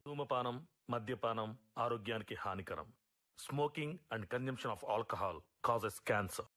ధూమపానం, మద్యపానం ఆరోగ్యానికి హానికరం. Smoking and consumption of alcohol causes cancer.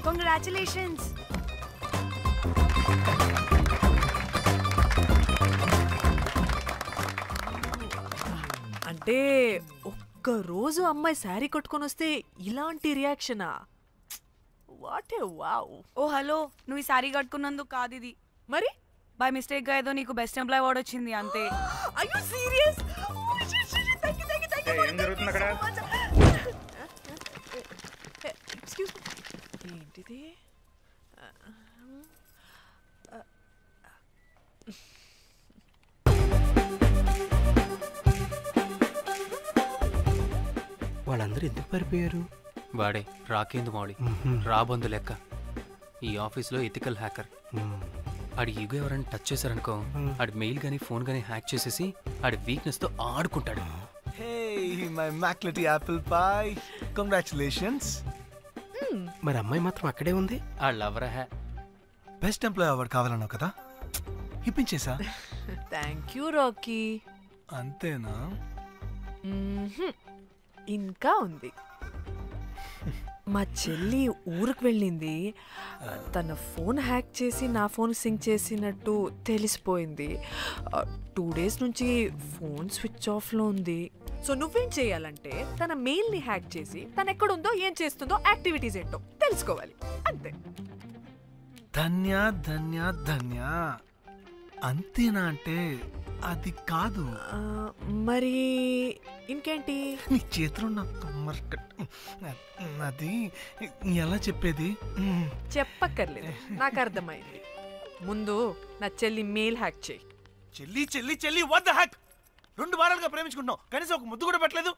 Congratulations. అంటే ఒక్క రోజు అమ్మాయి శారీ కట్టుకొని వస్తే ఇలాంటి రియాక్షనా? What a wow. ఓ హలో, నువ్వు ఈ శారీ కట్టుకున్నందుకు కాదు ఇది. మరి బై మిస్టేక్ గా ఏదో నీకు బెస్ట్ ఎంప్లాయ్ అవార్డ్ వచ్చింది అంతే. Are you serious? ఏం జరుగుతుంది అక్కడ? Excuse me. ఏంటిది? వాళ్ళందరూ ఎందుకు పారిపోయారు? వాడే రాకేందు మౌళి, రాబందు లెక్క. ఈ ఆఫీస్లో ఎథికల్ హ్యాకర్. ఆడి ఈగో ఎవరైనా టచ్ చేశారనుకో, ఆడి మెయిల్ గానీ ఫోన్ గానీ హ్యాక్ చేసేసి ఆడి వీక్నెస్ తో ఆడుకుంటాడు. Hey, my McLetty apple pie. Congratulations. మరి అమ్మాయి మాత్రం అక్కడే ఉంది. ఆ లవర్ హ్యా బెస్ట్ ఎంప్లాయ్ అవార్డ్ కావాలన్నావు కదా, ఇప్పించేసా. Thank you Rocky. అంతేనా? ఇంకా ఉంది. మా చెల్లి ఊరికి వెళ్ళింది. తన ఫోన్ హ్యాక్ చేసి నా ఫోన్ సింక్ చేసినట్టు తెలిసిపోయింది. 2 days నుంచి ఫోన్ స్విచ్ ఆఫ్లో ఉంది. సో నువ్వేం చేయాలంటే తన మెయిల్ని హ్యాక్ చేసి తను ఎక్కడుందో ఏం చేస్తుందో యాక్టివిటీస్ ఏంటో తెలుసుకోవాలి, అంతే. ధన్య ధన్య ధన్య. అంతేనా అంటే అది కాదు. మరి ఇంకేంటి? నీ చేతిలో అది ఎలా చెప్పేది? చెప్పక్కర్లేదు, నాకు అర్థమైంది. ముందు నా చెల్లి మెయిల్ హ్యాక్ చేయి. చెల్లి చెల్లి చెల్లి, వాట్ ద హ్యాక్? 2 వారాలుగా ప్రేమించుకుంటున్నాం, కనీసం ఒక ముద్దు కూడా పెట్టలేదు.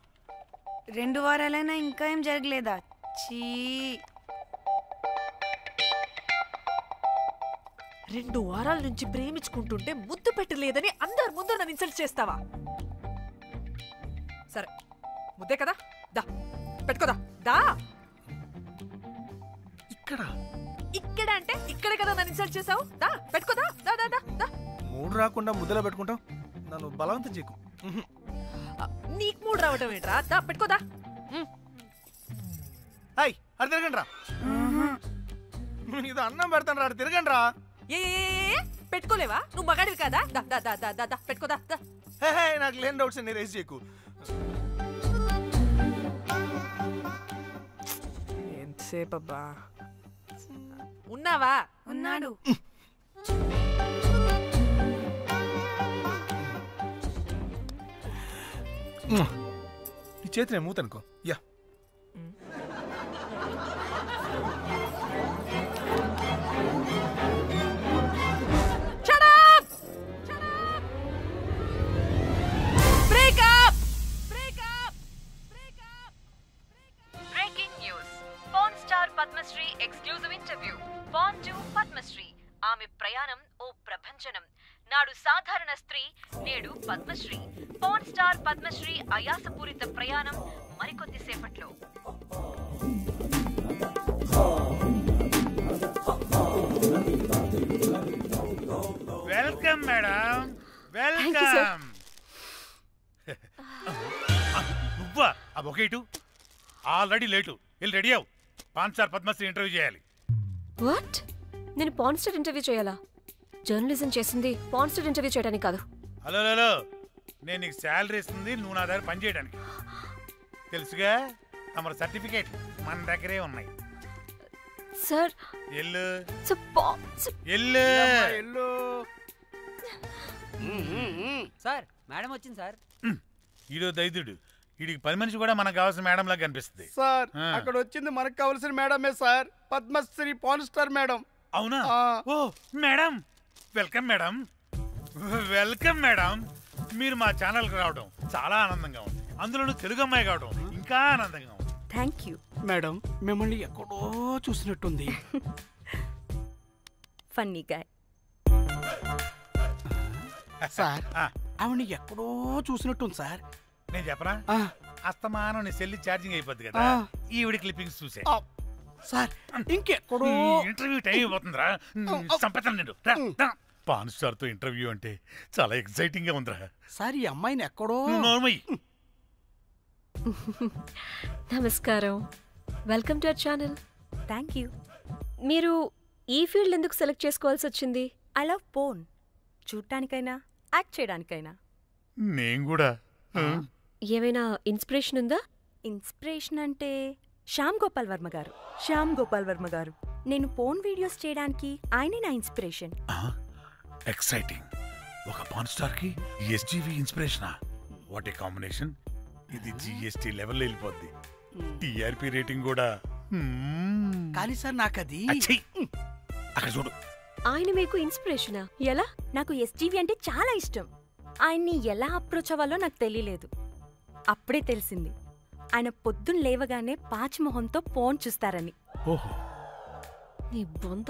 2 వారాలైనా ఇంకా ఏం జరగలేదా? చీ. 2 వారాల నుంచి ప్రేమించుకుంటుంటే ముద్దు పెట్టలేదని అందరు ముందు నన్ను ఇన్సల్ట్ చేస్తావా? సరే, ముద్దే కదా, దా పెట్టుకోదా. దా. ఇక్కడ ఇక్కడ అంటే ఇక్కడే కదా నన్ను ఇన్సల్ట్ చేసావు. దా పెట్టుకోదా. దా దా దా దా. మూడు రాకుండా ముద్దలో పెట్టుకుంటాం, నన్ను బలవంతం చేయకు. నీకు మూడు రావటం ఏంట్రా? దా పెట్టుకోదా. హాయ్, అది తిరగండి రా. ఇది అన్నం పెడతాను రా, తిరగండి రా. ఏ పెట్టుకోలేవా? నువ్వు మగాడివి కదా. దా దా దా దా దా పెట్టుకోదా. దా. నాకు లేని డౌట్స్ నీ రేస్ చేయకు. ఎంతసేపు అబ్బా? ఉన్నావా? ఉన్నాడు. నీ చేతిని మూతనుకో. Yeah, Padmasri exclusive interview. Born to Padmasri. ఆమె ప్రయాణం ఓ ప్రభంజనం. నాడు సాధారణ స్త్రీ, నేడు పద్మశ్రీ. పాన్ స్టార్ పద్మశ్రీ అయాసపూరిత ప్రయాణం మరికొద్ది సేపట్లో. Welcome madam, welcome. నువ్వా? ఆ బొకేటు ఆల్రెడీ లేటు. వెళ్ళి రెడీ అవు. 5 స్టార్ పద్మశ్రీ ఇంటర్వ్యూ చేయాలి. వాట్? నేను పాన్ స్టార్ ఇంటర్వ్యూ చేయాలా? జర్నలిజం చేసింది పాన్ స్టార్ ఇంటర్వ్యూ చేయడానికి కాదు. హలో హలో, నేను నీకు శాలరీ ఇస్తుంది నువ్వు నా దగ్గర పని చేయడానికి. తెలుసుగా, తమ సర్టిఫికేట్ మన దగ్గరే ఉన్నాయి. సార్ ఎల్లు ఎల్లు. సార్ మేడం వచ్చింది సార్. ఈడో దైదుడు, వీడికి పని మనిషి కూడా మనకు కావాల్సిన మేడం లాగా కనిపిస్తుంది. సార్ అక్కడ వచ్చింది మనకు కావాల్సిన మేడమే sir, Padmasri pan star madam. అవునా? ఓ madam, welcome madam, welcome madam. మీరు మా ఛానల్కి రావడం చాలా ఆనందంగా ఉంది. అందులోనూ తెలుగు అమ్మాయి కావడం ఇంకా ఆనందంగా ఉంది. Thank you madam. మిమ్మల్ని ఎక్కడో చూసినట్టుంది. Funny guy. సార్ ఆవిడ ఎక్కడో చూసినట్టుంది సార్. నేను చెప్పనా? అస్తమానం నీ సెల్లి ఛార్జింగ్ అయిపోద్ది కదా, ఈవిడ క్లిప్పింగ్స్ చూసే. సార్ ఇంకెక్కడో ఇంటర్వ్యూ టైం అయిపోతుందిరా. సంపెతాను నేను. పాన్ స్టార్ తో ఇంటర్వ్యూ అంటే చాలా ఎక్సైటింగ్ గా ఉందిరా. సార్ ఈ అమ్మాయిని ఎక్కడో. నోర్మయ్యి. నమస్కారం, welcome to our channel. Thank you. మీరు ఈ ఫీల్డ్ ఎందుకు సెలెక్ట్ చేసుకోవాల్సి వచ్చింది? ఐ లవ్ పోన్. చూడటానికైనా యాక్ట్ చేయడానికైనా. నేను కూడా. ఏమైనా ఇన్స్పిరేషన్ ఉందా? ఇన్స్పిరేషన్ అంటే శ్యామ్ గోపాల్ వర్మ గారు. శ్యామ్ గోపాల్ వర్మ గారు. నేను పోన్ వీడియోస్ చేయడానికి ఆయనే నా ఇన్స్పిరేషన్. ఎక్సైటింగ్. ఒక పాన్ స్టార్ కి ఎస్జీవి ఇన్స్పిరేషనా? What a combination. ఇది జిఎస్టీ లెవెల్ వెళ్ళిపోద్ది. టిఆర్పి రేటింగ్ కూడా. కానీ సార్ నాకు అది అక్కడ చూడు. ఆయన మీకు ఇన్స్పిరేషనా? ఎలా? నాకు ఎస్జీవి అంటే చాలా ఇష్టం. ఆయన్ని ఎలా అప్రోచ్ అవ్వాలో నాకు తెలియలేదు. అప్పుడే తెలిసింది ఆయన పొద్దున్న లేవగానే పాచిమొహంతో ఫోన్ చూస్తారని. ఓహో. నీ బొంద.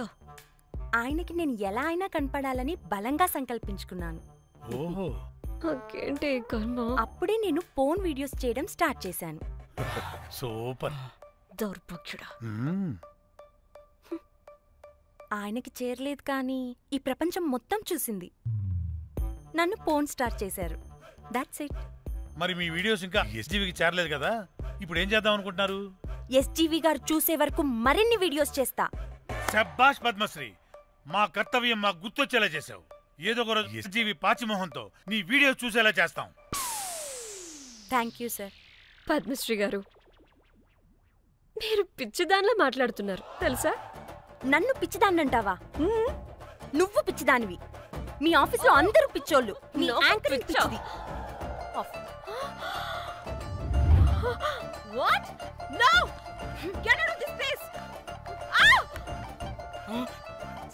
ఆయనకి నేను ఎలా అయినా కనపడాలని బలంగా సంకల్పించుకున్నాను. ఓహో. నాకేంటి కర్మ? అప్పుడే నేను ఫోన్ వీడియోస్ చేయడం స్టార్ట్ చేశాను. సూపర్. దౌర్భాగ్యుడా. ఆయనకి చేరలేదు కానీ ఈ ప్రపంచం మొత్తం చూసింది. నన్ను ఫోన్ స్టార్ట్ చేశారు. That's it. మరి మీ వీడియోస్ ఇంకా ఎస్జీవికి చేరలేదు కదా, ఇప్పుడు ఏం చేద్దాం అనుకుంటున్నారు? ఎస్జీవి గారు చూసే వరకు మరిన్ని వీడియోస్ చేస్తా. శబ్బాష్ పద్మశ్రీ, మా కర్తవ్యం మాకు గుర్తొచ్చేలా చేసావు. ఏదో ఒక రోజు ఎస్జీవి పాచిమోహంతో నీ వీడియో చూసేలా చేస్తాం. Thank you sir. పద్మశ్రీ గారు, మీరు పిచ్చిదానిలా మాట్లాడుతున్నారు తెలుసా? నన్ను పిచ్చిదాన్నంటావా? నువ్వు పిచ్చిదానివి. మీ ఆఫీసులో అందరూ పిచ్చోళ్ళు. మీ యాంకరింగ్ పిచ్చిది. What? No! Get out of this place!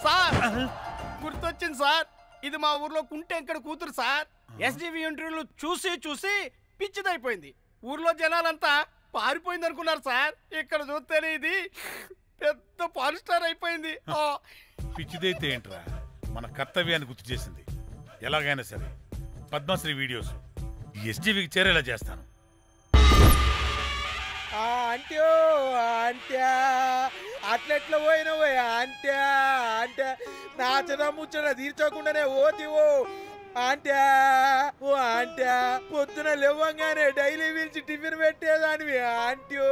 Sir గుర్తొచ్చింది సార్, ఇది మా ఊర్లో కుంటెంకడ కూతురు సార్. ఎస్జీవి ఇంటర్వ్యూలు చూసి చూసి పిచ్చిదైపోయింది. ఊర్లో జనాలంతా పారిపోయింది అనుకున్నారు సార్. ఇక్కడ చూస్తేనే ఇది పెద్ద పాన్ స్టార్ అయిపోయింది. పిచ్చిదైతే ఏంట్రా, మన కర్తవ్యాన్ని గుర్తు చేసింది. ఎలాగైనా సరే పద్మశ్రీ వీడియోస్ ఎస్జీవికి చేరేలా చేస్తాను. అంట్యో అంట్యా అట్లెట్లా పోయినవో అంట్యా అంటే నాచన ముచ్చట తీర్చకుండానే ఓతివో అంట్యా. ఓ అంట్యా పొద్దున లేవంగానే డైలీ పిలిచి టిఫిన్ పెట్టేదానివి అంట్యో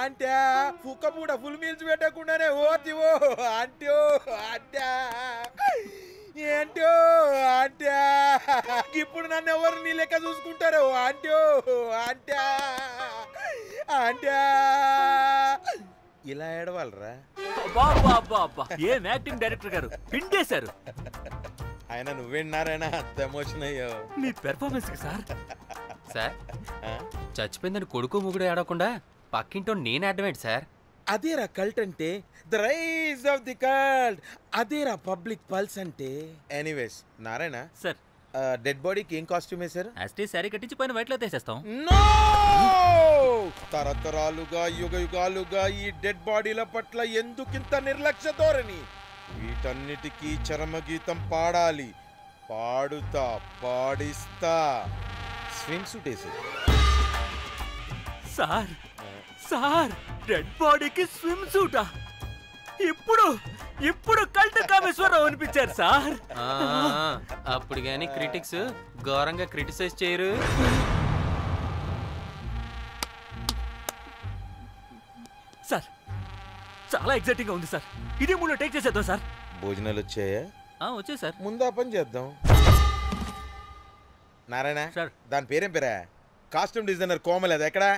అంట్యా. కుక్క పూట ఫుల్ మీల్స్ పెట్టకుండానే ఓతివో అంట్యో అంట్యా. ఏంటో అంట్యా, ఇప్పుడు నన్ను ఎవరు నీ లెక్క చూసుకుంటారు అంట్యో అంట్యా అంట్యా. ఇలా ఏడవాలరా? ఏం యాక్టింగ్ డైరెక్టర్ గారు పిండేశారు. ఆయన నువ్వేనారాయణ అంత ఎమోషన్ అయ్యో మీ పెర్ఫార్మెన్స్ సార్. సార్ చచ్చిపోయిందని కొడుకు ముగుడు ఏడవకుండా పక్కింటో నేను అడ్డమేంటి సార్? అదేరా కల్ట్ అంటే, the rise of the cult. అదేరా పబ్లిక్ పల్స్ అంటే. ఎనీవేస్ నారాయణ సార్, డెడ్ బాడీకి ఏం కాస్ట్యూమ్ వేశారు? యాస్టీ సారీ కట్టించి పైన వైట్లో తీసేస్తాం. నో! తరతరాలుగా యుగ యుగాలుగా ఈ డెడ్ బాడీల పట్ల ఎందుకింత నిర్లక్ష్య ధోరణి? వీటన్నిటికీ చరమగీతం పాడాలి. పాడుతా, పాడిస్తా. స్విమ్ సూట్ వేసి సార్ సార్ డెడ్ బాడీకి స్విమ్ సూటా? ఇప్పుడు ఇప్పుడు కల్ట్ కామేశ్వరరావు అనిపించారు సార్. అప్పుడు గాని క్రిటిక్స్ ఘోరంగా క్రిటిసైజ్ చేయరు. సార్ చాలా ఎగ్జైటింగ్ గా ఉంది సార్. ఇదే మూడు టేక్ చేసేద్దాం సార్. భోజనాలు వచ్చాయా? వచ్చాయి సార్. ముందు ఆ పని చేద్దాం. నారాయణ సార్, దాని పేరేం పేరా? కాస్ట్యూమ్ డిజైనర్ కోమల్, అది ఎక్కడా?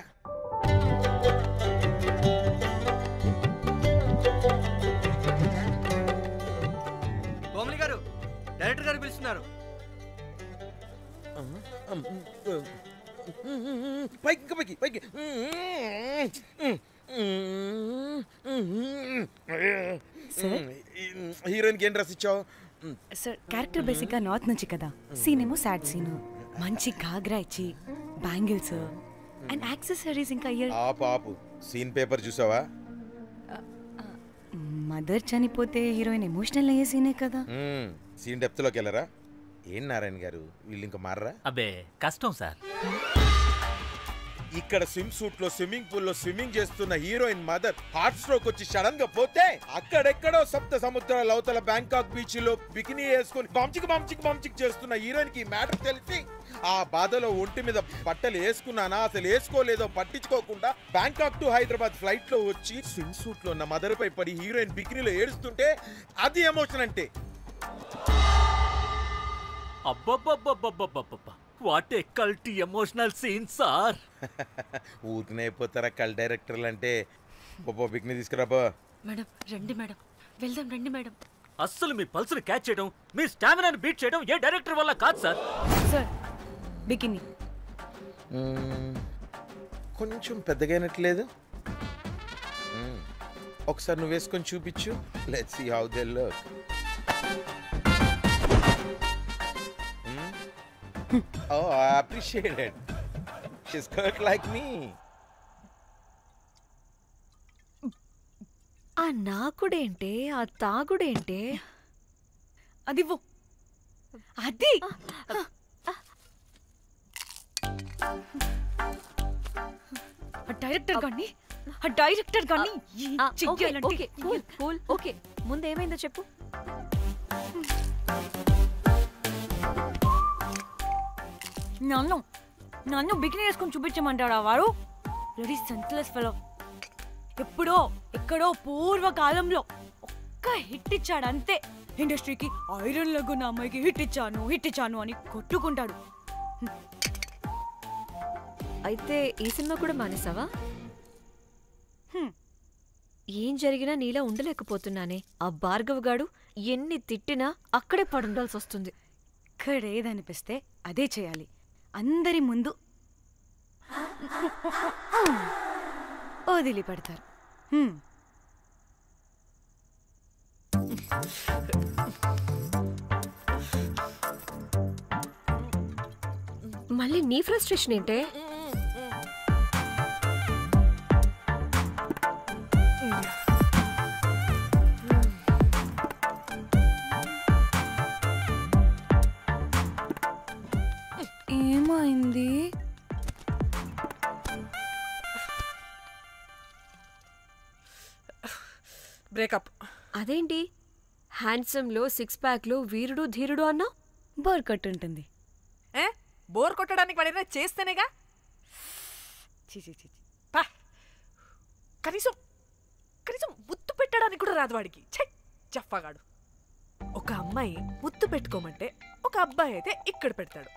కోమలి గారు, డైరెక్టర్ గారు పిలుస్తున్నారు. పైకి పైకి పైకి. హీరోయిన్కి ఏం డ్రెస్ ఇచ్చావు? సార్ క్యారెక్టర్ బేసిక్గా నార్త్ నుంచి కదా, సీన్ ఏమో సాడ్ సీను. మంచి ఘాగ్రా ఇచ్చి బ్యాంగిల్స్ అండ్ యాక్సెసరీస్ ఇంకా ఇయర్. ఆపు సీన్ పేపర్ చూసావా? మదర్ చనిపోతే హీరోయిన్ ఎమోషనల్ అయ్యే సీనే కదా. సీన్ డెప్త్ లోకి వెళ్ళరా? ఏం నారాయణ గారు, వీళ్ళు ఇంకా మారరా? అబ్బే కష్టం సార్. ఇక్కడ స్విమ్ సూట్ లో స్విమ్మింగ్ పూల్ లో స్విమ్మింగ్ చేస్తున్న హీరోయిన్ మదర్ హార్ట్ స్ట్రోక్ వచ్చి సడన్ గా పోతే, అక్కడెక్కడో సప్త సముద్రాల అవతల బ్యాంకాక్ బీచ్ లో బికినీ వేసుకుని బంచిక్ చేస్తున్న హీరోయిన్ కి మ్యాటర్ తెలిసి ఆ బాధలో ఒంటి మీద బట్టలు వేసుకున్నానా అసలు వేసుకోలేదో పట్టించుకోకుండా బ్యాంకాక్ టు హైదరాబాద్ ఫ్లైట్ లో వచ్చి స్విమ్ సూట్ లో ఉన్న మదర్ పై పడి హీరోయిన్ బికినీలో ఏడుస్తుంటే అది ఎమోషన్ అంటే. అబ్బబ్బబ్బబ్బబ్బబ్బబ్బా, what a cult emotional scene sir. ఊరికనే అయిపోతారా కల్ డైరెక్టర్లు అంటే? బికినీ తీసుకురాబో. మేడం రండి మేడం, వెళ్దాం రండి మేడం. అస్సలు మీ పల్స్ని క్యాచ్ చేయడం, మీ స్టామినాని బీట్ చేయడం ఏ డైరెక్టర్ వల్ల కాదు సార్. సార్ బికినీ కొంచెం పెద్దగైనట్లేదు. ఒకసారి నువ్వు వేసుకొని చూపించు. Let's see how they look. Oh, I appreciate it. She's cut like me. ఆ నాకుడేంటే, ఆ తాగుడేంటే? అది అది డైరెక్టర్ కానీ ఓకే, ముందు ఏమైందో చెప్పు. నన్ను బికినీ వేసుకొని చూపించమంటాడా వాడు? Ready senseless fellow. ఎప్పుడో ఎక్కడో పూర్వకాలంలో ఒక్క హిట్ ఇచ్చాడు అంతే. ఇండస్ట్రీకి ఐరన్ లెగ్ అమ్మాయికి హిట్ ఇచ్చాను అని కొట్టుకుంటాడు. అయితే ఈ సినిమా కూడా మానేసావా? ఏం జరిగినా నీలా ఉండలేకపోతున్నానే. ఆ భార్గవ్ గాడు ఎన్ని తిట్టినా అక్కడే పడుండాల్సి వస్తుంది. ఇక్కడ ఏదనిపిస్తే అదే చేయాలి. అందరి ముందు వదిలిపెడతారు. మళ్ళీ నీ ఫ్రస్ట్రేషన్ ఏంటే? ఏమైంది? బ్రేకప్. అదేంటి హ్యాండ్సమ్ లో సిక్స్ ప్యాక్ లో వీరుడు ధీరుడు అన్నా? బోర్ కొట్టుంటుంది. బోర్ కొట్టడానికి వాడైనా చేస్తేనేగా. కనీసం ముత్తు పెట్టడానికి కూడా రాదు వాడికి. చెప్పగాడు. ఒక అమ్మాయి ముత్తు పెట్టుకోమంటే ఒక అబ్బాయి అయితే ఇక్కడ పెడతాడు,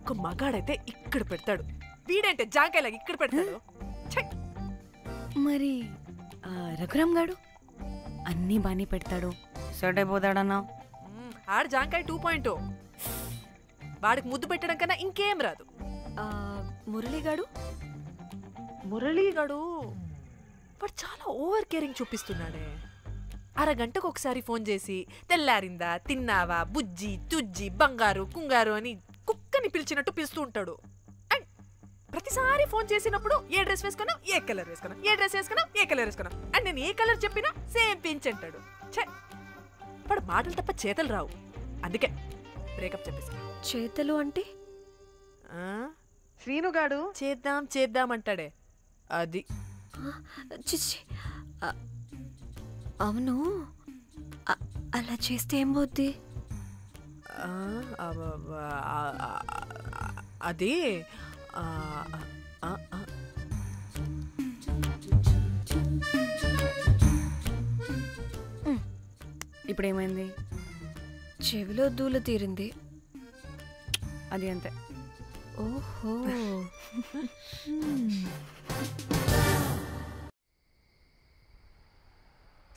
ఒక మగాడైతే ఇక్కడ పెడతాడు. వీడంటే జాంకాయలాగా ఇక్కడ పెడతాడు. మరి రఘురామ్ గాడు అన్నీ బానే పెడతాడు, సెట్ అయిపోతాడన్నా. ఆడ జాంకాయ 2.0. వాడికి ముద్దు పెట్టడం కన్నా ఇంకేం రాదు. మురళీగాడు వాడు చాలా ఓవర్ కేరింగ్ చూపిస్తున్నాడే. అరగంటకు ఒకసారి ఫోన్ చేసి తెల్లారిందా, తిన్నావా, బుజ్జి తుజ్జి, బంగారు కుంగారు అని కుక్కని పిలిచినట్టు పిలుస్తూ ఉంటాడు. అండ్ ప్రతిసారి ఫోన్ చేసినప్పుడు ఏ డ్రెస్ వేసుకున్నావు, ఏ కలర్ వేసుకున్నావు, ఏ డ్రెస్ వేసుకున్నావు, ఏ కలర్ వేసుకున్నావు అండ్ నేను ఏ కలర్ చెప్పినా సేమ్ పించ్ అంటాడు. వాడు మాటలు తప్ప చేతలు రావు. అందుకే బ్రేకప్ చెప్పేసి. చేతలు అంటే శ్రీనుగాడు చేద్దాం అంటాడే అది. చిచ్చి అవును అలా చేస్తే ఏం పోద్ది? అది ఇప్పుడేమైంది? చెవిలో దూల తీరింది. అది అంతే. ఓహో.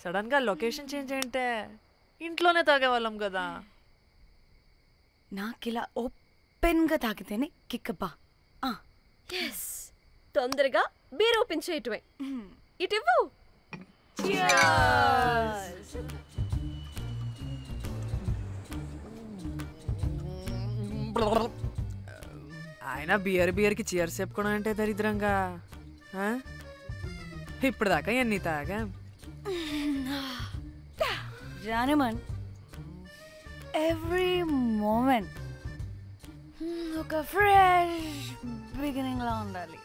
సడన్ గా లొకేషన్ చేంజ్ అంటే ఇంట్లోనే తాగేవాళ్ళం కదా. నాకిలా ఓపెన్గా తాగితేనే కిక్కబ్బా. తొందరగా బీర్ ఓపెన్ చేయటమే. ఇటివ్వు. ఆయన బియర్కి చీర్స్ చెప్పుకోవడం అంటే దరిద్రంగా. ఇప్పుడు దాకా ఎన్ని తాగా జానమన్ ఎవ్రీ మూమెంట్ ఒక ఫ్రెష్ బిగినింగ్ లా ఉండాలి.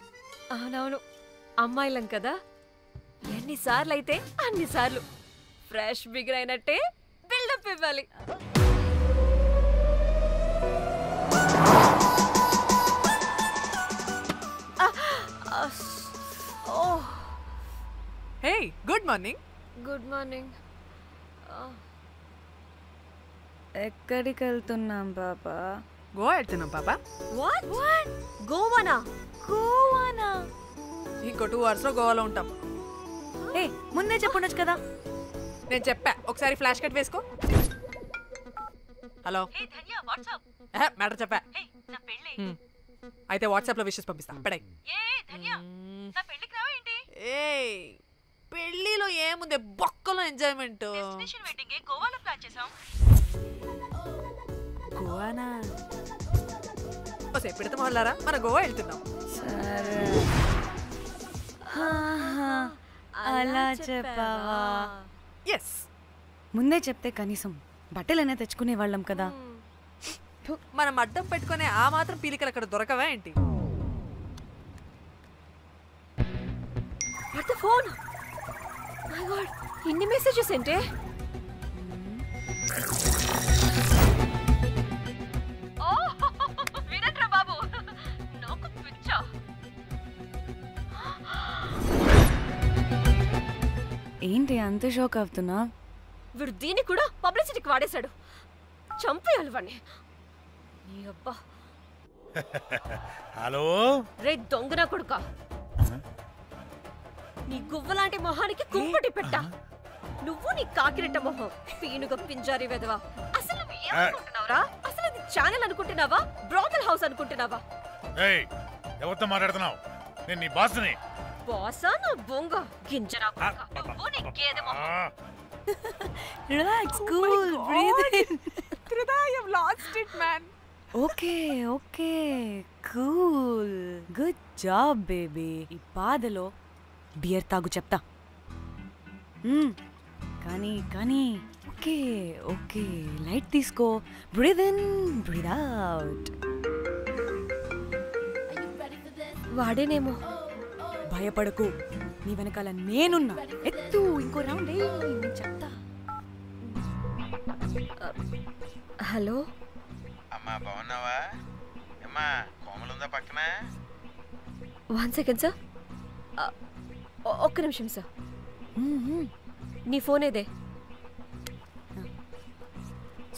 అవునవును, అమ్మాయిలం కదా, ఎన్నిసార్లు అయితే అన్నిసార్లు ఫ్రెష్ బిగిన్ అయినట్టే బిల్డప్ ఇవ్వాలి. Hey good morning. Good morning. ఎక్కడికి వెళ్తున్నాం పాపా? గోవా వెళ్తున్నాం పాపా. వాట్? గోవానా? గోవానా? ఇంకో 2 hours లో గోవాలో ఉంటాం. ఏ ముందే చెప్పుండొచ్చు కదా. నేను చెప్పా, ఒకసారి ఫ్లాష్ కట్ వేసుకో. హలో మ్యాటర్ చెప్పా. అయితే వాట్సాప్ లో విషెస్ పంపిస్తా. పడాయి. ఏ పెళ్లిలో ఏముంది, బొక్కలో ఎంజాయ్మెంట్. గోవానా? ఓసే పెడతాం వాళ్ళారా, మన గోవా వెళ్తున్నాం. సరే అలా చెప్పావా? ఎస్, ముందే చెప్తే కనీసం బట్టలైనా తెచ్చుకునే వాళ్ళం కదా. మనం అడ్డం పెట్టుకునే ఆ మాత్రం పీలికలు అక్కడ దొరకవా ఏంటి? ఫోన్. మై గాడ్, ఇన్ని మెసేజెస్ ఏంటే? వినట్రా బాబు, నాకు పిచ్చా. ఏంటి అంత షోక్ అవుతున్నా? వీడు దీన్ని కూడా పబ్లిసిటీకి వాడేశాడు. చంపేయాలి వాడిని. నీ అబ్బా. హలో రే దొంగన కొడుకా, నీ గువ్వలాంటి మొహానికి కుంపటి పెట్టా. నువ్వు నీ కాకిరెట్ట మొహం, పీనుగ పింజారి వెదవా. అసలు నువ్వు ఏమనుకుంటున్నావురా? అసలు ఇది ఛానల్ అనుకుంటున్నావా, బ్రోకల్ హౌస్ అనుకుంటున్నావా? ఏయ్, ఎవరితో మాట్లాడుతున్నావు? నేను నీ బాస్ని. బాసా నా బొంగ గింజరా కొడుకా. నువ్వు నీ గేదె మొహం. Relax, cool, breathe in. Trida, you've lost it, man. Okay okay, cool, good job baby. ఈ బాధలో బియర్ తాగు చెప్తా. కానీ కానీ ఓకే ఓకే, లైట్ తీసుకో. Breathe in, breathe out. వాడేనేమో. భయపడకు, నీ వెనకాల నేనున్నా. ఎత్తు, ఇంకో రౌండ్ నేను చెప్తా. హలో అమ్మా, బాగున్నావా? అమ్మా, కోమలుందా పక్కన? 1 second సార్. ఒక్క నిమిషం సార్. నీ ఫోన్ ఏదే?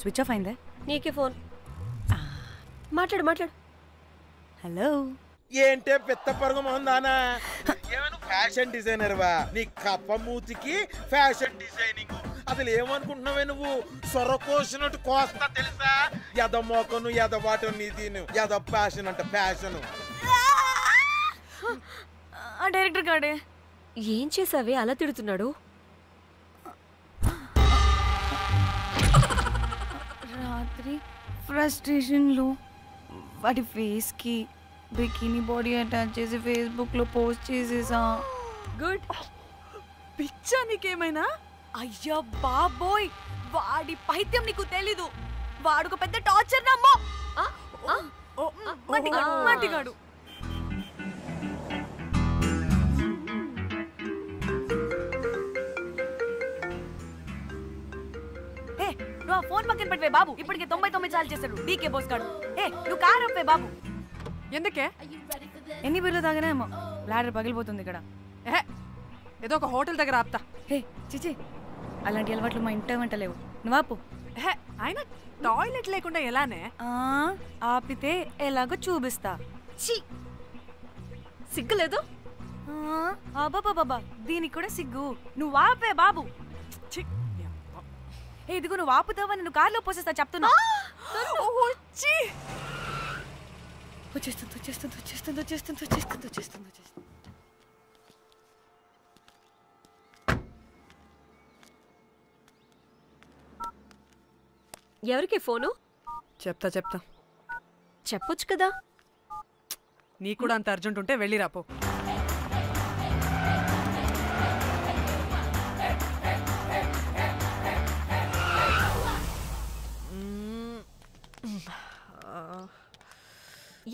స్విచ్ ఆఫ్ అయిందే. నీకే ఫోన్. మాట్లాడు మాట్లాడు. హలో. ఏంటే పెద్ద పరుగు మొహందానా? ఏమను ఫ్యాషన్ డిజైనర్ వా? నీ కప్ప మూతికి ఫ్యాషన్ డిజైనింగ్. అసలు ఏమనుకుంటున్నావే నువ్వు? సొరకోసినట్టు కోస్తా తెలుసా? ఎద మోకను, ఎద వాటను, నీ దీని ఎద ఫ్యాషన్ అంట ఫ్యాషన్. ఆ డైరెక్టర్ గాడే ఏం చేసావే అలా తిడుతున్నాడు? రాత్రి ఫ్రస్ట్రేషన్లో వాడి ఫేస్కి బికినీ బాడీ అటాచ్ చేసి ఫేస్బుక్లో పోస్ట్ చేసేసా. గుడ్. పిచ్చా నీకేమైనా? అయ్యా బాబోయ్, వాడి పైత్యం నీకు తెలీదు. వాడుక పెద్ద టార్చర్ నమ్మో. మట్టిగాడు. ఫోన్ పక్కన పెట్టవే బాబు. ఇప్పటికే 99 సార్లు చేశాడు డీకే బోస్ గాడు. ఏ నువ్వు కార్ అప్పే బాబు. ఎందుకే? ఎన్ని బిర్లు తాగినాయేమో లాడర్ పగిలిపోతుంది ఇక్కడ. ఏదో ఒక హోటల్ దగ్గర ఆపుతా. హే చిచి, అలాంటి అలవాట్లు మా ఇంట వెంట లేవు. నువ్వు ఆపు. ఆయన టాయిలెట్ లేకుండా ఎలానే? ఆపితే ఎలాగో చూపిస్తా. సిగ్గు లేదు? బాబా దీనికి కూడా సిగ్గు. నువ్వు ఆపే బాబు. ఇదిగో నువ్వు ఆపుతావా నేను కార్లో పోసేస్తా చెప్తున్నా. ఎవరికి ఫోను? చెప్తా చెప్పొచ్చు కదా. నీ కూడా అంత అర్జెంట్ ఉంటే వెళ్ళి రాపో.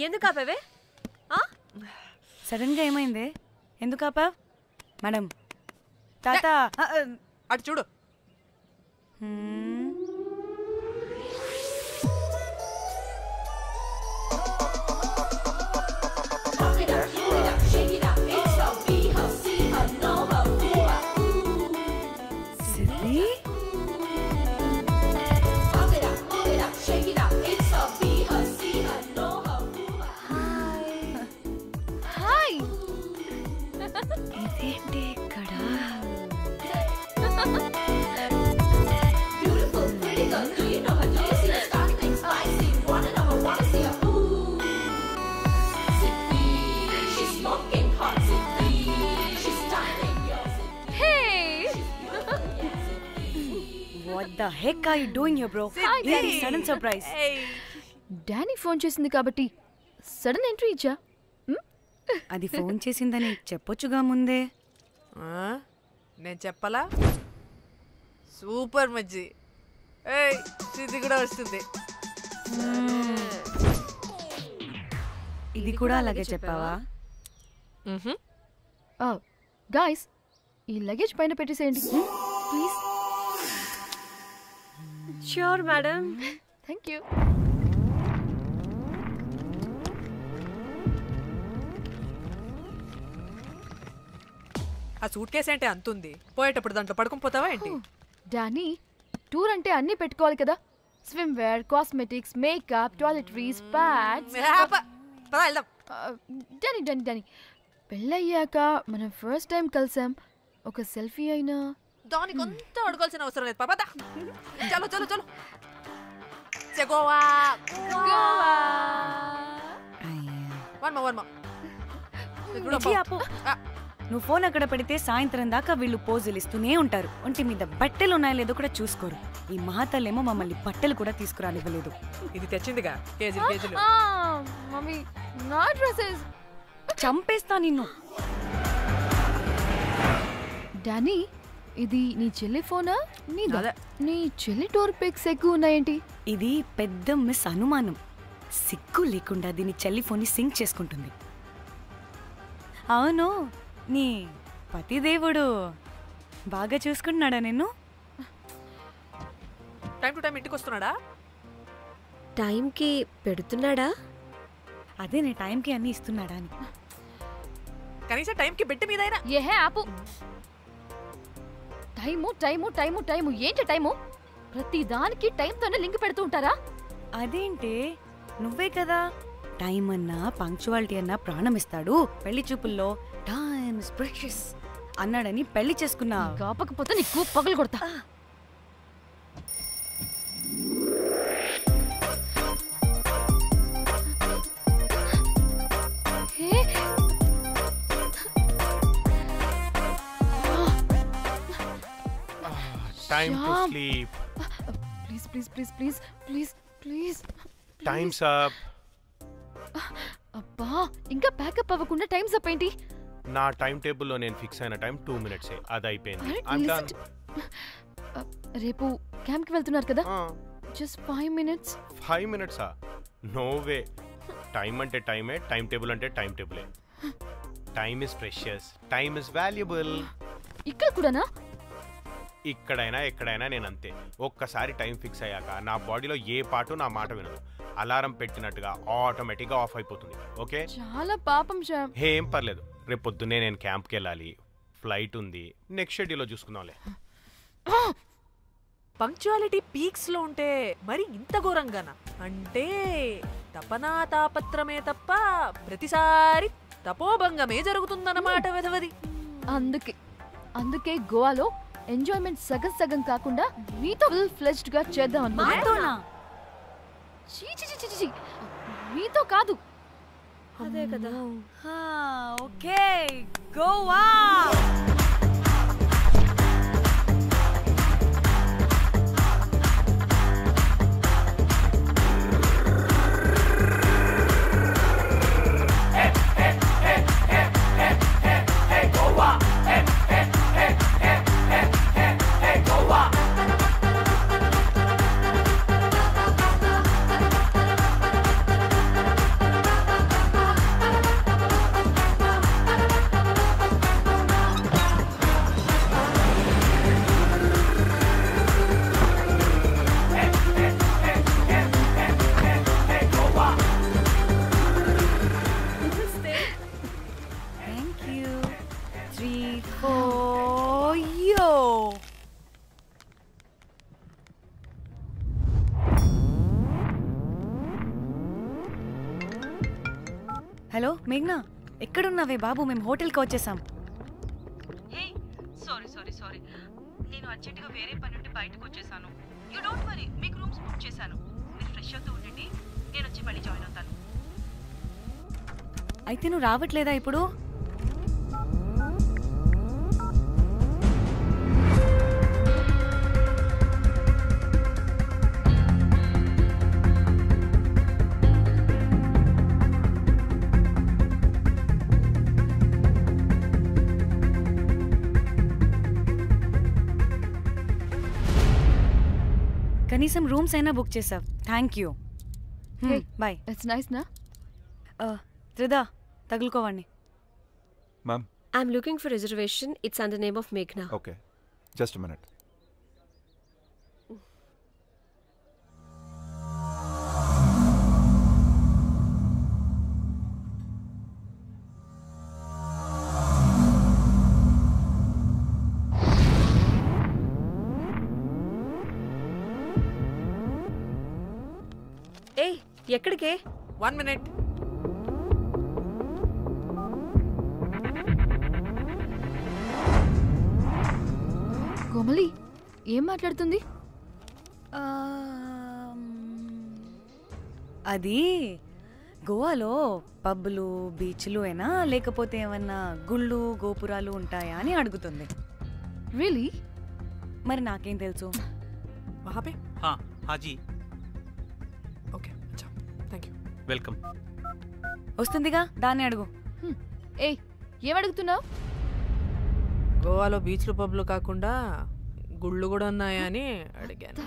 ఎందుకు ఆపేవే? సడన్ గా ఏమైంది? ఎందుకు ఆపా? మేడం తాత అటు చూడు. ఇదేంటి ఇక్కడ? What the heck are you doing here, bro? Very sudden surprise. Danny phone చేసింది కాబట్టి సడన్ ఎంట్రీ ఇచ్చా. అది ఫోన్ చేసిందని చెప్పొచ్చుగా ముందే. నేను చెప్పలా? సూపర్ మజ్జి. ఇది కూడా వస్తుంది. ఇది కూడా అలాగే చెప్పావా? గాయ్స్ ఈ లగేజ్ పైన పెట్టేసేయండి please. Sure madam. Thank you. ఆ సూట్ కేసు అంటే అంతుంది. పోయేటప్పుడు దాంట్లో పడుకుని పోతావా ఏంటి? డానీ టూర్ అంటే అన్నీ పెట్టుకోవాలి కదా. Swimwear, cosmetics, makeup, toiletries, pads. Danny Danny Danny పెళ్ళయ్యాక మనం ఫస్ట్ టైం కలిసాం. ఒక సెల్ఫీ అయినా దానికి అంత అడగాల్సిన అవసరం లేదు. పాపా చలో చలో చలో. గోవా నువ్వు ఫోన్ అక్కడ పెడితే సాయంత్రం దాకా వీళ్ళు పోజులు ఇస్తూనే ఉంటారు. ఒంటి మీద బట్టలు ఉన్నాయో లేదో కూడా చూసుకోరు. ఈ మహాతల్లేమో మమ్మల్ని బట్టలు కూడా తీసుకురానివ్వలేదు. ఇది తెచ్చిందిగా కేజీ కేజీలు. మమ్మీ నా డ్రెస్సెస్. చంపేస్తా నిన్ను. డానీ ఇది నీ చెల్లి ఫోనా? నీ చెల్లి టూర్ పిక్స్ ఎక్కువ ఉన్నాయేంటి? ఇది పెద్ద మిస్ అనుమానం. సిగ్గు లేకుండా దీని చెల్లి ఫోన్ ని సింక్ చేసుకుంటుంది. అవును, నీ పతిదేవుడు బాగా చూసుకుంటున్నాడా నిన్ను? టైం టు టైం ఇంటికి వస్తున్నాడా? టైంకి పెడుతున్నాడా? అదే నీ టైంకి అన్ని ఇస్తున్నాడా అని. కనీసం టైంకి బెడ్ మీదైనా. ఏహే ఆపు. టైము టైము టైము టైము ఏంటి టైము? ప్రతి దానికి టైంతోనే లింక్ పెడుతూ ఉంటారా? అదేంటి, నువ్వే కదా టైం అన్నా పంక్చువాలిటీ అన్నా ప్రాణం ఇస్తాడు, పెళ్లి చూపుల్లో టైం ఇస్ ప్రెషియస్ అన్నాడని పెళ్లి చేసుకున్నా. కాపకపోతే నీకు పగలు కొడతా. Time to sleep. Please, please, please, please, please, please. Time's up. అబ్బా ఇంకా ప్యాకప్ అవ్వకుండా టైమ్స్ అప్ ఏంటి? నా టైం టేబుల్లో నేను ఫిక్స్ అయిన టైం 2 minutes. అది అయిపోయింది. రేపు క్యాంప్కి వెళ్తున్నారు కదా? Just 5 minutes. 5 minutes? No way. Time అంటే టైమే, టైం టేబుల్ అంటే టైం టేబులే. Time is precious, time is valuable. ఇక్కడ కూడానా? ఇక్కడైనా ఎక్కడైనా నేను అంతే. ఒక్కసారి టైం ఫిక్స్ అయ్యాక నా బాడీలో ఏ పాటు నా మాట వినదు. అలారం పెట్టినట్టుగా ఆటోమేటిక్గా ఆఫ్ అయిపోతుంది. ఓకే, చాలా పాపం శ్యామ్. ఏం పర్లేదు. రేపు పొద్దున్నే నేను క్యాంప్కి వెళ్ళాలి, ఫ్లైట్ ఉంది. నెక్స్ట్ షెడ్యూల్లో చూసుకుందాంలే. పంక్చువాలిటీ పీక్స్ లో ఉంటే మరి ఇంత ఘోరంగానా? అంటే తపనా తాపత్రమే తప్ప ప్రతిసారి తపోభంగమే జరుగుతుందన్నమాట వెధవది. అందుకే గోవాలో ఎంజాయ్మెంట్ సగం సగం కాకుండా మీతో ఫుల్ ఫ్లెజ్డ్ గా చేద్దాం అనుకున్నా. మీతో కాదు. అదే కదా. ఓకే, గోవా. హలో మేఘ్నా, ఎక్కడున్నావే బాబు? మేము హోటల్కి వచ్చేసాం. సారీ నేను అర్జెంటుగా వేరే పని నుండి బయటకు వచ్చేసాను. యూ డోంట్ వరీ, మీకు రూమ్స్ బుక్ చేశాను. మీరు ఫ్రెష్ అవుతూ ఉండండి, నేను వచ్చి మళ్ళీ జాయిన్ అవుతాను. అయితే నువ్వు రావట్లేదా ఇప్పుడు? కనీసం రూమ్స్ అయినా బుక్ చేసావు. Thank you. Bye. It's nice నా. త్రిదా, తగులుకోవండి. Ma'am, I'm looking for reservation. It's under name of మేఘ్నా. Okay, just minute. ఎక్కడికే? 1 minute. కోమలి ఏం మాట్లాడుతుంది? అది గోవాలో పబ్బులు బీచ్లు అయినా లేకపోతే ఏమన్నా గుళ్ళు గోపురాలు ఉంటాయా అని అడుగుతుంది. రియలీ? మరి నాకేం తెలుసు? వహాపే? హాజీ. ఓకే, అచ్చా, థ్యాంక్ యూ. వెల్కమ్. వస్తుందిగా, దాన్ని అడుగు. ఏ ఏం అడుగుతున్నావు? గోవాలో బీచ్లు పబ్లు కాకుండా గుళ్ళు కూడా ఉన్నాయా అని అడిగాను.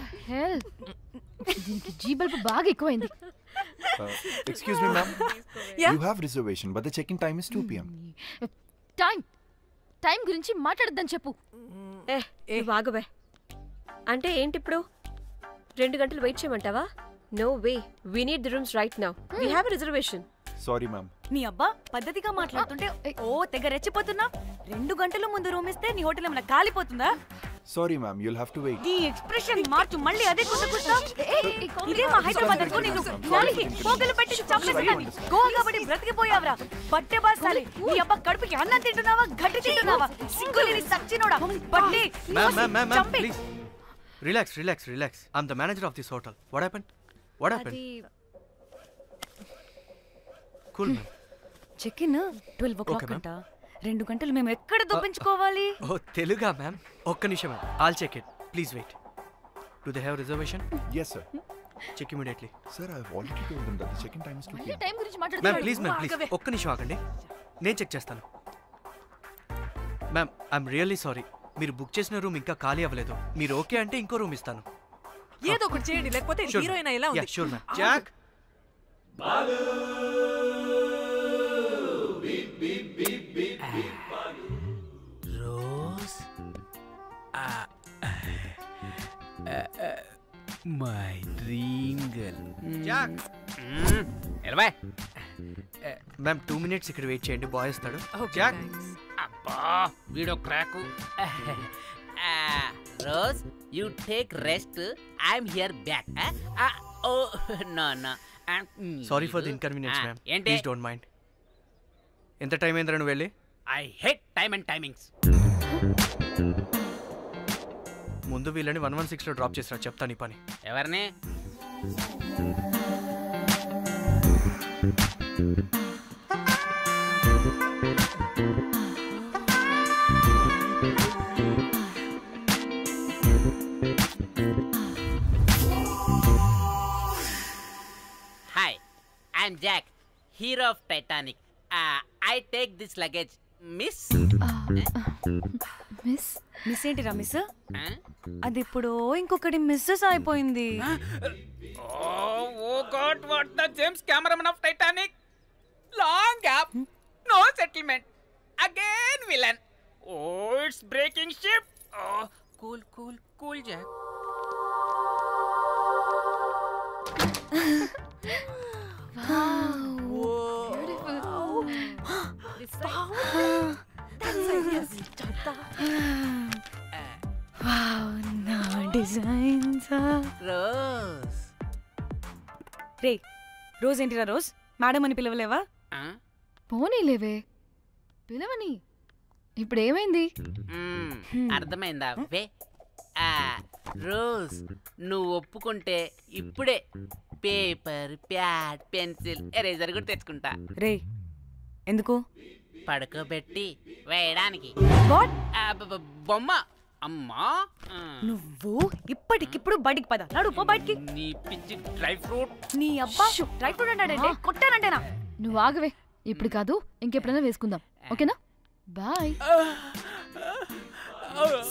దీనికి జీ బల్బ్ బాగా ఎక్కువైంది. Excuse me, ma'am. Yeah? You have reservation, but the check-in time is 2 p.m. Time గురించి మాట్లాడద్దని చెప్పు. బాగుబే. అంటే ఏంటి ఇప్పుడు? 2 గంటలు వెయిట్ చేయమంటావా? No way, we need the rooms right now. We have a reservation. Sorry, ma'am. నీ అబ్బా పద్ధతిగా మాట్లాడుతుంటే ఓ తెగ రెచ్చిపోతున్నా. 2 గంటల ముందు రూమ్ ఇస్తే నీ హోటల్ ఏమైనా కాలిపోతుందా? Sorry, ma'am. You'll have to wait. నీ ఎక్స్ప్రెషన్ మార్చు, మళ్ళీ అదే కుసకుస్తా. ఇదే మా హైదరాబాద్ అనుకో. నిన్ను నాలికి పోగలు పెట్టి చంపేస్తాను. గోవా కాబట్టి బ్రతికిపోయావరా బట్టే బాసాలి. నీ అబ్బా కడుపుకి అన్నం తింటున్నావా, గడ్డి తింటున్నావా? సింగులేని సచ్చినోడా బట్టే. Ma'am, please. Relax. I'm the manager of this hotel. What happened? Cool, ma'am. Check in 12 o'clock అంట. 2 గంటలు మేము ఎక్కడ దొప్పించుకోవాలి? ఓ తెలుగా మ్యామ్? ఒక్క నిమిషం ma'am. I'll check it. Please wait. Do they have reservation? Yes, sir. Check immediately. Sir, I've already told them that the check-in time is 2 p.m. Time గురించి ma'am మాట్లాడుతున్నావు. Please ఒక్క నిమిషం ఆగండి, నేను చెక్ చేస్తాను. Ma'am, I'm really sorry. మీరు book చేసిన room ఇంకా ఖాళీ అవ్వలేదు. మీరు ఓకే అంటే ఇంకో రూమ్ ఇస్తాను. ఏదో ఒకటి చేయండి, లేకపోతే హీరోయిన్ ఎలా ఉంది? Sure ma'am. Jack, Rose, my dream girl. ఎలవాయ్ మ్యామ్ 2 minutes ఇక్కడ వెయిట్ చేయండి, బాయ్ వస్తాడు. జాక్ అబ్బా వీడో క్రాకు. Rose you take rest, I'm here back. Oh no no sorry for the inconvenience ma'am, ఏంటి? Please don't mind. ఎంత టైం అయిందిరా నువ్వు వెళ్ళి? I hate time and timings. ముందు వీళ్ళని 116లో డ్రాప్ చేసినా, చెప్తాను ఈ పని. ఎవరిని? Hi, I'm Jack, hero of Titanic. I take this luggage. Miss miss miss ఏంటిరా మిస్? అది ఇప్పుడు ఇంకొకటి మిస్సెస్ అయిపోయింది. Oh God, what the James cameraman of Titanic. Long gap, no settlement, again villain. Oh it's breaking ship. Cool cool cool Jack. Rose రే, Rose ఏంటిరా Rose? Madam అని పిలవలేవా? పోనీలేవే, పిలవని. ఇప్పుడు ఏమైంది? అర్థమైందా? వే రోజ్, నువ్వు ఒప్పుకుంటే ఇప్పుడే పేపర్, ప్యాడ్, పెన్సిల్, ఎరేజర్ కూడా తెచ్చుకుంటా. రే ఎందుకు? పడుకోబెట్టి వేయడానికి. బొమ్మ. అమ్మా నువ్వు ఇప్పటికిప్పుడు బయటికి పద. నడు పో బయటికి. నీ పిచ్చి డ్రై ఫ్రూట్. నీ అబ్బా డ్రై ఫ్రూట్ అంటాడంటే కొట్టానంటేనా? నువ్వు ఆగవే, ఇప్పుడు కాదు ఇంకెప్పుడైనా వేసుకుందాం, ఓకేనా? బాయ్.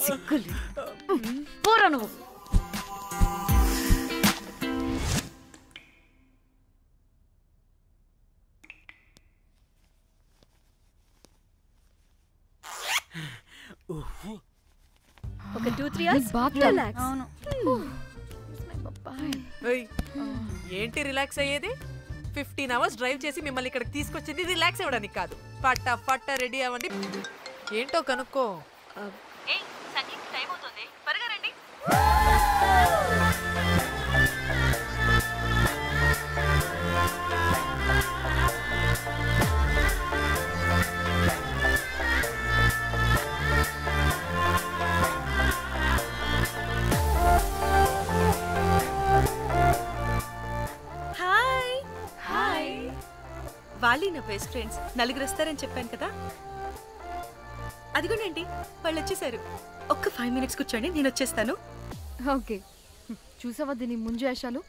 సిగ్గులు పోరా నువ్వు. ఒక 2-3 hours రిలాక్స్. అవును. ఏంటి రిలాక్స్ అయ్యేది? 15 hours డ్రైవ్ చేసి మిమ్మల్ని ఇక్కడికి తీసుకొచ్చింది రిలాక్స్ అవ్వడానికి కాదు. పట్ట రెడీ అవ్వండి, ఏంటో కనుక్కో. టైం అవుతుంది, త్వరగా రండి. హాయ్ హాయ్, వాళ్ళు నా బెస్ట్ ఫ్రెండ్స్. 4 వస్తారని చెప్పాను కదా, అదిగోనండి వాళ్ళు వచ్చేసారు. ఒక్క 5 minutes కూర్చోండి, నేను వచ్చేస్తాను. ఓకే, చూసావా దీని ముంజేషాలు?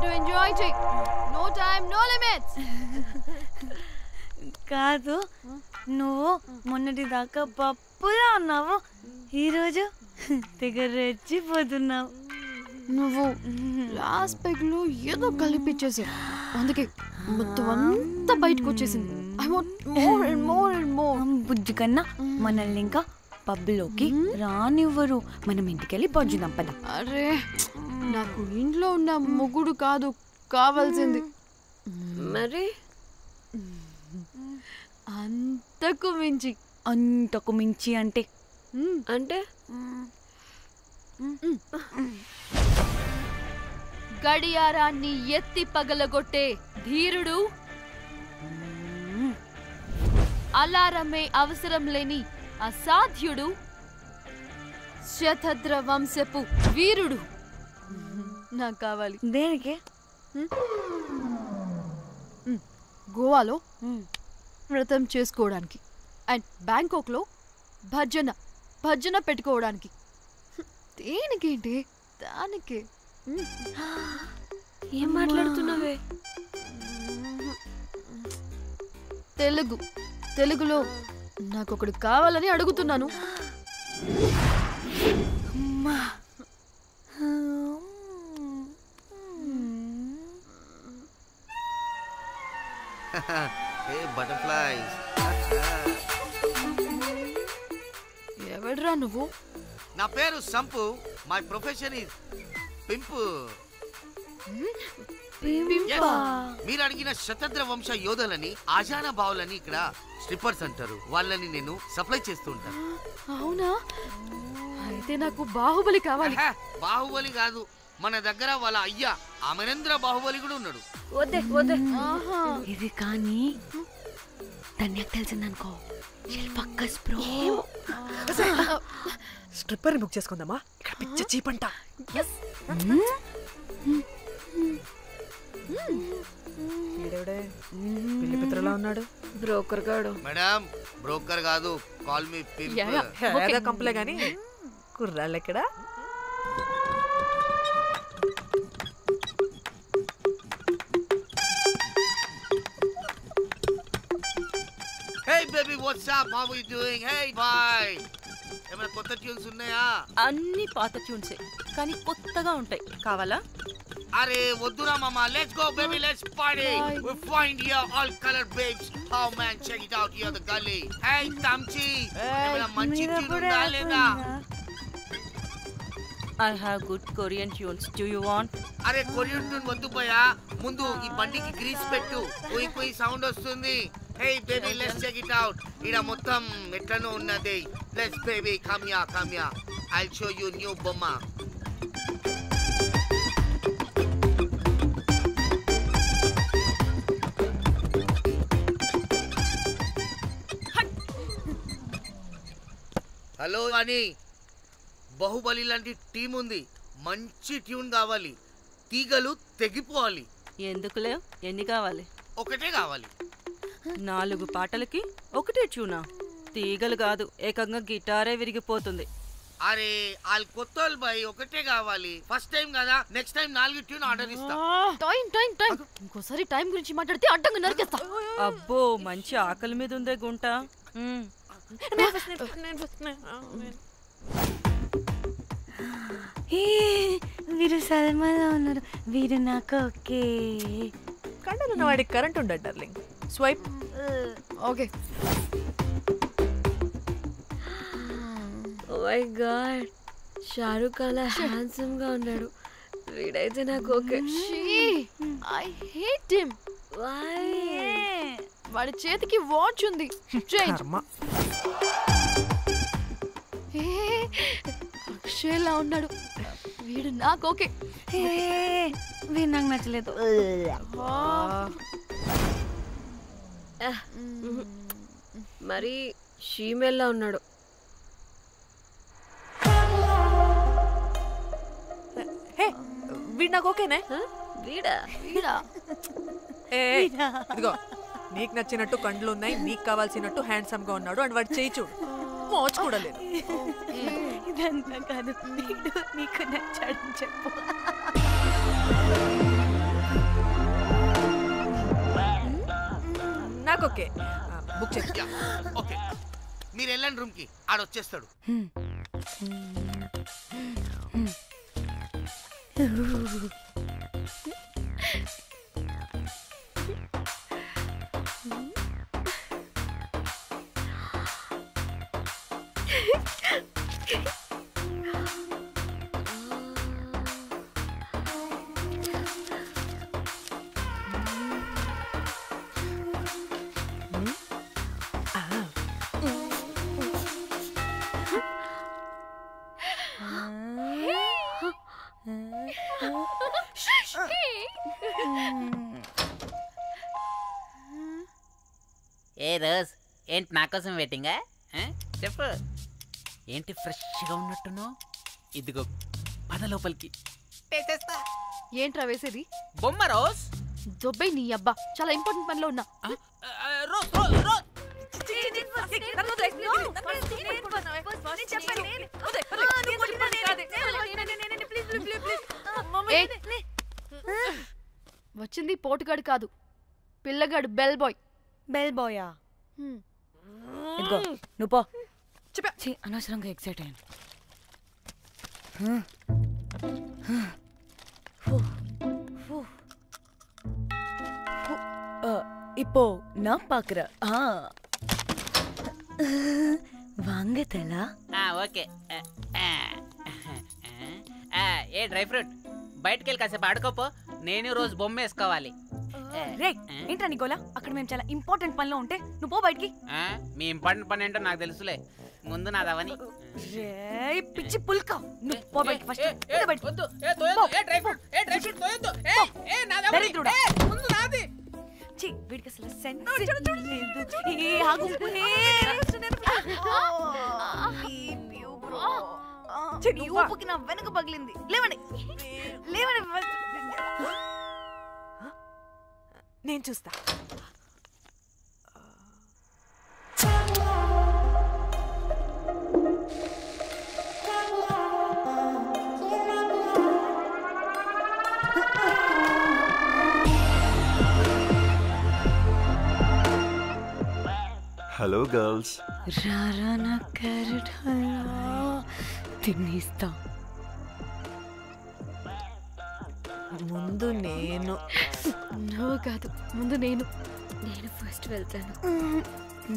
టు ఎంజాయ్ చెయ్. No time no limits. కాదు, నువ్వు మొన్నటి దాకా పప్పులా ఉన్నావు, ఈరోజు తెగ రెచ్చిపోతున్నావు. నువ్వు లాస్ట్ పెగ్ లో ఏదో కలిపిచ్చేసా, అందుకే మొత్తం అంతా బయటకు వచ్చేసింది. I want more and more and more. బుజ్జి కన్నా మనల్ని ఇంకా పబ్లోకి రానివ్వరు. మనం ఇంటికెళ్ళి పొంచుదాం పద. అరే నాకు ఇంట్లో ఉన్న మొగుడు కాదు కావాల్సింది. మరి అంతకు మించి. అంతకు మించి అంటే అంటే గడియారాన్ని ఎత్తి పగలగొట్టే ధీరుడు, అలారమే అవసరం లేని అసాధ్యుడు, శతద్ర వంశపు వీరుడు నాకు కావాలి. దేనికి? గోవాలో వ్రతం చేసుకోవడానికి అండ్ బ్యాంకాక్లో భజన పెట్టుకోవడానికి. దేనికేంటి? దానికే. ఏం మాట్లాడుతున్నావే? తెలుగులో నాకొకడు కావాలని అడుగుతున్నాను. ఎవడ్రా నువ్వు? నా పేరు Sampu. My profession is pimp. మీరు అడిగిన శతద్ర వంశ యోధులని, ఆజానా బావులని ఇక్కడ స్ట్రిప్పర్స్ అంటారు. వాళ్ళని నేను సప్లై చేస్తూ ఉంటాను. అవునా? అయితే నాకు బాహుబలి కావాలి. బాహుబలి కాదు, మన దగ్గర వాళ్ళ అయ్యా అమరేంద్ర బాహుబలి కూడా ఉన్నాడు. వద్దే వద్దే. ఇది కానీ ధన్యకు తెలిసిందనుకో, శిల్పక్కస్ బ్రో. స్ట్రిప్పర్ బుక్ చేసుకుందామా? ఇక్కడ పిచ్చ చీపంట. పిల్లి పిత్రలా ఉన్నాడు. బ్రోకర్ గాడు. మేడం బ్రోకర్ కాదు, కాల్ మీ పింప్. కంపలే గాని కుర్రాళ్ళు ఎక్కడ? Hey baby, what's up? How are you doing? Hey bye. ఏమైనా కొత్త ట్యూన్స్ ఉన్నాయా? అన్ని పాత ట్యూన్సే కానీ కొత్తగా ఉంటాయి. కావాలా? అరే వద్దురా మామా. Let's go baby, let's party. We find here all color babes. Oh man, check it out here the gully. Hey Tamchi, ఏమైనా మంచి ట్యూన్ ఉందా లేదా? I have good Korean tunes. Do you want? అరే కొరియన్ ట్యూన్ వద్దు పోయా, ముందు ఈ బండికి గ్రీస్ పెట్టు. కొయి కొయి సౌండ్ వస్తుంది. Hey baby, let's check it out. ఇడ మొత్తం ఎట్లనో ఉన్నది. Let's baby, come here. I'll show you new బొమ్మ. హలో అని బాహుబలి లాంటి టీం ఉంది. మంచి ట్యూన్ కావాలి. తీగలు తెగిపోవాలి. ఎందుకులే, ఎన్ని కావాలి? ఒకటే కావాలి. 4 పాటలకి ఒకటే ట్యూనా? తీగలు కాదు, ఏకంగా గిటారే విరిగిపోతుంది. అరే వాళ్ళు కొత్త బాయ్, ఒకటే కావాలి. ఫస్ట్ టైం కదా, నెక్స్ట్ టైం 4 ట్యూన్ ఆర్డర్ ఇస్తా. టైం ఇంకోసారి టైం గురించి మాట్లాడితే అడ్డంగా నరికేస్తా. అబ్బో, మంచి ఆకలి మీద ఉందే గుంట. వీరు సల్మాలో ఉన్నారు. వీరు నాకు ఓకే. కండలున్న వాడికి కరెంట్ ఉండదు darling. Swipe. Okay. Oh my God, Shahrukh అలా హ్యాండ్సమ్ గా ఉన్నాడు. వీడైతే నాకు ఓకే. I hate him. వాడి చేతికి వాచ్ ఉంది. అక్షయ్లా ఉన్నాడు. వీడు నాకు ఓకే. వీడు నాకు నచ్చలేదు. మరి షీమేల్లా ఉన్నాడు. వీడు నాకు ఓకేనే. వీడా? ఇదిగో, నీకు నచ్చినట్టు కండ్లు ఉన్నాయి, నీకు కావాల్సినట్టు హ్యాండ్సమ్ గా ఉన్నాడు. అండ్ వాడు చేయి చూడు, మోచు కూడా లేదు. ఇదంతా కాదు, వీడు నీకు నచ్చాడని చెప్పు. నాకు ఓకే బుక్ చేస్తా. ఓకే మీరు వెళ్ళండి రూమ్ కి ఆడొచ్చేస్తాడు. ఏ రోజ్ ఏంటి నా కోసం వెయిటింగా? చెప్పు ఏంటి ఫ్రెష్గా ఉన్నట్టును? ఇదిగో పద లోపలికి వేసేస్తా. ఏంట్రా వేసేది? బొమ్మ రోజ్. దొబ్బై నీ అబ్బా, చాలా ఇంపార్టెంట్ పనిలో ఉన్నా. వచ్చింది పోటుగాడు కాదు, పిల్లగాడు బెల్ బాయ్. బెల్ బాయా? ఇదిగో నువ్వు పో. అనవసరంగా ఎక్సైట్ అయ్యాను. இப்போ நான் பாக்குறேன். வாங்க தலா. ఓకే. ఏ డ్రై ఫ్రూట్ బయటకు వెళ్ళి కాసేపు ఆడుకోపో, నేను రోజు బొమ్మ వేసుకోవాలి. రే ఏంట్రా నీ గోలా? అక్కడ మేము చాలా ఇంపార్టెంట్ పనిలో ఉంటే నువ్వు పో బయటికి. మీ ఇంపార్టెంట్ పని ఏంటో నాకు తెలుసులే, ముందు నాదవని. రే పిచ్చి పుల్క, నువ్వు పో బయటికి ఫస్ట్. వద్దు. డ్రై ఫ్రూట్ తోయొద్దు. దరిద్రుడా. ముందు నాది. ఛీ, వీడికి అసలు సెన్స్ లేదు. ఏ ఆగు. నీ ఊపుకి నా వెనక పగిలింది. లేవండి లేవండి. నేను చూస్తా. Hello girls. రారా నా క్యారెట్ హల్వా తినేస్తా. ముందు నేను. నువ్వు కాదు, ముందు నేను. నేను ఫస్ట్ వెళ్తాను.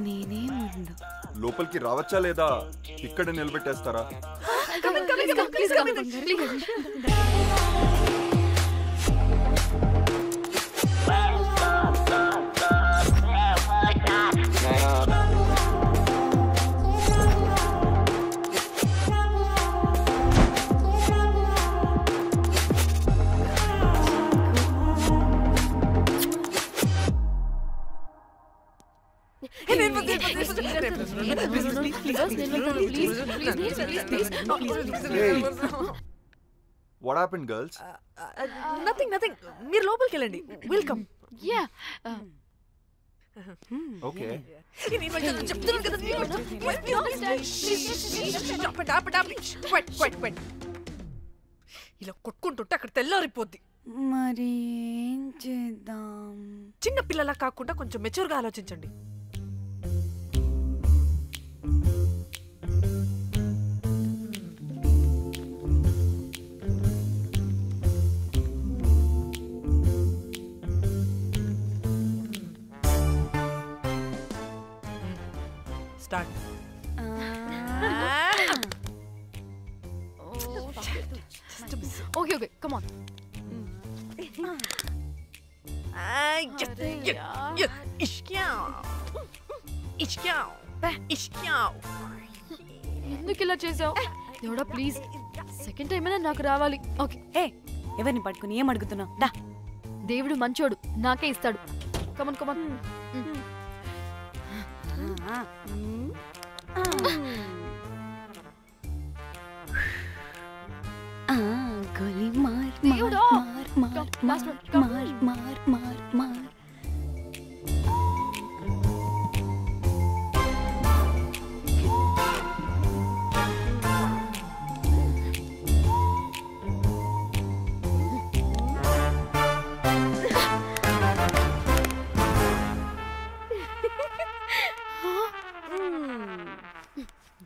నేనే ముందు. లోపలికి రావచ్చా లేదా ఇక్కడ నిలబెట్టేస్తారా? What happened, girls? Nothing. మీరు లోపలికి వెళ్ళండి. వెల్కమ్. యా. Okay. చెప్తున్నాను కదా. ఇలా కొట్టుకుంటుంటే అక్కడ తెల్లారిపోద్ది. మరి ఏం చేద్దాం? చిన్న పిల్లలా కాకుండా కొంచెం మెచ్యూర్గా ఆలోచించండి. స్టార్ట్. Okay come on. ఎందుకు ఇలా చేసావు? దేవుడా ప్లీజ్, సెకండ్ టైం అయినా నాకు రావాలి. ఓకే. ఎవరిని పట్టుకుని ఏం అడుగుతున్నావు? దా. దేవుడు మంచోడు, నాకే ఇస్తాడు. Come on come on. గోలీ మార్ దేవుడా. మార్ మార్ మార్ మార్ మార్ మార్.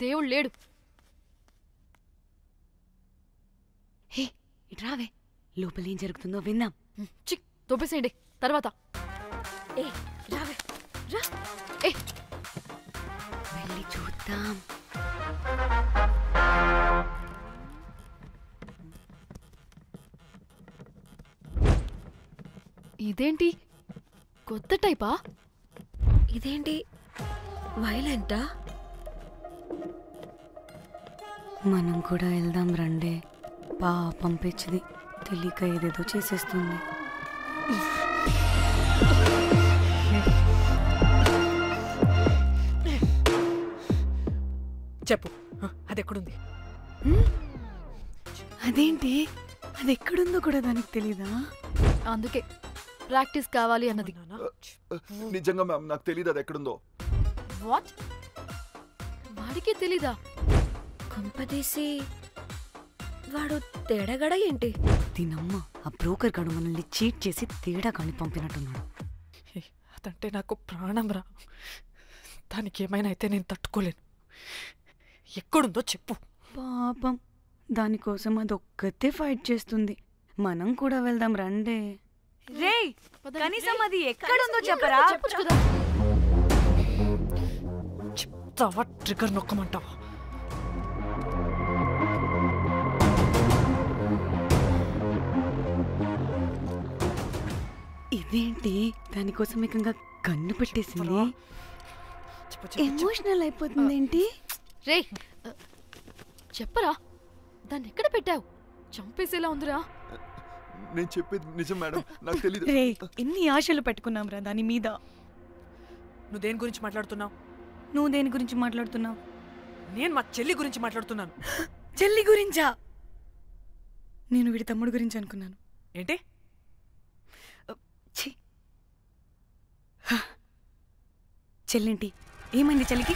దేవుడు లేడు. హే ఇటు రావే, లోపల ఏం జరుగుతుందో విందాం. చిక్ తోపేసేయండి తర్వాత. ఏ రావే రా. ఏ వెళ్ళి చూద్దాం. ఇదేంటి కొత్త టైపా? ఇదేంటి వైలెంటా? మనం కూడా వెళ్దాం రండే. పాపం పిచ్చిది, తెలియక ఏదేదో చేసేస్తుంది. చెప్పు, అది ఎక్కడుంది? అదేంటి, అది ఎక్కడుందో కూడా దానికి తెలీదా? అందుకే ప్రాక్టీస్ కావాలి అన్నది. నిజంగా మ్యామ్ నాకు తెలియదు అది ఎక్కడుందో. వాట్? వాడికి తెలీదా? కొంపదీసి వాడు తేడాగడ ఏంటి? దీనమ్మ, ఆ బ్రోకర్ గాడు మనల్ని చీట్ చేసి తేడా కాని పంపినట్టున్నాడు. అదంటే నాకు ప్రాణం రా. దానికి ఏమైనా అయితే నేను తట్టుకోలేను. ఎక్కడుందో చెప్పు. పాపం, దానికోసం అది ఒక్కతే ఫైట్ చేస్తుంది. మనం కూడా వెళ్దాం రండే. రేయ్, కనీసం అది ఎక్కడుందో చెప్పరా? చెప్తావా? ట్రిగర్ నొక్కమంటావా? ఇదేంటి, దానికోసం ఏకంగా కన్ను పెట్టేసింది. ఎమోషనల్ అయిపోతుంది ఏంటి? రే చెప్పరా, దాన్ని ఎక్కడ పెట్టావు? చంపేసేలా ఉందిరా. నేను చెప్పేది నిజం మేడం, నాకు తెలియదు. రే, ఎన్ని ఆశలు పెట్టుకున్నాం రా దాని మీద. నువ్వు దేని గురించి మాట్లాడుతున్నావు? నువ్వు దేని గురించి మాట్లాడుతున్నావు? నేను మా చెల్లి గురించి మాట్లాడుతున్నాను. చెల్లి గురించా? నేను వీడి తమ్ముడు గురించి అనుకున్నాను. ఏంటి? చెల్లింటి ఏమైంది చెల్లికి?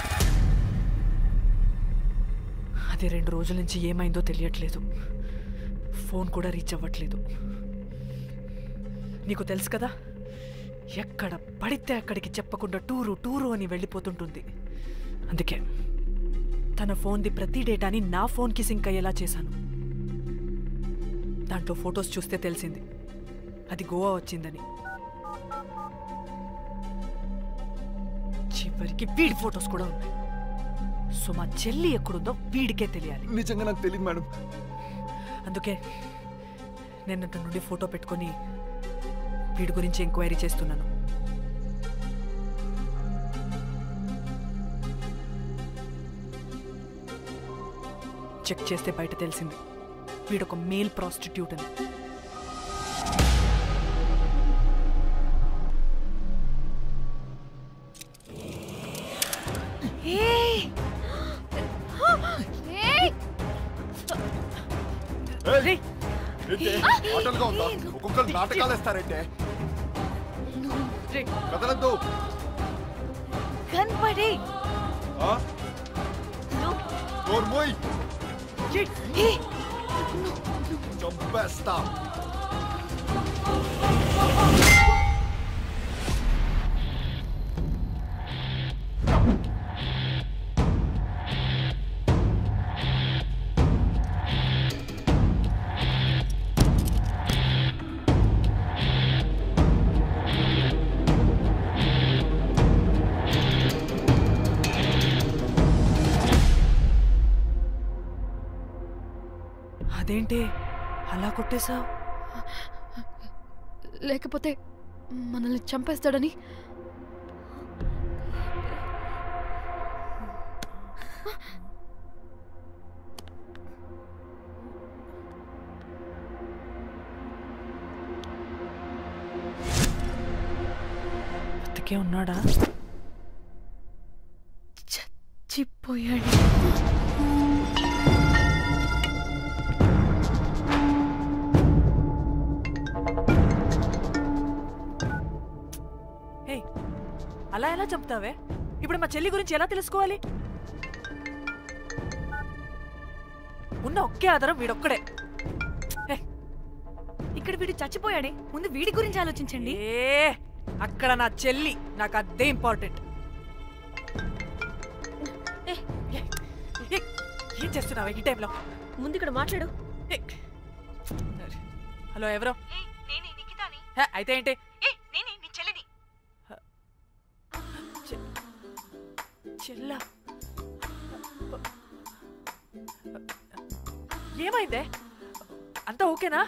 అది 2 రోజుల నుంచి ఏమైందో తెలియట్లేదు. ఫోన్ కూడా రీచ్ అవ్వట్లేదు. నీకు తెలుసు కదా, ఎక్కడ పడితే అక్కడికి చెప్పకుండా టూరు అని వెళ్ళిపోతుంటుంది. అందుకే తన ఫోన్ది ప్రతి డేటాని నా ఫోన్కి సింక్ అయ్యేలా చేశాను. దాంట్లో ఫొటోస్ చూస్తే తెలిసింది అది గోవా వచ్చిందని. చివరికి వీడి ఫొటోస్ కూడా ఉన్నాయి. సో మా చెల్లి ఎక్కడుందో వీడికే తెలియాలి. నిజంగా నాకు తెలియదు మేడం. అందుకే నేను అతని నుండి ఫోటో పెట్టుకొని వీడి గురించి ఎంక్వైరీ చేస్తున్నాను. చెక్ చేస్తే బయట తెలిసింది వీడొక మేల్ ప్రాస్టిట్యూట్ అని. ఆటలుగా ఉందా? ఒక్కొక్కరు నాటకాలు వేస్తారంటే కదలద్దు. కనపడే చంపేస్తా. అదేంటి అలా కొట్టేశావు? లేకపోతే మనల్ని చంపేస్తాడని. బతికే ఉన్నాడా? చచ్చిపోయాడు. అలా ఎలా చెప్తావే? ఇప్పుడు మా చెల్లి గురించి ఎలా తెలుసుకోవాలి? ఉన్న ఒకే ఆధారం వీడొక్కడే. ఇక్కడ వీడు చచ్చిపోయాడే, ముందు వీడి గురించి ఆలోచించండి. అక్కడ నా చెల్లి, నాకు అదే ఇంపార్టెంట్. చేస్తున్నావు ఈ టైంలో? ముందు ఇక్కడ మాట్లాడు. హలో, ఎవరో? నేనే నిఖితాని. అయితే ఏంటి? నేనే నీ చెల్లిని. చెల్లా, ఏమైందే? అంతా ఓకేనా?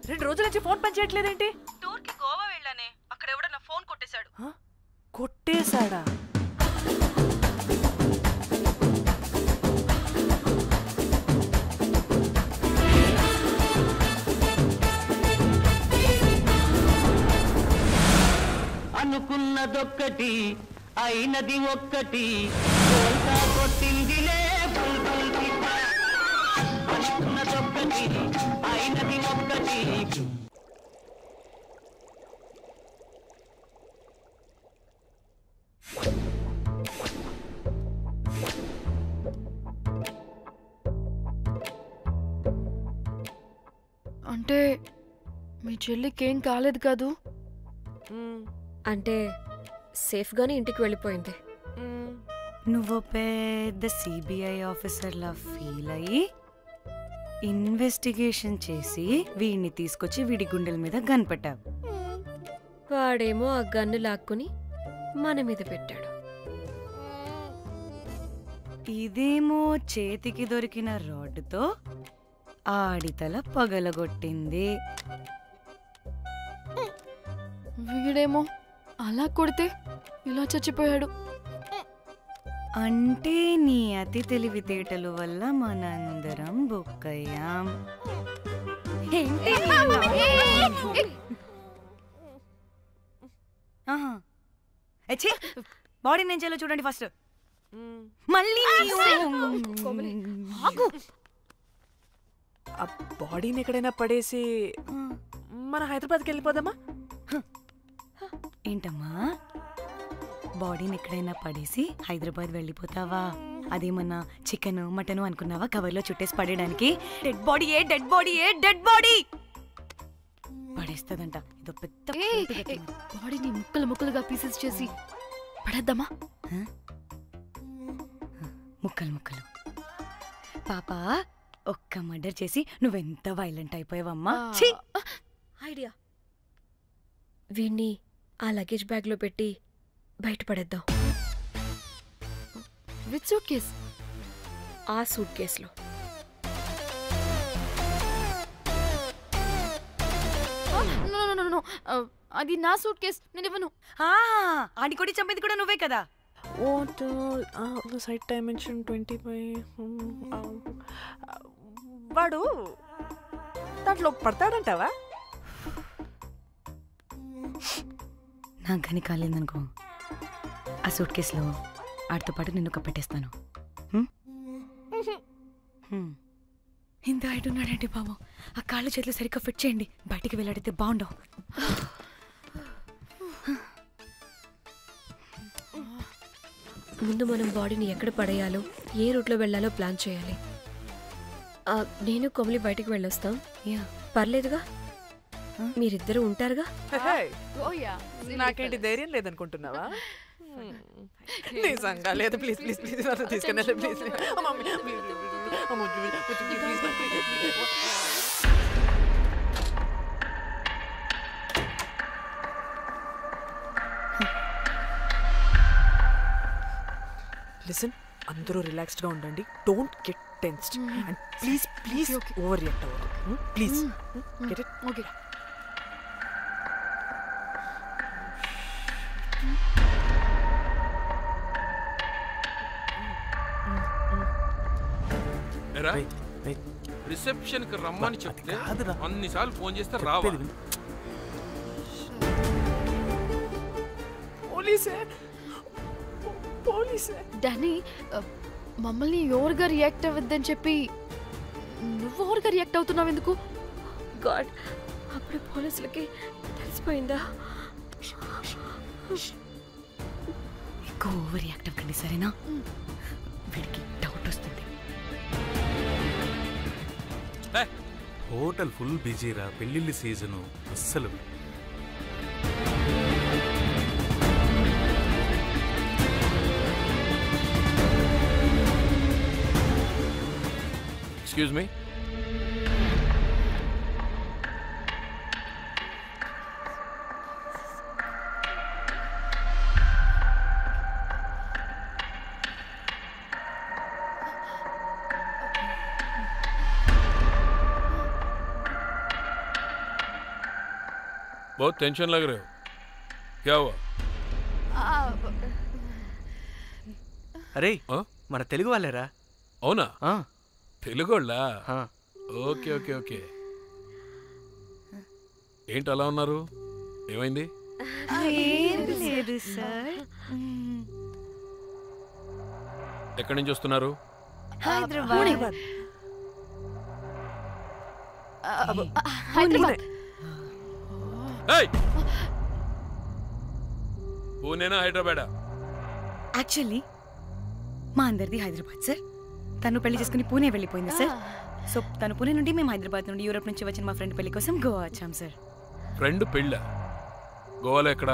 2 రోజుల నుంచి ఫోన్ పని చేయట్లేదేంటి? టూర్కి గోవా వెళ్ళానే, అక్కడ ఎవడో నా ఫోన్ కొట్టేశాడు. కొట్టేశాడా? అనుకున్నదొక్కటి అయినది ఒక్కటి కొట్టిందిలే బుల్బుల్ పిట్ట. అనుకున్నదొక్కటి అయినది ఒక్కటి. అంటే మీ చెల్లికి ఏం కాలేదు కాదు? అంటే సేఫ్గానే ఇంటికి వెళ్ళిపోయింది. నువ్వు పెద్ద సిబిఐ ఆఫీసర్లా ఫీల్ అయ్యి ఇన్వెస్టిగేషన్ చేసి వీడిని తీసుకొచ్చి వీడి గుండెల మీద గన్ పెట్టావు. వాడేమో ఆ గన్ను లాక్కుని మన మీద పెట్టాడు. ఇదేమో చేతికి దొరికిన రాడ్డుతో ఆడితల పగలగొట్టింది. వీడేమో అలా కొడితే ఇలా చచ్చిపోయాడు. అంటే నీ అతి తెలివితేటలు వల్ల మనందరం బొక్కయ్యాం. బాడీ నేను చేయాలో చూడండి ఫస్ట్. మళ్ళీ ఆ బాడీని ఎక్కడైనా పడేసి మన హైదరాబాద్కి వెళ్ళిపోదామా? ఏంటమ్మా, బాడీని ఎక్కడైనా పడేసి హైదరాబాద్ వెళ్ళిపోతావా? అదేమన్నా చికెన్ మటన్ అనుకున్నావా కవర్లో చుట్టేసి పడేయడానికి? డెడ్ బాడీ ఏ డెడ్ బాడీ ఏ డెడ్ బాడీ పడేస్తుందంట. ఇదో పెద్ద బాడీని ముక్కలు ముక్కలుగా పీసెస్ చేసి పడేద్దామా? ముక్కలు ముక్కలు. పాప, ఒక్క మర్డర్ చేసి నువ్వెంత వైలెంట్ అయిపోయావమ్మా. ఐడియా, వీణ్ణి ఆ లగేజ్ బ్యాగ్లో పెట్టి బయటపడేద్దాం. With suitcase? ఆ సూట్ కేసులో. అది నా సూట్ కేస్, నేను ఇవ్వను. ఆడి కొడి చంపేది కూడా నువ్వే కదా. What the site dimension 25. వాడు దాంట్లో పడతాడంటావా? నాకు గని కాలేదనుకో, ఆ సూట్ కేసులో ఆడితో పాటు నిన్ను కప్పెట్టేస్తాను. ఇంత హైట్ ఉన్నాడంటే బాబు, ఆ కాళ్ళు చేతులు సరిగ్గా ఫిట్ చేయండి, బయటికి వెళ్ళాడితే బాగుండవు. ముందు మనం బాడీని ఎక్కడ పడేయాలో, ఏ రూట్లో వెళ్ళాలో ప్లాన్ చేయాలి. నేను కొమలి బయటికి వెళ్ళొస్తాం. పర్లేదుగా, మీరిద్దరూ ఉంటారుగా. నాకేంటి ధైర్యం లేదనుకుంటున్నావా? నిజంగా లేదు. ప్లీజ్ ప్లీజ్ ప్లీజ్ తీసుకెళ్ళి ప్లీజ్. లిసన్, అందరూ రిలాక్స్డ్ గా ఉండండి. Don't get tensed and please please over react అవ్వదు. Please get it? Okay. Reception కి రమ్మని చెప్తే అన్నిసార్లు ఫోన్ చేస్తే రావా? డానీ, మమ్మల్ని ఓవర్గా రియాక్ట్ అవ్వద్దని చెప్పి నువ్వు ఓవర్గా రియాక్ట్ అవుతున్నావు ఎందుకు? గాడ్, అప్పుడు పోలీసులకి తెలిసిపోయిందా? ఎక్కువ ఓవర్ రియాక్ట్ అవ్వకండి, సరేనా? వీడికి డౌట్ వస్తుంది. హోటల్ ఫుల్ బిజీరా, పెళ్ళిళ్ళ సీజను అస్సలు. एक्सक्यूज मी बहुत टेंशन लग रहे हो, क्या हुआ? అరే మన తెలుగు వాళ్ళేరా. అవునా? తెలుగు వాళ్ళ? Okay okay okay. ఏంటి అలా ఉన్నారు, ఏమైంది? ఏం లేదు సార్. ఎక్కడి నుంచి వస్తున్నారు? హైదరాబాద్. హైదరాబాద్. పూణేనా హైదరాబాదా? యాక్చువల్లీ మా అందరిది హైదరాబాద్ సార్. తను పెళ్లి చేసుకుని పూణే వెళ్ళిపోయింది సార్. సో తను పూణే నుండి మేము హైదరాబాద్ నుండి యూరోప్ నుంచి వచ్చిన మా ఫ్రెండ్ పెళ్లి కోసం గోవా వచ్చాం సార్. ఫ్రెండ్ పెళ్ళ? గోవాలో ఎక్కడ?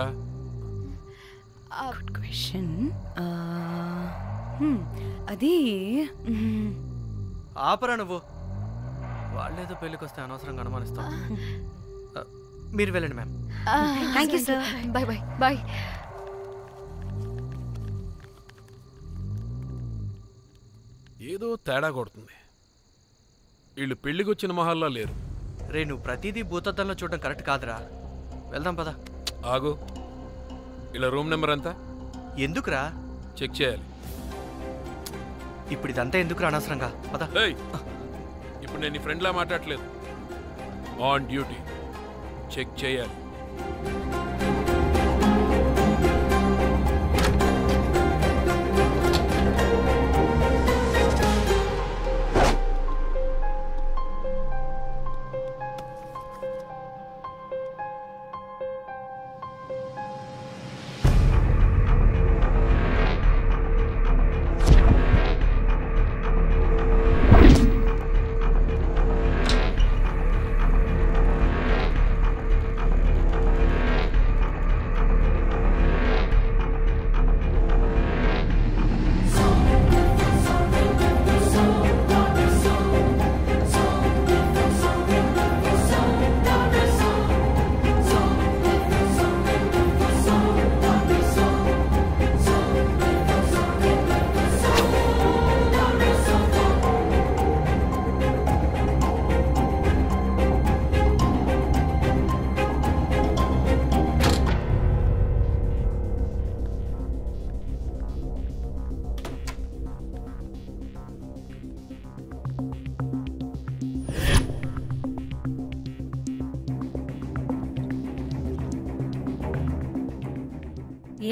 Good question. అది ఆపరా నువ్వు. వాళ్ళేదో పెళ్ళికి వస్తే అనవసరంగా అనుమానిస్తాం. మీరు వెళ్ళండి ma'am. Thank you sir. Bye bye bye. ఏదో తేడా కొడుతుంది. వీళ్ళు పెళ్లికి వచ్చిన మహల్లా లేరు. రే నువ్వు ప్రతిదీ భూతద్దంలో చూడడం కరెక్ట్ కాదురా. వెళ్దాం పద. ఆగు, ఇలా రూమ్ నెంబర్ ఎంత? ఎందుకురా? చెక్ చేయాలి. ఇప్పుడు ఇదంతా ఎందుకురా అనవసరంగా? పద. ఇప్పుడు నేను నీ ఫ్రెండ్లా మాట్లాడలేదు, ఆన్ డ్యూటీ. చెక్ చేయాలి.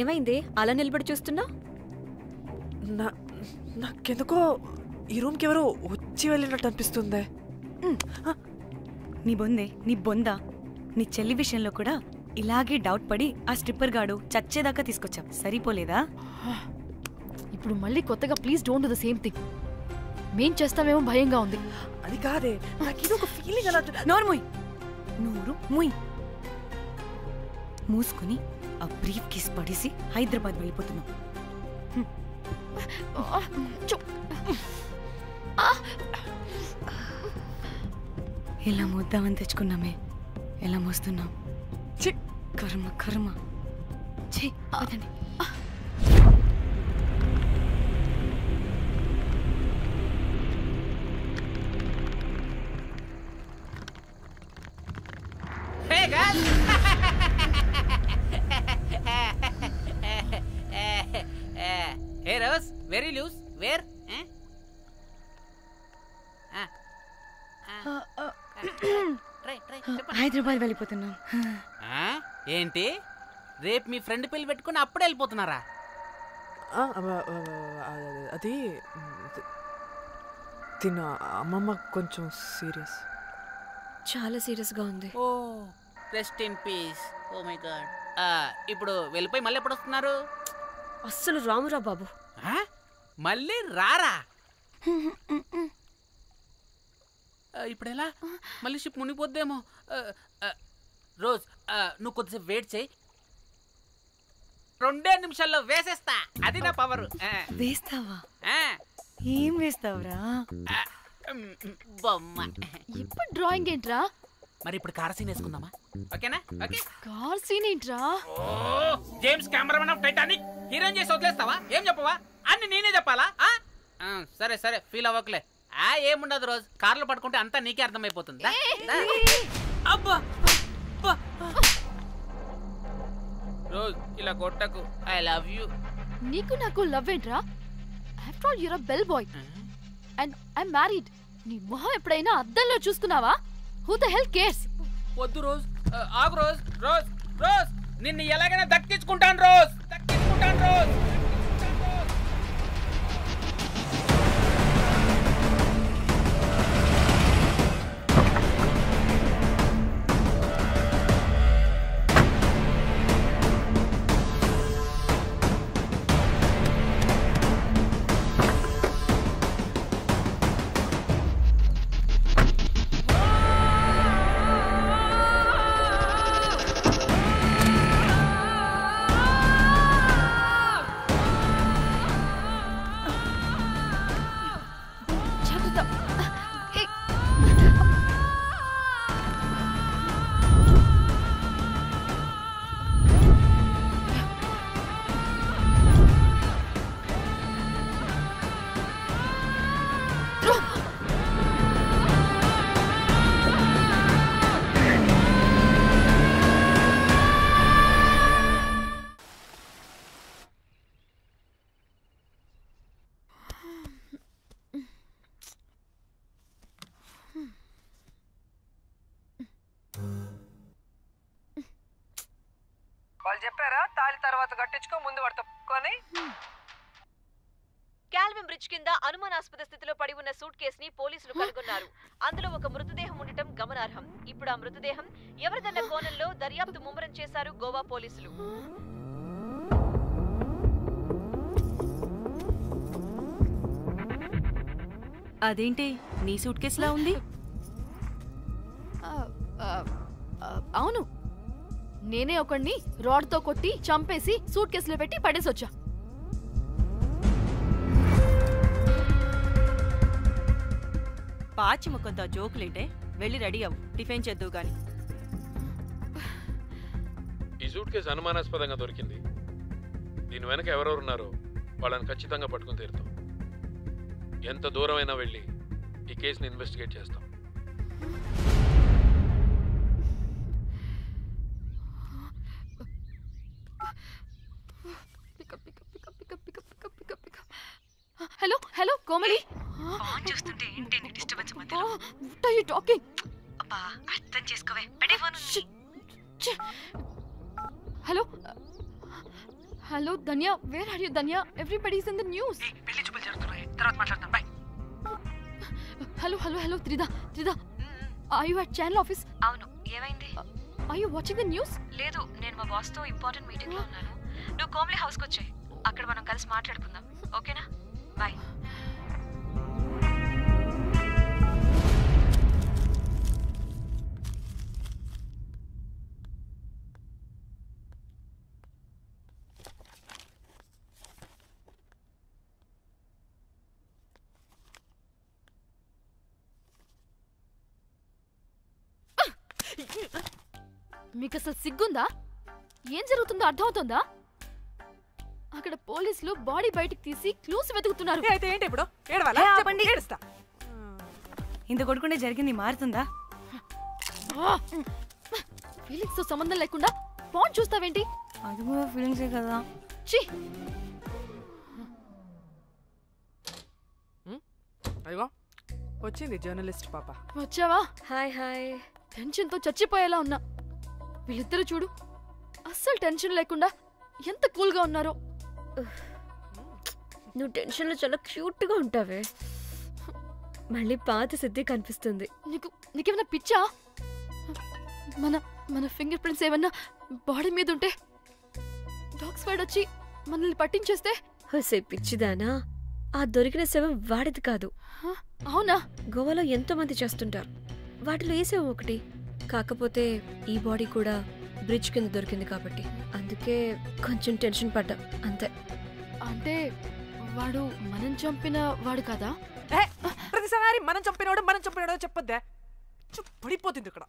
ఏమైంది అలా నిలబడి చూస్తున్నా? నాకెందుకో ఈ రూమ్కి ఎవరో వచ్చి వెళ్ళినట్టు అనిపిస్తుంది. నీ బొందే, నీ బొందా, నీ చెల్లి విషయంలో కూడా ఇలాగే డౌట్ పడి ఆ స్ట్రిప్పర్ గాడు చచ్చేదాకా తీసుకొచ్చాం. సరిపోలేదా? ఇప్పుడు మళ్ళీ కొత్తగా please don't do the same thing. మేం చేస్తామేమో భయంగా ఉంది. అది కాదే, నాకేదో ఒక ఫీలింగ్ అలా. నోర్ముయ్, నోరు ముయ్. మూసుకుని ఆ బ్రీఫ్ కేస్ పడేసి హైదరాబాద్ వెళ్ళిపోతున్నాం. ఇలా మోద్దామని తెచ్చుకున్నామే, ఎలా మోస్తున్నాం. కర్మ కర్మ. పదండి. Hey guys! Hey Rose, very loose. Where? Hyderabad వెళ్ళిపోతున్నాం. ఏంటి రేపు మీ ఫ్రెండ్ పెళ్లి పెట్టుకుని అప్పుడే వెళ్ళిపోతున్నారా? అది తిన్న అమ్మమ్మ కొంచెం సీరియస్, చాలా సీరియస్ గా ఉంది. Oh rest in peace. Oh my God. ఇప్పుడు వెళ్ళిపోయి మళ్ళీ ఎప్పుడు వస్తున్నారు? అస్సలు రామురా బాబు. మళ్ళీ రారా? ఇప్పుడు ఎలా? మళ్ళీ షిప్ మునిగిపోద్దేమో. రోజ్ నువ్వు కొద్దిసేపు వెయిట్ చేయి, 2 నిమిషాల్లో వేసేస్తా. అది నా పవర్. వేస్తావా? ఏం వేస్తావురా? బొమ్మ. ఇప్పుడు డ్రాయింగ్ ఏంట్రా? మరి ఇప్పుడు కార్ సీన్ వేసుకుందామా? ఓకేనా? ఓకే. కార్ సీన్ ఏంట్రా? Oh James cameraman of Titanic heroine చేసి వదిలేస్తావా? ఏం చెప్పవా? అన్ని నేనే చెప్పాలా? సరే సరే ఫీల్ అవ్వకలే. ఏముండదు రోజు కార్లో పడుకుంటే అంతా నీకే అర్థమైపోతుంది. అబ్బా రోజ్ ఇలా కొట్టకు. I love you. నీకు నాకు లవ్ ఏంట్రా? After all your a bell boy and I married. నీ మొహం ఎప్పుడైనా అద్దంలో చూసుకున్నావా? Who the hell cares? వద్దు రోజ్, ఆగు రోజ్. రోజ్ రోజ్ నిన్ను ఎలాగైనా దక్కించుకుంటాను రోజ్, దక్కించుకుంటాను రోజ్. వాళ్ళు చెప్పారా తాళి తర్వాత కట్టించుకో ముందు పడుకొని. క్యాల్విన్ బ్రిడ్జ్ కింద అనుమానాస్పద స్థితిలో పడి ఉన్న సూట్ కేసుని పోలీసులు కనుగొన్నారు. అందులో ఒక మృతదేహం ఉండటం గమనార్హం. ఇప్పుడు ఆ మృతదేహం ఎవరిదన్న కోణంలో దర్యాప్తు ముమ్మరం చేశారు గోవా పోలీసులు. అదేంటి నీ సూట్ కేసులా ఉంది? అవును, నేనే ఒకడిని రాడ్తో కొట్టి చంపేసి సూట్ కేసులో పెట్టి పడేసొచ్చా. పాచి ముఖంతో జోకులేంటే వెళ్ళి రెడీ అవ్వు, టిఫిన్ చేద్దువు గాని. ఈ సూట్ కేసు అనుమానాస్పదంగా దొరికింది. దీని వెనక ఎవరెవరున్నారో వాళ్ళని ఖచ్చితంగా పట్టుకుని తీరుతాం. ఎంత దూరమైనా వెళ్ళి ఈ కేసుని ఇన్వెస్టిగేట్ చేస్తాం. Hello hello Komali. ఫోన్ చూస్తుంటే ఏంటి నీ డిస్టర్బెన్స్ మధ్యలో? What are you talking? అబ్బా అర్థం చేసుకోవే. పెడే phone. Hello hello Dhanya, where are you Dhanya? Everybody is in the news. పెళ్లి చూపులు జరుగుతున్నాయి, తర్వాత మాట్లాడతాం. Bye. Hello hello hello Trida Trida, are you at channel office? అవును, ఏమైంది? Are you watching the news? లేదు, నేను మా బాస్ తో ఇంపార్టెంట్ మీటింగ్ లో ఉన్నాను. నువ్వు కోమ్లీ హౌస్ కి వచ్చేయ్, అక్కడ మనం కలిసి మాట్లాడుకుందాం. ఓకేనా? బాయ్. మీకు అసలు సిగ్గుందా? ఏం జరుగుతుందో అర్థమవుతుందా? అక్కడ పోలీసులు బాడీ బయటికి తీసి క్లూస్ వెతుకుతున్నారు. అయితే ఏంటి ఇప్పుడు? ఏడవాలా? చెప్పండి. ఏడుస్తా. ఇంత కొడుకుంటే జరిగింది మారుతుందా? ఫీలింగ్స్ తో సంబంధం లేకుండా ఫోన్ చూస్తావేంటి? అది కూడా ఫీలింగ్సే కదా. ఛీ, అయ్యో వచ్చింది జర్నలిస్ట్ పాప. వచ్చావా? Hi hi. టెన్షన్ తో చచ్చిపోయేలా ఉన్నా. వీళ్ళిద్దరు చూడు, అస్సలు టెన్షన్ లేకుండా ఎంత కూల్ గా ఉన్నారో. నువ్వు టెన్షన్ లో చాలా క్యూట్ గా ఉంటావే. మళ్ళీ పాత సిద్ధి కనిపిస్తుంది. నీకేమైనా పిచ్చా? మన మన ఫింగర్ ప్రింట్స్ ఏమన్నా బాడీ మీద ఉంటే డాగ్స్ వైడ్ వచ్చి మనల్ని పట్టించేస్తే? హోసే పిచ్చిదానా, ఆ దొరికిన శవం వాడిది కాదు. అవునా? గోవాలో ఎంతో మంది చేస్తుంటారు, వాటిలో ఏ శవం ఒకటి. కాకపోతే ఈ బాడీ కూడా బ్రిడ్జ్ కింద దొరికింది కాబట్టి అందుకే కొంచెం టెన్షన్ పడ్డా అంతే. అంటే వాడు మనం చంపిన వాడు కదా? ప్రతిసారి మనం చంపినాడో చెప్పొద్దే. పడిపోతుంది ఇక్కడ.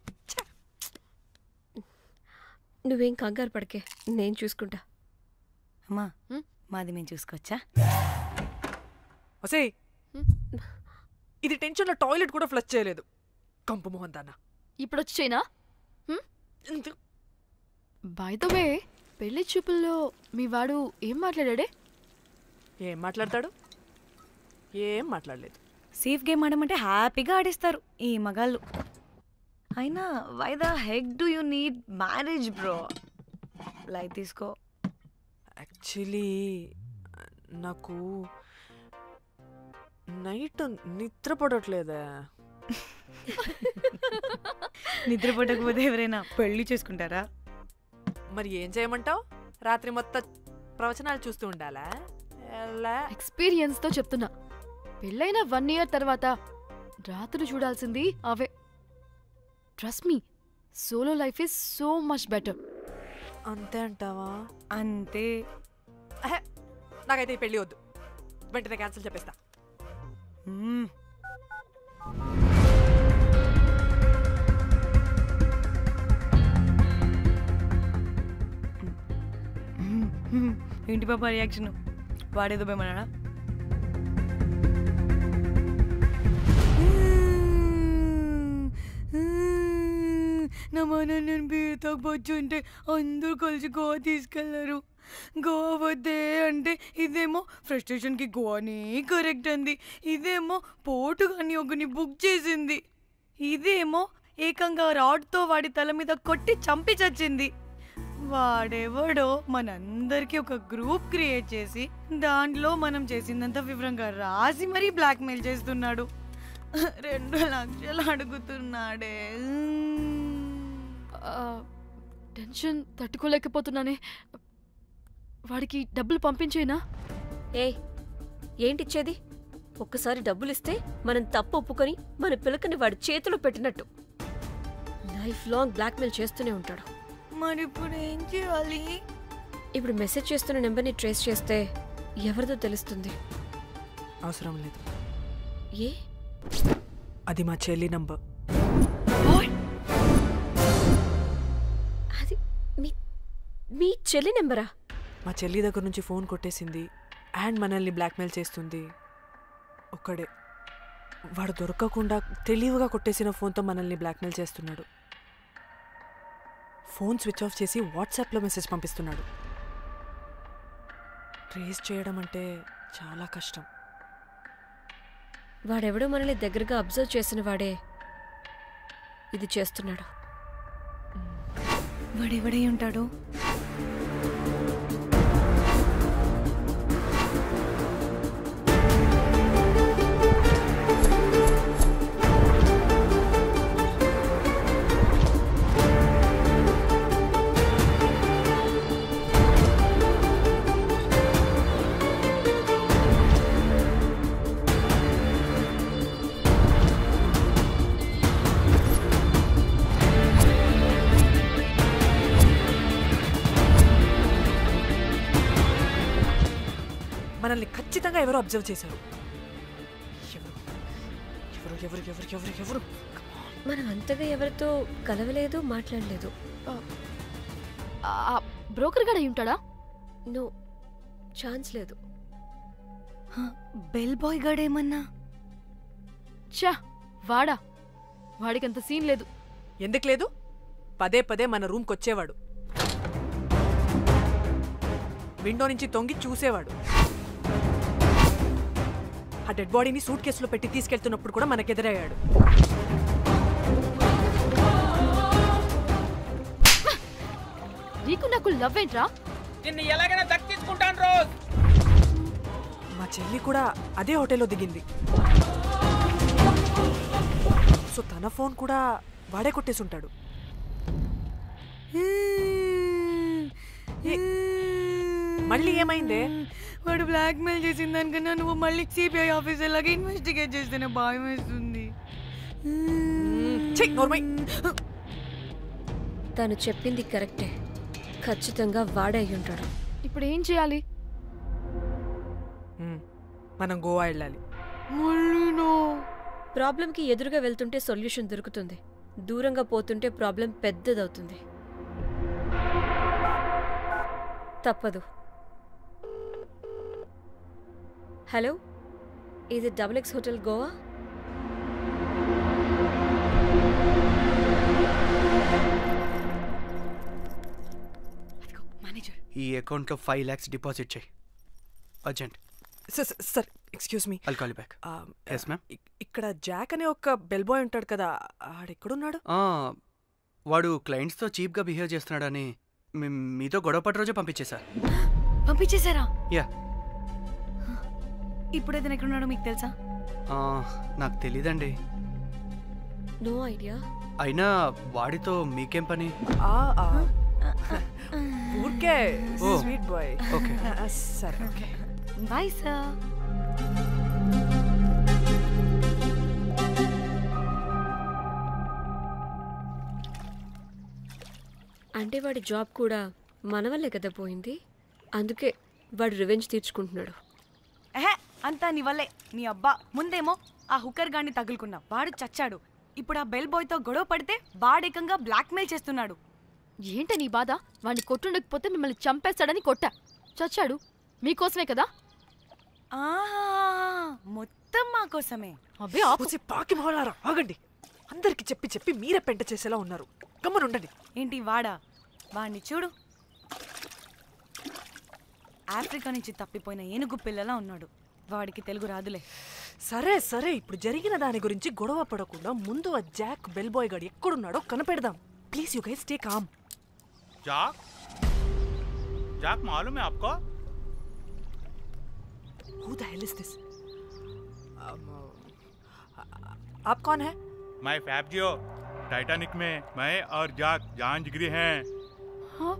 నువ్వేం కంగారు పడకే, నేను చూసుకుంటా. అమ్మా మాది మేము చూసుకోవచ్చా? ఒసే ఇది టెన్షన్లో టాయిలెట్ కూడా ఫ్లష్ చేయలేదు. కంపు మొహం దాన్న. ఇప్పుడు వచ్చి చేయనా? బై ద వే, పెళ్లి చూపుల్లో మీ వాడు ఏం మాట్లాడాడే? ఏం మాట్లాడతాడు? ఏం మాట్లాడలేదు. సేఫ్ గేమ్ ఆడమంటే హ్యాపీగా ఆడిస్తారు ఈ మగాళ్ళు. అయినా why the heck do you need marriage bro? Light తీసుకో. యాక్చువల్లీ నాకు నైట్ నిద్ర పడట్లేదా? నిద్ర పడకపోతే ఎవరైనా పెళ్లి చేసుకుంటారా? మరి ఏం చేయమంటావు? రాత్రి మొత్తం ప్రవచనాలు చూస్తూ ఉండాలా? ఎక్స్పీరియన్స్తో చెప్తున్నా, పెళ్ళైన 1 year తర్వాత రాత్రి చూడాల్సింది అవే. Trust me, solo life is so much better. అంతే అంటావా? అంతే. నాకైతే ఈ పెళ్ళి వద్దు, వెంటనే క్యాన్సిల్ చెప్పేస్తా. ఏంటి పాప రియాక్షన్? వాడేదో భయమన్నాడా? నా మన నేను బీర్ తాగొచ్చుంటే అందరూ కలిసి గోవా తీసుకెళ్లారు. గోవా వద్దే అంటే ఇదేమో ఫ్రస్ట్రేషన్కి గోవాని కరెక్ట్ అంది, ఇదేమో పోటుగాని ఒకని బుక్ చేసింది, ఇదేమో ఏకంగా రాడ్తో వాడి తల మీద కొట్టి చంపి చచ్చింది. వాడెవడో మనందరికీ ఒక గ్రూప్ క్రియేట్ చేసి దాంట్లో మనం చేసిందంతా వివరంగా రాసి మరీ బ్లాక్మెయిల్ చేస్తున్నాడు. 2 లక్షలు అడుగుతున్నాడే. టెన్షన్ తట్టుకోలేకపోతున్నానే. వాడికి డబ్బులు పంపించేనా? ఏంటిచ్చేది? ఒక్కసారి డబ్బులిస్తే మనం తప్పు ఒప్పుకొని మన పిల్లకని వాడి చేతిలో పెట్టినట్టు. లైఫ్ లాంగ్ బ్లాక్మెయిల్ చేస్తూనే ఉంటాడు. మరి ఇప్పుడు ఏం చేయాలి? ఇప్పుడు మెసేజ్ చేస్తున్న నెంబర్ని ట్రేస్ చేస్తే ఎవరిదో తెలుస్తుంది. అవసరం లేదు. ఏ? అది మా చెల్లి నంబర్. అది మీ చెల్లి నెంబరా? మా చెల్లి దగ్గర నుంచి ఫోన్ కొట్టేసింది అండ్ మనల్ని బ్లాక్మెయిల్ చేస్తుంది. ఒక్కడే, వాడు దొరకకుండా తెలివిగా కొట్టేసిన ఫోన్తో మనల్ని బ్లాక్మెయిల్ చేస్తున్నాడు. ఫోన్ స్విచ్ ఆఫ్ చేసి వాట్సాప్లో మెసేజ్ పంపిస్తున్నాడు. ట్రేస్ చేయడం అంటే చాలా కష్టం. వాడెవడో మనల్ని దగ్గరగా అబ్జర్వ్ చేసిన వాడే ఇది చేస్తున్నాడు. వాడెవడై ఉంటాడు? మనల్ని ఖచ్చితంగా ఎవరో అబ్జర్వ్ చేశారు. ఎవరు? మనం అంతగా ఎవరితో కలవలేదు, మాట్లాడలేదు. బ్రోకర్ గడ ఉంటాడా? నో, ఛాన్స్ లేదు. బెల్ బాయ్ గడేమన్నా? చా, వాడా? వాడికంత సీన్ లేదు. ఎందుకు లేదు? పదే పదే మన రూమ్కి వచ్చేవాడు, విండో నుంచి తొంగి చూసేవాడు. ఆ డెడ్ బాడీని సూట్ కేసులో పెట్టి తీసుకెళ్తున్నప్పుడు కూడా మనకెదురయ్యాడు. నీకు నాకు లవ్ ఏంట్రా? నిన్ను ఎలాగైనా దక్కించుకుంటాను రోజ్. మా చెల్లి కూడా అదే హోటల్లో దిగింది. సో తన ఫోన్ కూడా వాడే కొట్టేసి ఉంటాడు. మళ్ళీ ఏమైందే? వాడు బ్లాక్మెయిల్ చేసిన దానికన్నా నువ్వు మళ్ళీ సిబిఐ ఆఫీసర్ లాగా ఇన్వెస్టిగేట్ చేస్తేనే భయం వేస్తుంది. తను చెప్పింది కరెక్టే, ఖచ్చితంగా వాడే అయి ఉంటాడు. ఇప్పుడు ఏం చేయాలి? మనం గోవా వెళ్ళాలి. ప్రాబ్లంకి ఎదురుగా వెళ్తుంటే సొల్యూషన్ దొరుకుతుంది, దూరంగా పోతుంటే ప్రాబ్లం పెద్దదవుతుంది. తప్పదు. హలో, ఇది XX హోటల్ గోవా? ఈ అకౌంట్లో 5 lakhs డిపాజిట్ చేయి urgent. Sir excuse me. I'll call you back. Yes, ma'am. ఇక్కడ జాక్ అనే ఒక బెల్ బాయ్ ఉంటాడు కదా, ఆడెక్కడున్నాడు? వాడు క్లయింట్స్తో చీప్గా బిహేవ్ చేస్తున్నాడని మీతో గొడవ పడి రోజే పంపించేశా. పంపించేశారా? యా. ఇప్పుడు అతను ఎక్కడున్నాడో మీకు తెలుసా? నాకు తెలీదండి. No idea. అయినా వాడితో మీకేం పని? ఊరికే Oh. Sweet boy. Okay. సరే ఓకే బాయ్ సార్. అంటే వాడి జాబ్ కూడా మన వల్లే కదా పోయింది, అందుకే వాడు రివెంజ్ తీర్చుకుంటున్నాడు. అంతా నీ వల్లే. నీ అబ్బా ముందేమో ఆ హుకర్ గాన్ని తగులుకున్నా, వాడు చచ్చాడు. ఇప్పుడు ఆ బెల్ బాయ్తో గొడవ పడితే వాడేకంగా బ్లాక్మెయిల్ చేస్తున్నాడు. ఏంట నీ బాధ? వాడిని కొట్టుండకపోతే మిమ్మల్ని చంపేస్తాడని కొట్టా. చచ్చాడు మీకోసమే కదా. మొత్తం మా కోసమే. అబ్బే ఆపోసి పాకి మొహలారా, ఆగండి. అందరికి చెప్పి చెప్పి మీరే పెంట చేసేలా ఉన్నారు. గమ్మనుండండి. ఏంటి వాడా? వాడిని చూడు, ఆఫ్రికా నుంచి తప్పిపోయిన ఏనుగు పిల్లలా ఉన్నాడు. వాడికి తెలుగు రాదులే. సరే సరే, ఇప్పుడు జరిగిన దాని గురించి గొడవ పడకుండా ముందు ఆ జాక్ బెల్ బాయ్ గాడు ఎక్కడున్నాడో కనిపెడదాం. Please you guys stay calm. Jack Jack मालूम है आपको? Who the hell is this? आप कौन है? मैं फैब्जियो, टाइटैनिक में मैं और जाक जान जिगरी हैं। हाँ?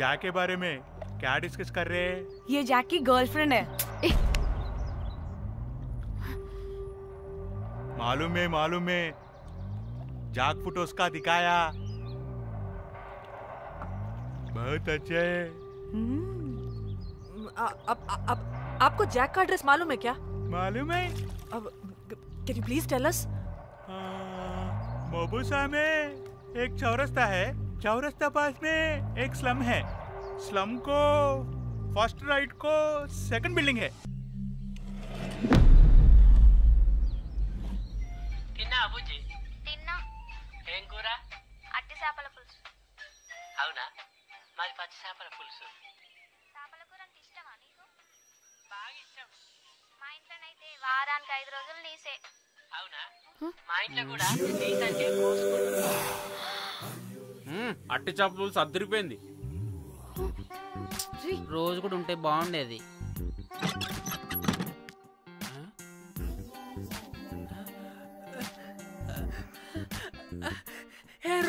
जाक के बारे में क्या डिस्कस कर रहे हैं? ये जैक की गर्लफ्रेंड है। मालूम है जाक फोटोस का दिखाया, बहुत अच्छे है। आपको जैक का एड्रेस मालूम है क्या? मालूम है। Can you please tell us? मोबुसा में एक चौरस्ता है, चौरस्ता पास में एक स्लम है, स्लम को फर्स्ट राइट को सेकंड बिल्डिंग है। తిన్నా అబుజ్జి? తిన్నా. ఏం కూర? అట్టి చేపల పులుసు. అవునా? మాది పచ్చి చేపల పులుసు. చేపల కూర అంటే ఇష్టమా నీకు? బాగా ఇష్టం. మా ఇంట్లోనైతే వారానికి 5 రోజులు నీసే. అవునా? మా ఇంట్లో కూడా నీకంటే అట్టి చేపల పులుసు అద్దరిపోయింది. రోజు కూడా ఉంటే బాగుండేది.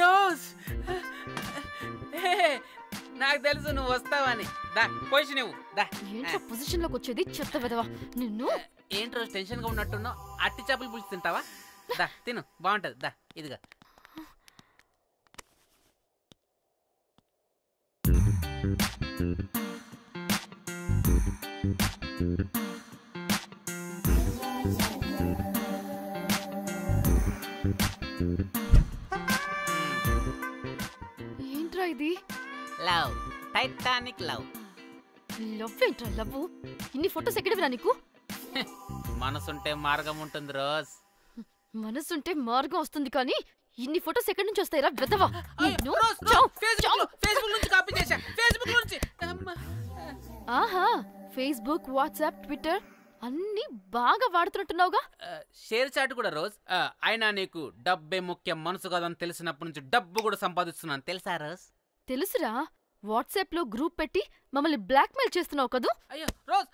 రోజ్, నాకు తెలుసు నువ్వు వస్తావని. దా పొజిషన్ నువ్వు దా. ఏంట్రా పొజిషన్ లోకి వచ్చేది చెత్త విధవా నిన్ను. ఏంటి రోజు టెన్షన్ గా ఉన్నట్టున్నావు? అట్టి చేపలు పులుసు తింటావా? దా తిను, బాగుంటది. దా ఇదిగా. ఏంట్రా ఇది? Love, Titanic love. లవ్ ఏంట్రా లవ్? ఇన్ని ఫొటోస్ ఎక్కడివిరా నీకు? మనసుంటే మార్గం ఉంటుంది రోజ్. మనసుంటే మార్గం వస్తుంది కానీ ఇన్ని ఫొటోస్ ఎక్కడి నుంచి వస్తాయిరా విధవా? ఫేస్బుక్ నుంచి కాపీ చేశా, ఫేస్బుక్ నుంచి. ఆహా, ఫేస్బుక్, వాట్సాప్, ట్విట్టర్ అన్ని బాగా వాడుతున్నట్టున్నావుగా. షేర్ చాట్ కూడా రోజ్. అయినా నీకు డబ్బే ముఖ్యం, మనసు కాదని తెలిసినప్పటి నుంచి డబ్బు కూడా సంపాదిస్తున్నాను తెలుసా రోజ్? తెలుసురా, వాట్సాప్ లో గ్రూప్ పెట్టి మమ్మల్ని బ్లాక్మెయిల్ చేస్తున్నావు కదూ. అయ్యో రోజ్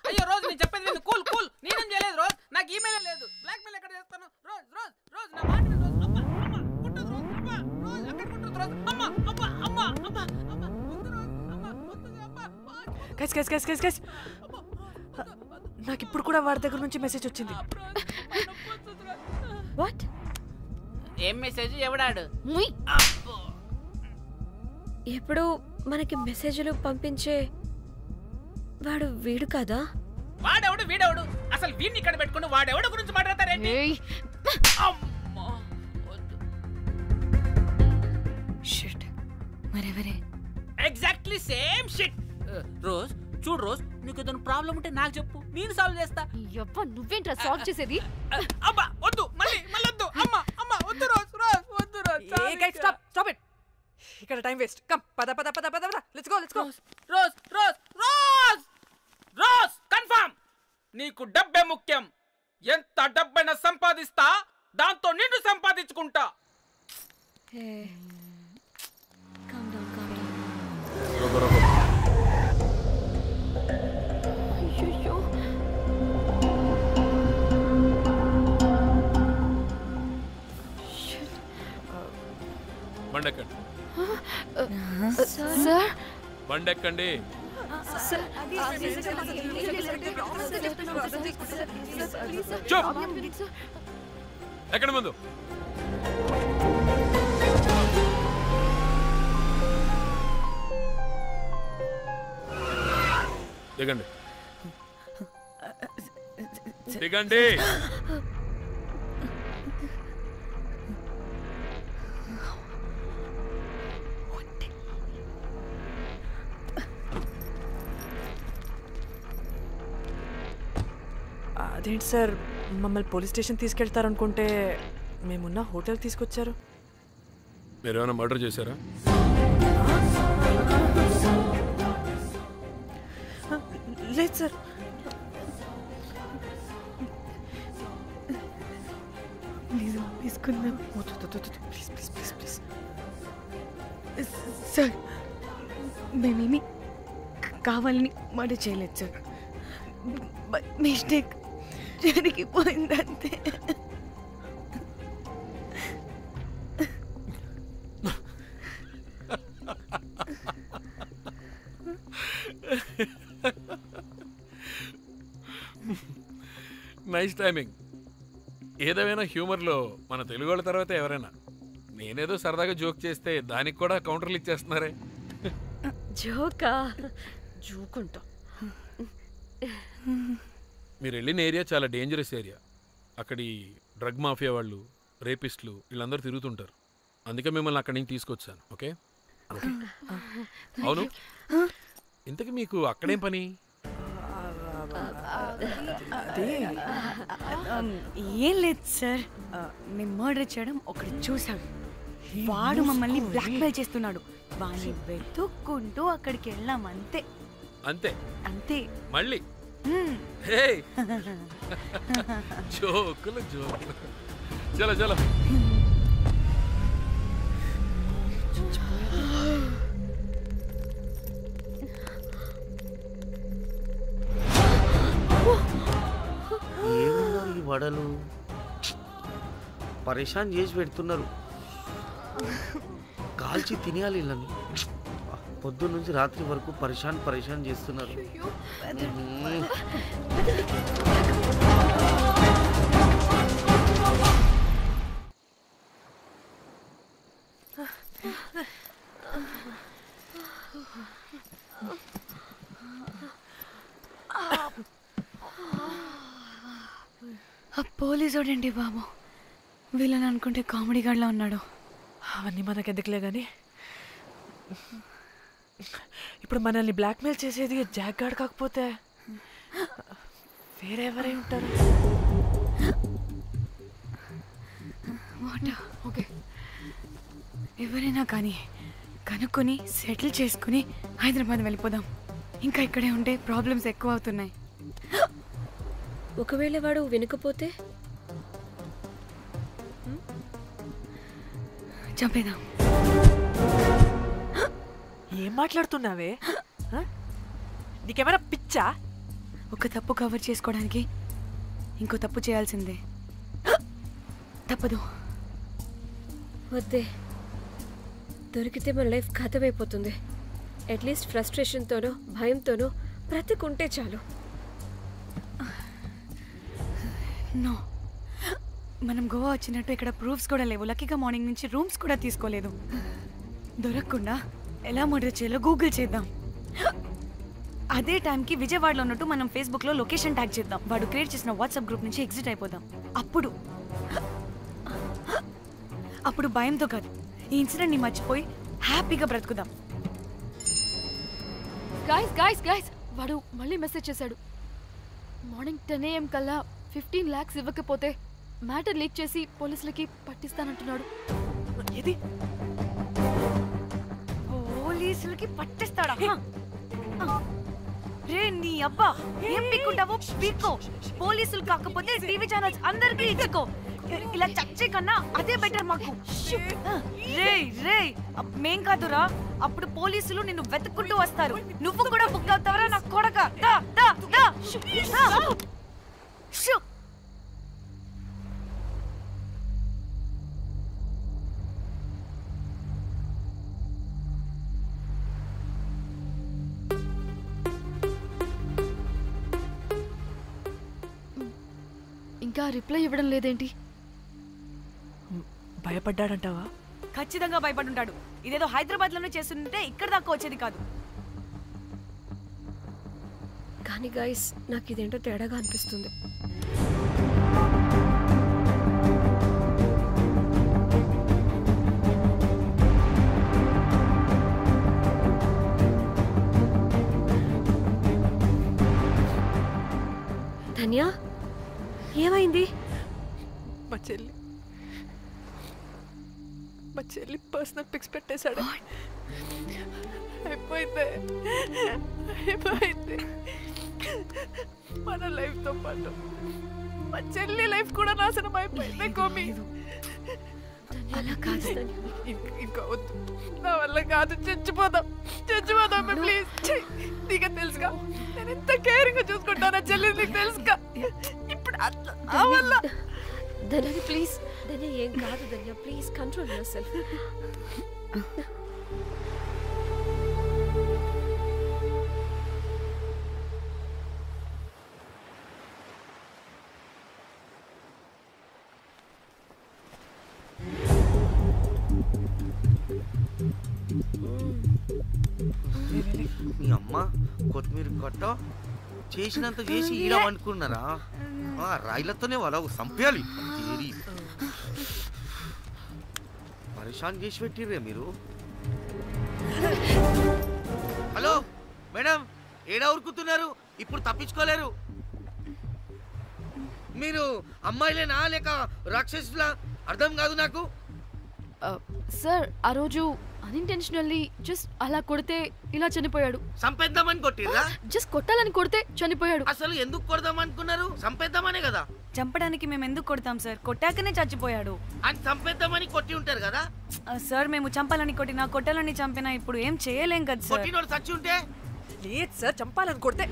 నేను చెప్పేది విను. కూల్ కూల్, నేనేం చేయలేదు రోజ్, నాకు ఈమెయిల్ లేదు. బ్లాక్మెయిల్ ఎక్కడ చేస్తాను రోజ్? రోజ్ రోజ్ నా మాట విను రోజ్. అమ్మ అమ్మ కుట్టదు రోజ్. అమ్మ రోజ్ అక్కడ కుట్టదు రోజ్. అమ్మ అమ్మ అమ్మ అమ్మ అమ్మ వద్దు రోజ్. అమ్మ వద్దు అమ్మ. గైస్ నాకు ఇప్పుడు కూడా వాడి దగ్గర నుంచి మెసేజ్ వచ్చింది. వాట్? ఏం మెసేజ్? ఎవడాడు? ఎప్పుడు మనకి మెసేజ్లు పంపించే వాడు వీడు కదా? వాడెవడు వీడెవడు? అసలు వీడిని ఇక్కడ పెట్టుకుని వాడెవడు గురించి మాట్లాడతారేంటి? షిట్ మరెవరే? Exactly same shit. రోజ్ చూడు రోజ్, నీకు ఏదైనా ప్రాబ్లం ఉంటే నాకు చెప్పు, నేను సాల్వ్ చేస్తా. యవ్వ నువ్వేంట్రా సాల్వ్ చేసేది? అబ్బా వద్దు, మళ్ళీ వద్దు. అమ్మ అమ్మ వద్దు రోజ్, రోజ్ వద్దు rose. A guys stop stop it. ఇక్కడ టైం వేస్ట్. కమ్ పద పద పద పద పద. Let's go let's go. Rose Rose Rose rose confirm. నీకు డబ్బే ముఖ్యం. ఎంత డబ్బైనా సంపాదిస్తా, దాంతో నిన్ను సంపాదించుకుంటా. బండెక్కండి. సార్ బండెక్కండి. ఎక్కడ ముందు దిగండి దిగండి. అదేంటి సార్ మమ్మల్ని పోలీస్ స్టేషన్ తీసుకెళ్తారనుకుంటే మేమున్న హోటల్ తీసుకొచ్చారు. మీరేమైనా మర్డర్ చేశారా? లేదు సార్. తీసుకుందాం please please please please. Sir మేమేమి కావాలని మర్డర్ చేయలేదు సార్. మిస్టేక్ జరిగిపోయిందంతే. Nice timing. ఏదేమైనా హ్యూమర్లో మన తెలుగు వాళ్ళ తర్వాత ఎవరైనా. నేనేదో సరదాగా జోక్ చేస్తే దానికి కూడా కౌంటర్లు ఇచ్చేస్తున్నారే. జోకా? జోకుంటా. మీరు వెళ్ళిన ఏరియా చాలా డేంజరస్ ఏరియా. అక్కడి డ్రగ్ మాఫియా వాళ్ళు, రేపిస్టులు వీళ్ళందరూ తిరుగుతుంటారు. అందుకే మిమ్మల్ని అక్కడి నుంచి తీసుకొచ్చాను. ఓకే? అవును, ఇంతకీ మీకు అక్కడేం పని? ఏం లేదు సార్, మేము మర్డర్ చేయడం ఒకటి చూసాడు. వాడు మమ్మల్ని బ్లాక్మెయిల్ చేస్తున్నాడు. వాడిని వెతుక్కుంటూ అక్కడికి వెళ్ళాం. అంతే అంతే అంతే. మళ్ళీ జోకులు జోకులు. చలో చలో. ఏమున్నారు ఈ వడలు? పరేషాన్ చేసి పెడుతున్నారు. కాల్చి తినేయాలి ఇళ్ళని. పొద్దున్న నుంచి రాత్రి వరకు పరేషాన్ చేస్తున్నారు. పోలీసోడండి బాబు. వీళ్ళని అనుకుంటే కామెడీ గాడ్లా ఉన్నాడు. అవన్నీ మనకెందుకులే కానీ ఇప్పుడు మనల్ని బ్లాక్మెయిల్ చేసేది జాక్ గార్డ్ కాకపోతే వేరే ఎవరై ఉంటారు? ఓకే, ఎవరైనా కానీ కనుక్కొని సెటిల్ చేసుకుని హైదరాబాద్ వెళ్ళిపోదాం. ఇంకా ఇక్కడే ఉంటే ప్రాబ్లమ్స్ ఎక్కువ అవుతున్నాయి. ఒకవేళ వాడు వినకపోతే చంపేదాం. ఏం మాట్లాడుతున్నావే? నీకేమైనా పిచ్చా? ఒక తప్పు కవర్ చేసుకోవడానికి ఇంకో తప్పు చేయాల్సిందే. తప్పదు. వద్దే, దొరికితే మన లైఫ్ ఖతమైపోతుంది. అట్లీస్ట్ ఫ్రస్ట్రేషన్తోనో భయంతోనో బ్రతికుంటే చాలు. నో, మనం గోవా వచ్చినట్టు ఇక్కడ ప్రూఫ్స్ కూడా లేవు. లక్కీగా మార్నింగ్ నుంచి రూమ్స్ కూడా తీసుకోలేదు. దొరకకుండా ఎలా మర్డర్ చేయాలో గూగుల్ చేద్దాం. అదే టైంకి విజయవాడలో ఉన్నట్టు మనం ఫేస్బుక్లో లొకేషన్ ట్యాగ్ చేద్దాం. వాడు క్రియేట్ చేసిన వాట్సాప్ గ్రూప్ నుంచి ఎగ్జిట్ అయిపోదాం. అప్పుడు అప్పుడు భయంతో కాదు, ఈ ఇన్సిడెంట్ ని మర్చిపోయి హ్యాపీగా బ్రతుకుదాం. గైస్ గైస్ గైస్ వాడు మళ్ళీ మెసేజ్ చేశాడు. మార్నింగ్ 10 AM కల్లా 15 lakhs ఇవ్వకపోతే మ్యాటర్ లీక్ చేసి పోలీసులకి పట్టిస్తానంటున్నాడు. ఏది పోలీసులకి పట్టిస్తాడా? రే నీ అబ్బా, ఏం పీక్కుంటావో పీక్కో. పోలీసులు కాకపోతే టీవీ ఛానల్స్ అందరికీ ఇచ్చుకో. ఇలా చచ్చే కన్నా అదే బెటర్ మాకు. రే రే మేం కాదురా, అప్పుడు పోలీసులు నిన్ను వెతుక్కుంటూ వస్తారు. నువ్వు కూడా బుక్ అవుతావరా నా కొడక. దా దా దా షూ. ఇంకా రిప్లై ఇవ్వడం లేదేంటి? భయపడ్డాడంటావా? ఖచ్చితంగా భయపడుంటాడు. ఇదేదో హైదరాబాద్ లోనే చేస్తుంటే ఇక్కడ దాకా వచ్చేది కాదు. కానీ గైస్ నాకు ఇదేంటో తేడాగా అనిపిస్తుంది. ధన్య ఏమైంది? మా చెల్లి పర్సనల్ పిక్స్ పెట్టేశాడు. అయిపోయింది మన లైఫ్ తో పాటు మా చెల్లి లైఫ్ కూడా నాశనం అయిపోయింది. కోమి అలా కాదు, ఇంకా వద్దు, నా వల్ల కాదు. చచ్చిపోదాం ప్లీజ్. నీకు తెలుసుగా నేను ఎంత కేరింగ్ గా చూసుకుంటానా చెల్లి, నీకు తెలుసుగా. ఇప్పుడు వల్ల ధన్య ప్లీజ్. ధన్య ఏం కాదు ధన్య, ప్లీజ్ కంట్రోల్ యువర్ సెల్ఫ్. మీ అమ్మ కొత్తిమీర కట్ట చేసినంత చేసి ఈడ అనుకున్నారా? రాయిలతోనే వాళ్ళ సంపేయాలి. పరేషాన్ చేసి పెట్టిర్రే మీరు. హలో మేడం, ఏడా ఉరుకుతున్నారు? ఇప్పుడు తప్పించుకోలేరు. మీరు అమ్మాయిలేనా లేక రాక్షసులా? అర్థం కాదు నాకు. సార్ ఆ రోజు అన్ఇంటెన్షనల్లీ జస్ట్ అలా కొడితే ఇలా చనిపోయాడు. సంపేద్దామని కొట్టిర్రా? జస్ట్ కొట్టాలని కొడితే చనిపోయాడు. అసలు ఎందుకు కొడదాం అనుకున్నారు? సంపేద్దామనే కదా. చంపడానికి మేము ఎందుకు కొడతాం సార్? కొట్టాకనే చచ్చిపోయాడు. అని సంపేద్దామని కొట్టి ఉంటారు కదా సార్. మేము చంపాలని కొట్టినా కొట్టాలని చంపినా ఇప్పుడు ఏం చేయలేం కదా సార్. కొట్టినోడు చచ్చి ఉంటే? లేదు సార్, చంపాలని కొడితే.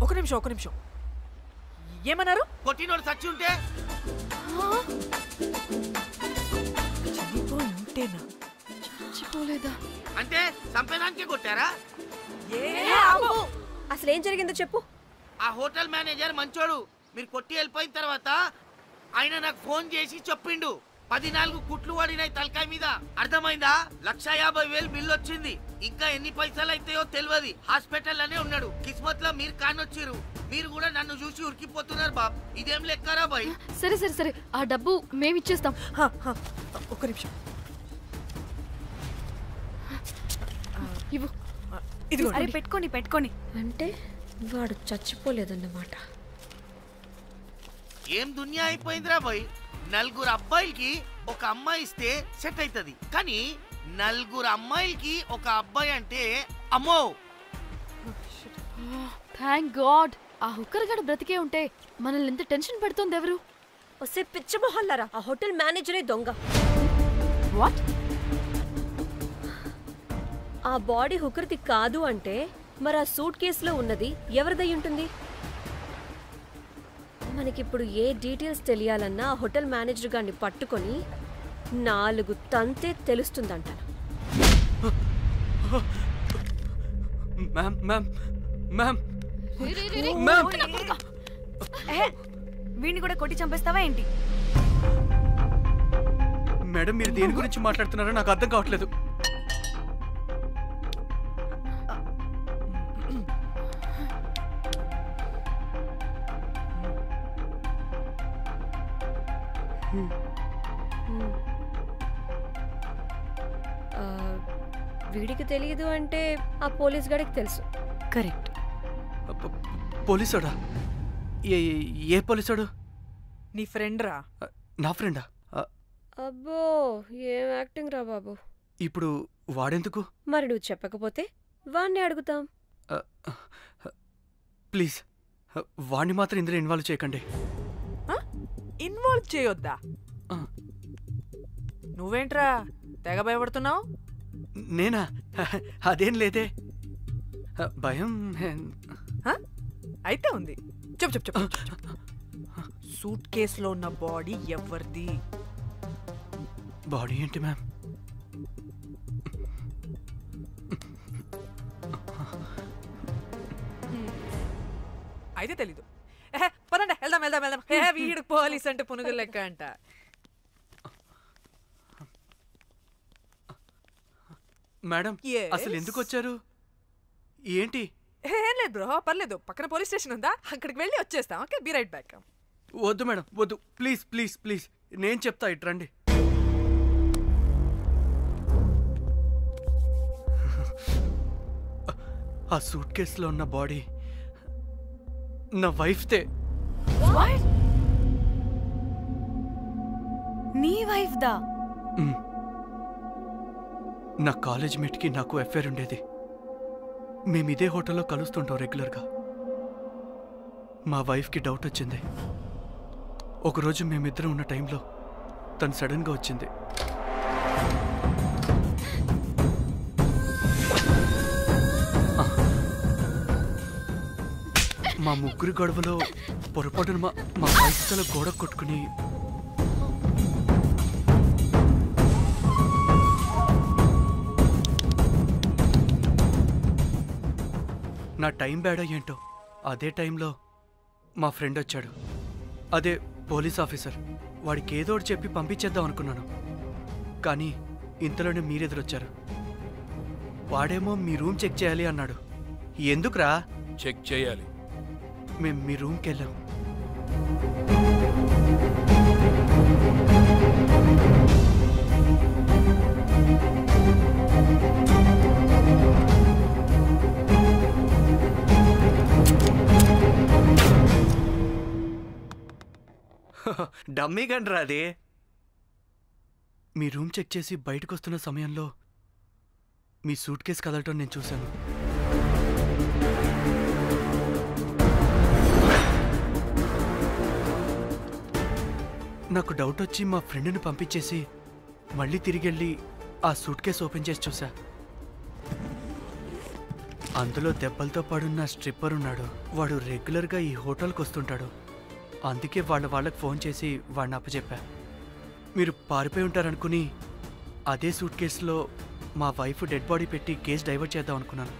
ఒక నిమిషం ఏమన్నారు? కొట్టినోడు చచ్చి ఉంటే? చనిపోయింటేనా? చచ్చిపోలేదా అంటే సంపేదానికే కొట్టారా? అసలు ఏం జరిగిందో చెప్పు. ఆ హోటల్ మేనేజర్ మంచోడు. మీరు కొట్టి వెళ్ళిపోయిన తర్వాత ఆయన నాకు ఫోన్ చేసి చెప్పిండు 14 కుట్లు పడినాయి తలకాయ మీద. అర్థమైందా? 1,50,000 బిల్లు వచ్చింది. ఇంకా ఎన్ని పైసలు అయితాయో తెలియదు. హాస్పిటల్ లోనే ఉన్నాడు. కిస్మత్ లో మీరు కానొచ్చిరు. మీరు కూడా నన్ను చూసి ఉరికిపోతున్నారు బాబ్. ఇదేం లెక్కరా బాయ్? సరే ఆ డబ్బు మేమిచ్చేస్తాం. ఒక నిమిషం ఇవ్వు. అరే పెట్టుకోండి. అంటే వాడు చచ్చిపోలేదన్నమాట. ఏం దునియా అయిపోయిందిరా బాయ్. 4 అబ్బాయిలకి ఒక అమ్మాయి ఇస్తే సెట్ అవుతుంది. కానీ 4 అమ్మాయిలకి ఒక అబ్బాయి అంటే అమ్మో. Thank God. ఆ హుక్కర్ గడ బ్రతికే ఉంటే మనల్ని ఎంత టెన్షన్ పెడుతుంది ఎవరు? వస్తే పిచ్చి మొహల్లారా, ఆ హోటల్ మేనేజరే దొంగ. వాట్? ఆ బాడీ హుకర్ది కాదు అంటే మరి ఆ సూట్ కేసులో ఉన్నది ఎవరిదై ఉంటుంది? మనకిప్పుడు ఏ డీటెయిల్స్ తెలియాలన్నా ఆ హోటల్ మేనేజర్ గారిని పట్టుకొని 4 తంతే తెలుస్తుందంట. వీడిని కూడా కొట్టి చంపేస్తావా ఏంటి? మేడం, మీరు దేని గురించి మాట్లాడుతున్నారో నాకు అర్థం కావట్లేదు. వీడికి తెలియదు అంటే ఆ పోలీస్ గాడికి తెలుసు. కరెక్ట్. పోలీసోడా? ఏ పోలీసోడు? నీ ఫ్రెండ్ రా. నా ఫ్రెండా? అబ్బో ఏం యాక్టింగ్ రా బాబు. ఇప్పుడు వాడెందుకు? మరి నువ్వు చెప్పకపోతే వాణ్ణి అడుగుతాం. ప్లీజ్ వాణ్ణి మాత్రం ఇందులో ఇన్వాల్వ్ చేయకండి. ఇన్వాల్వ్ చేయొద్దా? నువ్వేంట్రా తెగ భయపడుతున్నావు? నేనా? అదేం లేదే, భయం అయితే ఉంది. చెప్పు చెప్పు చెప్పు. సూట్ కేసులో ఉన్న బాడీ ఎవరిది? బాడీ ఏంటి మ్యామ్? అయితే తెలీదు. పదండి వెళ్దాం వెళ్దాం వెళ్దాం. వీడు పోలీస్ అంటే పునుగులు లెక్క అంట. మేడం అసలు ఎందుకు వచ్చారు? ఏంటి? ఏం లేదు బ్రో, పర్లేదు. పక్కన పోలీస్ స్టేషన్ ఉందా, అక్కడికి వెళ్ళి వచ్చేస్తాం. Okay, be right back. వద్దు మేడం వద్దు, ప్లీజ్ ప్లీజ్ ప్లీజ్, నేను చెప్తా, ఇటు రండి. ఆ సూట్ కేసులో ఉన్న బాడీ నా వైఫ్తే. నీ వైఫ్ దా? నా కాలేజ్ మేట్కి నాకు అఫేర్ ఉండేది. మేము ఇదే హోటల్లో కలుస్తుంటాం రెగ్యులర్గా. మా వైఫ్కి డౌట్ వచ్చింది. ఒకరోజు మేమిద్దరం ఉన్న టైంలో తను సడన్గా వచ్చింది. మా ముగ్గురి గొడవలో పొరపాటున మా వైఫ్ తల గోడ కొట్టుకుని నా టైం బ్యాడో ఏంటో అదే టైంలో మా ఫ్రెండ్ వచ్చాడు. అదే పోలీస్ ఆఫీసర్. వాడికి ఏదో ఒకటి చెప్పి పంపించేద్దాం అనుకున్నాను, కానీ ఇంతలోనే మీరెదురొచ్చారు. వాడేమో మీ రూమ్ చెక్ చేయాలి అన్నాడు. ఎందుకురా? చెక్ చేయాలి. మేము మీ రూమ్కి వెళ్ళాం. డమ్మీ గండ్రా అది. మీ రూమ్ చెక్ చేసి బయటకు వస్తున్న సమయంలో మీ సూట్ కేసు కదలటం నేను చూశాను. నాకు డౌట్ వచ్చి మా ఫ్రెండ్ని పంపించేసి మళ్ళీ తిరిగెళ్ళి ఆ సూట్ కేసు ఓపెన్ చేసి చూసా. అందులో దెబ్బలతో పడున్న స్ట్రిప్పర్ ఉన్నాడు. వాడు రెగ్యులర్గా ఈ హోటల్కి వస్తుంటాడు. అందుకే వాళ్ళకి ఫోన్ చేసి వాడిని అప్పచెప్పా. మీరు పారిపోయి ఉంటారనుకుని అదే సూట్ కేసులో మా వైఫ్ డెడ్ బాడీ పెట్టి కేసు డైవర్ట్ చేద్దాం అనుకున్నాను.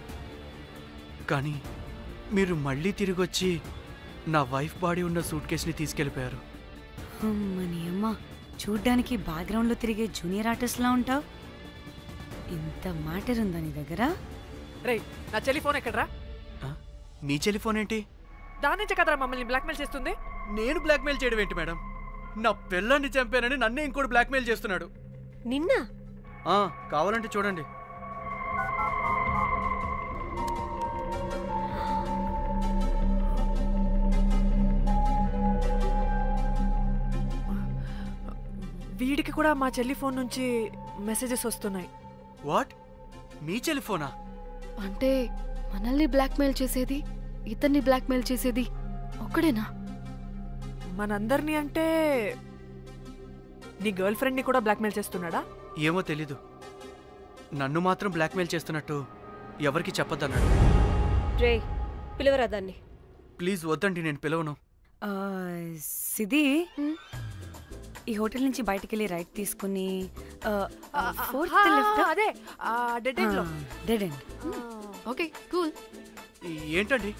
కానీ మీరు మళ్ళీ తిరిగి వచ్చి నా వైఫ్ బాడీ ఉన్న సూట్ కేసుని తీసుకెళ్ళిపోయారు. అమ్మని అమ్మ, చూడ్డానికి బ్యాక్గ్రౌండ్లో తిరిగే జూనియర్ ఆర్టిస్ట్లా ఉంటావు. ఇంత మ్యాటర్ ఉందా నీ దగ్గర? రేయ్, నా టెలిఫోన్ ఎక్కడరా? మీ టెలిఫోన్ ఏంటి? దాని నుంచే కదరా మమ్మల్ని బ్లాక్మెయిల్ చేస్తుంది. నేను బ్లాక్మెయిల్ చేయడం ఏంటి మేడం? నా పిల్లాన్ని చంపానని నన్నే ఇంకోటి బ్లాక్మెయిల్ చేస్తున్నాడు. నిన్న కావాలంటే చూడండి. వీడికి కూడా మా చెల్లి ఫోన్ నుంచి మెసేజెస్ వస్తున్నాయి. వాట్? మీ టెలిఫోనా? అంటే మనల్ని బ్లాక్మెయిల్ చేసేది, ఇతన్ని బ్లాక్మెయిల్ చేసేది ఒక్కడేనా? మనందరినీ అంటే నీ గర్ల్ ఫ్రెండ్ని కూడా బ్లాక్మెయిల్ చేస్తున్నాడా? ఏమో తెలీదు. నన్ను మాత్రం బ్లాక్మెయిల్ చేస్తున్నట్టు ఎవరికి చెప్పొద్దన్నాడు. రే, పిలవరా దాన్ని. ప్లీజ్ వద్దండి, నేను పిలవను. సిది, ఈ హోటల్ నుంచి బయటికి వెళ్ళి రైట్ తీసుకుని అదే డెడ్ ఎండ్ లో. Dead end. Okay, cool. ఏంటండి?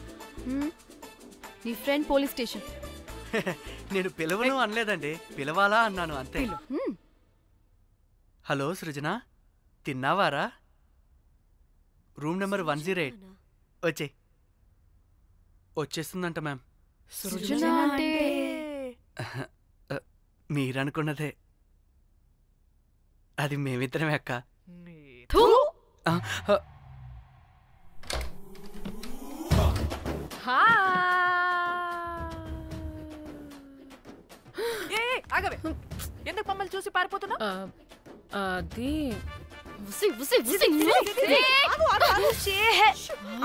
నీ ఫ్రెండ్ పోలీస్ స్టేషన్. నేను పిలవను అనలేదండి, పిలవాలా అన్నాను అంతే. హలో సృజన, తిన్నావారా? Room number 108. వచ్చేస్తుందంట మ్యామ్. సృజన అంటే మీరనుకున్నదే. అది మేమిద్దరమే అక్క. ఆగవే, ఎందుకు మమ్మల్ని చూసి పారిపోతున్నా? అది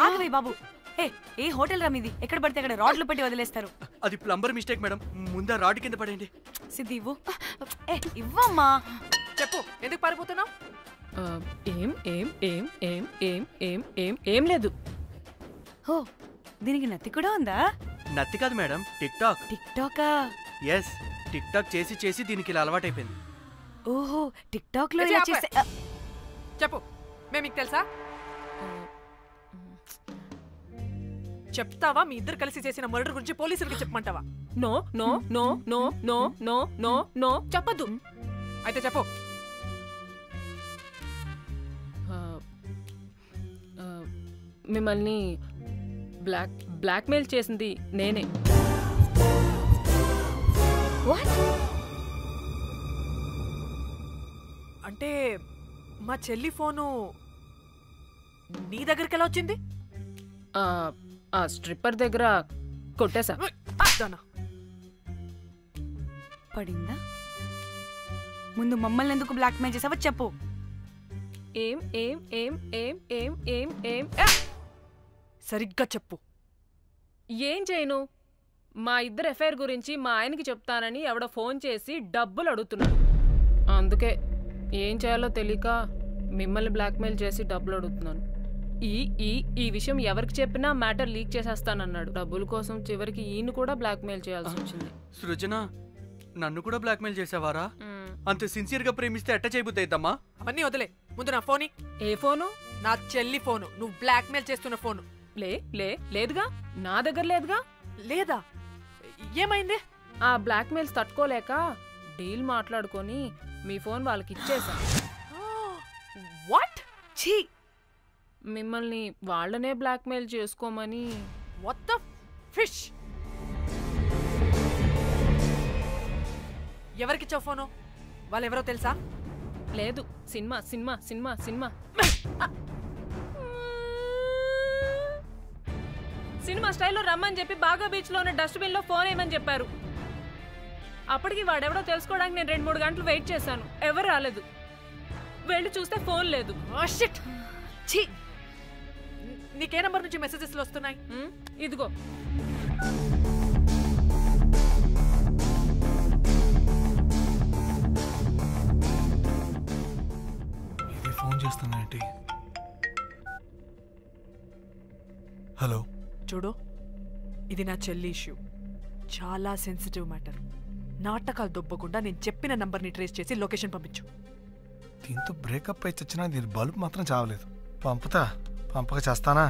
ఆగవే బాబు. ఏ హోటల్ రా మీది? ఎక్కడ పడితే అక్కడ రాడ్లు పెట్టి వదిలేస్తారు. అది ప్లంబర్ మిస్టేక్ మేడం. ముందా రాడ్ కింద పడేయండి. సిద్ధి ఇవ్వు. ఇవ్వమ్మా. చెప్పు, ఎందుకు పారిపోతున్నావు? ఏం ఏం ఏం ఏం ఏం ఏం ఏం ఏం లేదు. ఓ, దీనికి నత్తి కూడా ఉందా? నత్తి కాదు మేడం, టిక్ టాక్. టిక్ టాకా? ఎస్, టిక్ టాక్ చేసి చేసి దీనికి ఇలా అలవాటైపోయింది. ఓహో, టిక్ టాక్ లో ఇలా చేస్తే. చెప్పు, మేము మీకు తెలుసా? చెప్తావా? మీ ఇద్దరు కలిసి చేసిన మర్డర్ గురించి పోలీసులకి చెప్పమంటావా? No no no no no no no no చెప్పద్దు. అయితే చెప్పు. మిమ్మల్ని బ్లాక్మెయిల్ చేసింది నేనే. అంటే మా చెల్లి ఫోను నీ దగ్గరికి ఎలా వచ్చింది? ఆ స్ట్రిప్పర్ దగ్గర కొట్టేశా. పడిందా? ముందు మమ్మల్ని ఎందుకు బ్లాక్మెయిల్ చేసావో చెప్పు. ఏం ఏం ఏం ఏం ఏం ఏం ఏం సరిగ్గా చెప్పు. ఏం చేయను? మా ఇద్దరు ఎఫ్ఐఆర్ గురించి మా ఆయనకి చెప్తానని ఎవడో ఫోన్ చేసి డబ్బులు అడుగుతున్నాడు. అందుకే ఏం చేయాలో తెలియక మిమ్మల్ని బ్లాక్మెయిల్ చేసి డబ్బులు అడుగుతున్నాను. ఈ ఈ ఈ విషయం ఎవరికి చెప్పినా మ్యాటర్ లీక్ చేసేస్తానన్నాడు. డబ్బుల కోసం చివరికి ఈయన కూడా బ్లాక్మెయిల్ చేయాల్సి వచ్చింది. సృజన, నన్ను కూడా బ్లాక్మెయిల్ చేసావారా? అంత సిన్సియర్ గా ప్రేమిస్తే ఎట్ట చేయబుద్ది అయిద్దమ్మా? అవన్నీ వదిలే, ముందు నా ఫోన్. ఏ ఫోను? నా చెల్లి ఫోను. నువ్వు బ్లాక్మెయిల్ చేస్తున్న ఫోను. లేదుగా, నా దగ్గర లేదుగా. లేదా? ఏమైంది? ఆ బ్లాక్మెయిల్స్ తట్టుకోలేక డీల్ మాట్లాడుకొని మీ ఫోన్ వాళ్ళకి ఇచ్చేసా. వాట్? ఛీ! మిమ్మల్ని వాళ్ళనే బ్లాక్మెయిల్ చేసుకోమని. What the fish! ఎవరికిచ్చావు ఫోను? వాళ్ళెవరో తెలుసా? లేదు, cinema cinema cinema cinema cinema స్టైల్లో రమ్మని చెప్పి బాగా బీచ్లో ఉన్న డస్ట్బిన్లో ఫోన్ వేయమని చెప్పారు. అప్పటికి వాడెవడో తెలుసుకోవడానికి నేను 2-3 గంటలు వెయిట్ చేశాను. ఎవరు రాలేదు. వెళ్ళి చూస్తే ఫోన్ లేదు. నీకే నంబర్ నుంచి మెసేజెస్లు వస్తున్నాయి? ఇదిగో. ఫోన్ చేస్తానేంటి? హలో, చూడు, ఇది నా చెల్లి ఇష్యూ. చాలా సెన్సిటివ్ మ్యాటర్. నాటకాలు దొబ్బకుండా నేను చెప్పిన నంబర్ని ట్రేస్ చేసి లొకేషన్ పంపించు. దీంతో బ్రేకప్ అయి చచ్చినా దీని బల్బ్ మాత్రం చావలేదు. పంపక చేస్తానా?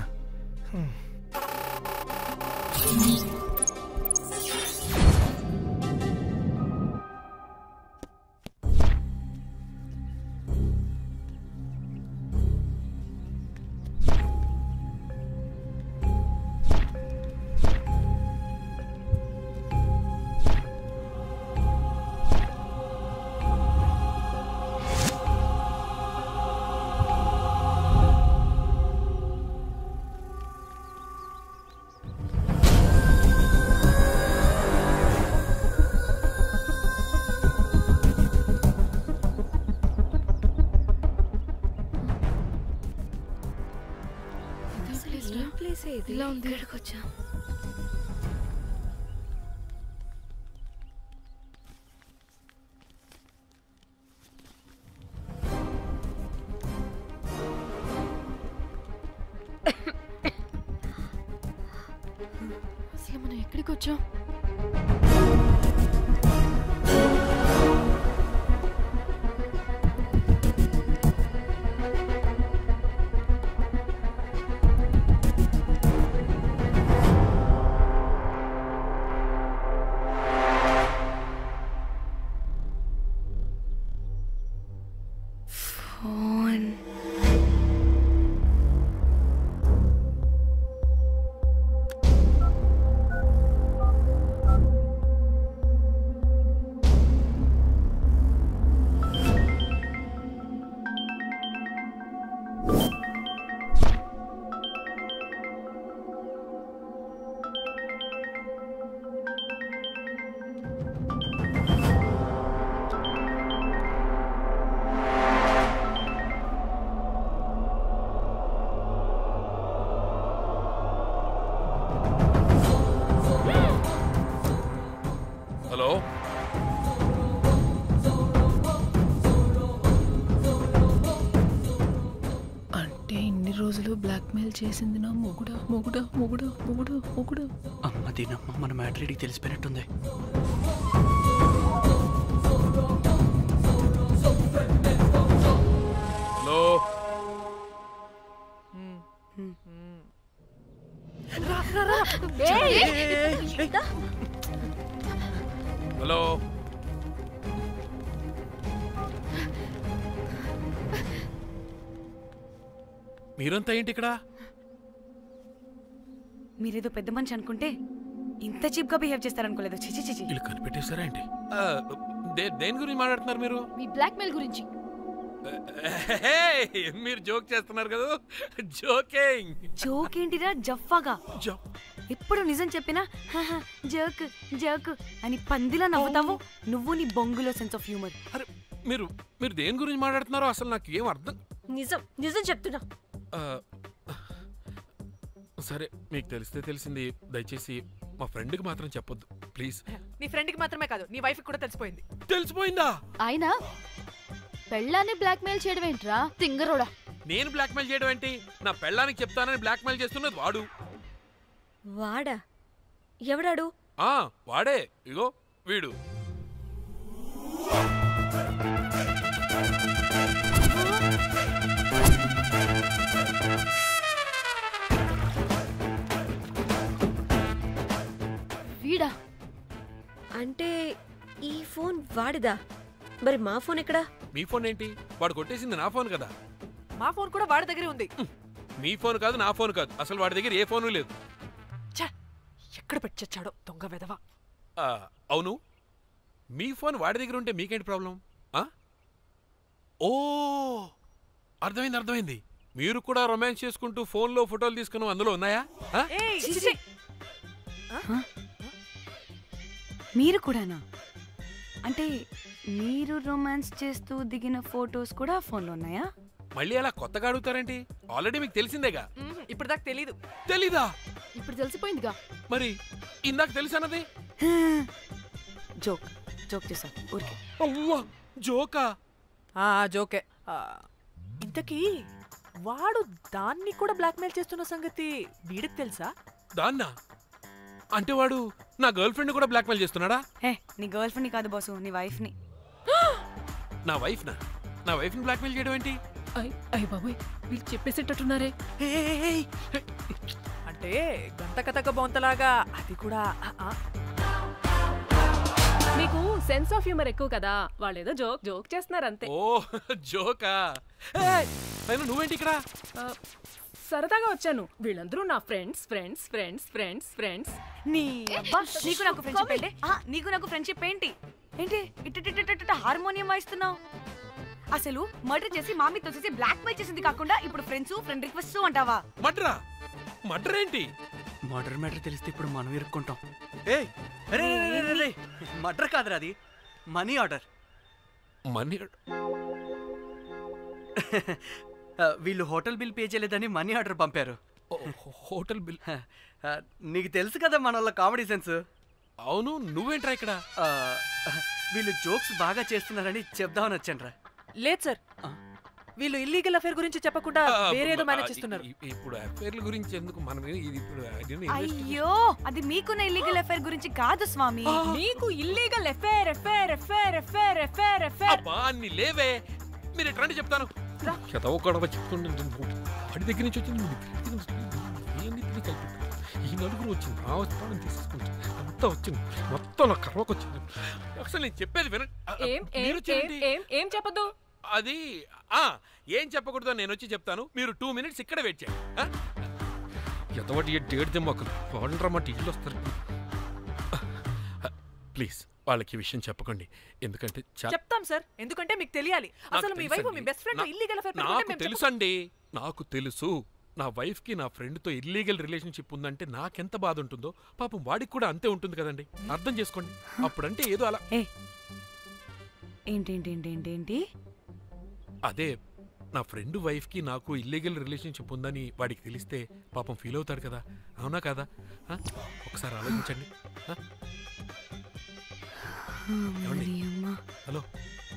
ఇలా ఉంది. ఇక్కడికి వచ్చా. అసలు మనం ఎక్కడికి వచ్చాం? చేసింది నా మొగుడా మొగుడా మొగుడా మొగుడా మొగుడా. అమ్మ దీనమ్మ మన మ్యాట్రీడికి తెలిసిపోయినట్టుంది. హలో హలో మీరంతా ఏంటి ఇక్కడ? మీరేదో పెద్ద మనిషి అనుకుంటే ఇంత చీప్ గా బిహేవ్ చేస్తారనుకోలేదు. చిచి చిచి. వీళ్ళు కనిపెట్టేశారా ఏంటి? దేని గురించి మాట్లాడుతున్నారు మీరు? మీ బ్లాక్ మెయిల్ గురించి. మీరు జోక్ చేస్తున్నారు కదా? జోకింగ్. జోక్ ఏంటిరా జఫ్ఫాగా? ఎప్పుడు నిజం చెప్పినా జోక్ జోక్ అని పందిలా నవ్వుతావు. నువ్వు నీ బొంగులో సెన్స్ ఆఫ్ హ్యూమర్. మీరు మీరు దేని గురించి మాట్లాడుతున్నారో అసలు నాకు ఏం అర్థం. నిజం నిజం చెప్తున్నా. సరే మీకు తెలిస్తే తెలిసింది. దయచేసి మా ఫ్రెండ్కి మాత్రం చెప్పొద్దు ప్లీజ్. నీ ఫ్రెండ్కి మాత్రమే కాదు నీ వైఫ్కి కూడా తెలిసిపోయింది. తెలిసిపోయిందా? ఆయన పెళ్ళాన్ని బ్లాక్ మెయిల్ చేయడం ఏంట్రా తింగరోడా? నేను బ్లాక్ మెయిల్ చేయడం ఏంటి? నా పెళ్ళానికి చెప్తానని బ్లాక్ మెయిల్ చేస్తున్నది వాడు. వాడా? ఎవడాడు? వాడే. ఇగో వీడు. వీడా? అంటే ఈ ఫోన్ వాడిదా? మరి మా ఫోన్ ఎక్కడా? మీ ఫోన్ ఏంటి? వాడు కొట్టేసింది నా ఫోన్ కదా. మా ఫోన్ కూడా వాడి దగ్గరే ఉంది. మీ ఫోన్ కాదు నా ఫోన్ కాదు. అసలు వాడి దగ్గర ఏ ఫోను లేదు. ఎక్కడ పెట్టొచ్చాడో దొంగ వెధవ. అవును, మీ ఫోన్ వాడి దగ్గర ఉంటే మీకేంటి ప్రాబ్లం? ఓ అర్థమైంది అర్థమైంది. మీరు కూడా రొమాన్స్ చేసుకుంటూ ఫోన్లో ఫోటోలు తీసుకుని అందులో ఉన్నాయా? మీరు కూడానా? అంటే మీరు రొమాన్స్ చేస్తూ దిగిన ఫోటోస్ కూడా ఫోన్లో ఉన్నాయా? మళ్ళీ అలా కొత్తగా అడుగుతారేంటి? ఆల్రెడీ మీకు తెలిసిందేగా. ఇప్పుడు దాకా తెలీదు. తెలీదా? ఇప్పుడు తెలిసిపోయిందిగా. మరి ఇందాక తెలిసన్నది జోక్ జోక్ చేశా ఊరికే. అవ్వా జోకా? జోకే. ఇంతకీ వాడు దాన్ని కూడా బ్లాక్మెయిల్ చేస్తున్న సంగతి వీడికి తెలుసా? దాన్నా? అంటే వాడు నా గర్ల్ ఫ్రెండ్ కూడా బ్లాక్మెయిల్ చేస్తున్నాడా? నీ గర్ల్ ఫ్రెండ్ కాదు బాసు, నీ వైఫ్ ని. నా వైఫ్ ని బ్లాక్మెయిల్ చేయడం ఏంటి? అయ్య బాబోయ్, వీళ్ళు చెప్పేసేటట్టున్నారే. అంటే గంట కథక బొంతలాగా అది కూడా. మీకు సెన్స్ ఆఫ్ హ్యూమర్ ఎక్కువ కదా, వాళ్ళేదో జోక్ జోక్ చేస్తున్నారు అంతే. ఓ జోకా? నువ్వేంటి ఇక్కడ? సరదాగా వచ్చాను. వీళ్ళందరూ నా friends friends friends friends friends. నీకు నాకు ఫ్రెండ్షిప్ ఏంటి? నీకు నాకు ఫ్రెండ్షిప్ ఏంటి? ఏంటి ఇట్ట హార్మోనియం వాయిస్తున్నావు? అసలు మర్డర్ చేసి మామితో చేసి బ్లాక్ మెయిల్ చేసింది కాకుండా ఇప్పుడు ఫ్రెండ్స్ ఫ్రెండ్ రిక్వెస్ట్ అంటావా? మర్డర్ ఏంటి? మర్డర్ మ్యాటర్ తెలిస్తే ఇప్పుడు మనం ఇరుక్కుంటాం. మర్డర్ కాదురా, అది మనీ ఆర్డర్. మనీ? వీళ్ళు హోటల్ బిల్ పే చేయలేదని మనీ ఆర్డర్ పంపారు. Hotel bill? నీకు తెలుసు కదా మన వాళ్ళ కామెడీ సెన్స్. అవును, నువ్వేంట్రా ఇక్కడ? వీళ్ళు జోక్స్ బాగా చేస్తున్నారని చెప్దామని వచ్చాను రా. లేదు సార్, వీళ్ళు ఇల్లీగల్ అఫేర్ గురించి చెప్పకుండా వేరేదో మేనేజ్ చేస్తున్నారు. ఇప్పుడు అఫేర్ల గురించి ఎందుకు మనం ఇప్పుడు? అయ్యో, అది మీకున్న ఇల్లీగల్ అఫేర్ గురించి కాదు స్వామి. మీకు illegal affair affair affair affair affair affair. అబ్బా అన్ని లేవే, మీరు ఎట్లా చెప్తాను. వాడి దగ్గర నుంచి వచ్చింది, ఈ నలుగురు వచ్చింది, ఆ వస్తానని తీసుకుంటా అంతా వచ్చింది, మొత్తం నా కర్వకు వచ్చింది. అసలు నేను చెప్పేది వినండి. ఏం చెప్పదు? అది ఏం చెప్పకూడదు, నేను వచ్చి చెప్తాను. మీరు 2 minutes ఇక్కడ వెయిట్ చేయండి. ఎంతవాటి డేట్ దిమ్మకలు వాళ్ళరా మా టీవీలో వస్తారు. ప్లీజ్ వాళ్ళకి విషయం చెప్పకండి, ఎందుకంటే చెప్తాం సార్, ఎందుకంటే మీకు తెలియాలి. అసలు మీ వైఫ్ మీ బెస్ట్ ఫ్రెండ్ ఇల్లీగల్ అఫేర్ పెట్టుకుంటే నాకు తెలుసండి, నాకు తెలుసు. నా వైఫ్కి నా ఫ్రెండ్తో ఇల్లీగల్ రిలేషన్షిప్ ఉందంటే నాకెంత బాధ ఉంటుందో పాపం వాడికి కూడా అంతే ఉంటుంది కదండి. అర్థం చేసుకోండి. అప్పుడంటే ఏదో అలా. ఏంటి? అదే నా ఫ్రెండ్ వైఫ్కి నాకు ఇల్లీగల్ రిలేషన్షిప్ ఉందని వాడికి తెలిస్తే పాపం ఫీల్ అవుతాడు కదా, అవునా కదా? ఒకసారి ఆలోచించండి. హలో,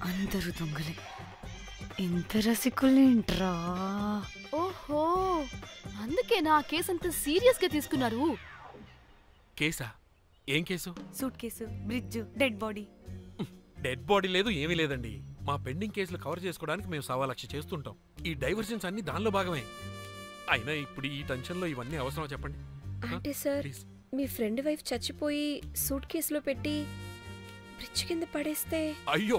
అందరూ దొంగలే, ఇంత రసికులేంట్రా? ఓహో, అందుకేనా ఆ కేసు అంత సీరియస్ గా తీసుకున్నారు? కేసా? ఏం case? Suit case, bridge, dead body. Dead body లేదు, ఏమీ లేదండి. మా పెండింగ్ కేసులు కవర్ చేసుకోవడానికి మేము 1,00,000 చేస్తుంటాం. ఈ డైవర్షన్స్ అన్ని దానిలో భాగమే. అయినా ఇప్పుడు ఈ టెన్షన్లో ఇవన్నీ అవసరమా చెప్పండి? అంటే సార్, మీ ఫ్రెండ్ వైఫ్ చచ్చిపోయి సూట్ కేసులో పెట్టి బ్రిడ్జ్ కింద పడేస్తే? అయ్యో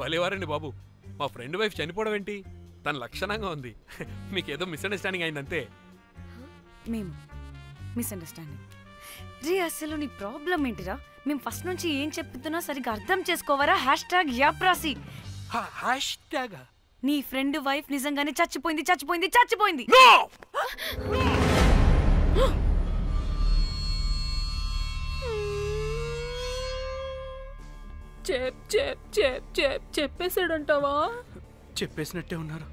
భలేవారండి బాబు. మా ఫ్రెండ్ వైఫ్ చనిపోవడం ఏంటి? తన లక్షణంగా ఉంది. మీకేదో మిస్అండర్స్టాండింగ్ అయిందంతే. మేము మిస్అండర్స్టాండింగ్ రీ. అసలు నీ ప్రాబ్లం ఏంటిరా? మేము ఫస్ట్ నుంచి ఏం చెప్తున్నా సరిగ్గా అర్థం చేసుకోవరా? #యాప్రాసి. నీ ఫ్రెండ్ వైఫ్ నిజంగానే చచ్చిపోయింది చచ్చిపోయింది చచ్చిపోయింది. చెప్పేసాడంటావా? చెప్పేసినట్టే ఉన్నారు.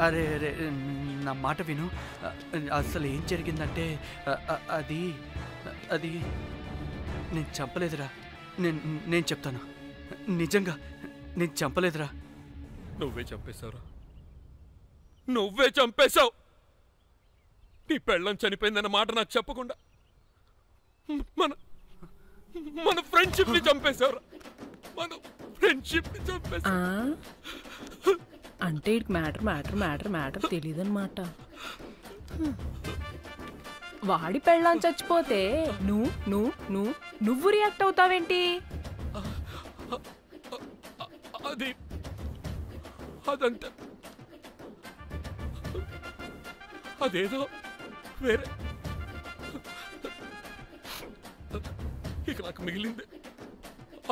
అరే అరే నా మాట విను. అసలు ఏం జరిగిందంటే అది అది నేను చంపలేదురా. నేను చెప్తాను, నిజంగా నేను చంపలేదురా. నువ్వే చంపేశావురా, నువ్వే చంపేశావు. నీ పెళ్ళం చనిపోయిందన్న మాట నాకు చెప్పకుండా మన మన ఫ్రెండ్షిప్ ని చంపేశావురా. మన ఫ్రెండ్షిప్ ని చంపేశావు. అంటే మ్యాటర్ తెలియదన్నమాట. వాడి పెళ్ళాం చచ్చిపోతే నువ్వు రియాక్ట్ అవుతావేంటి? అదంతా అదేదో వేరే. ఇక నాకు మిగిలింది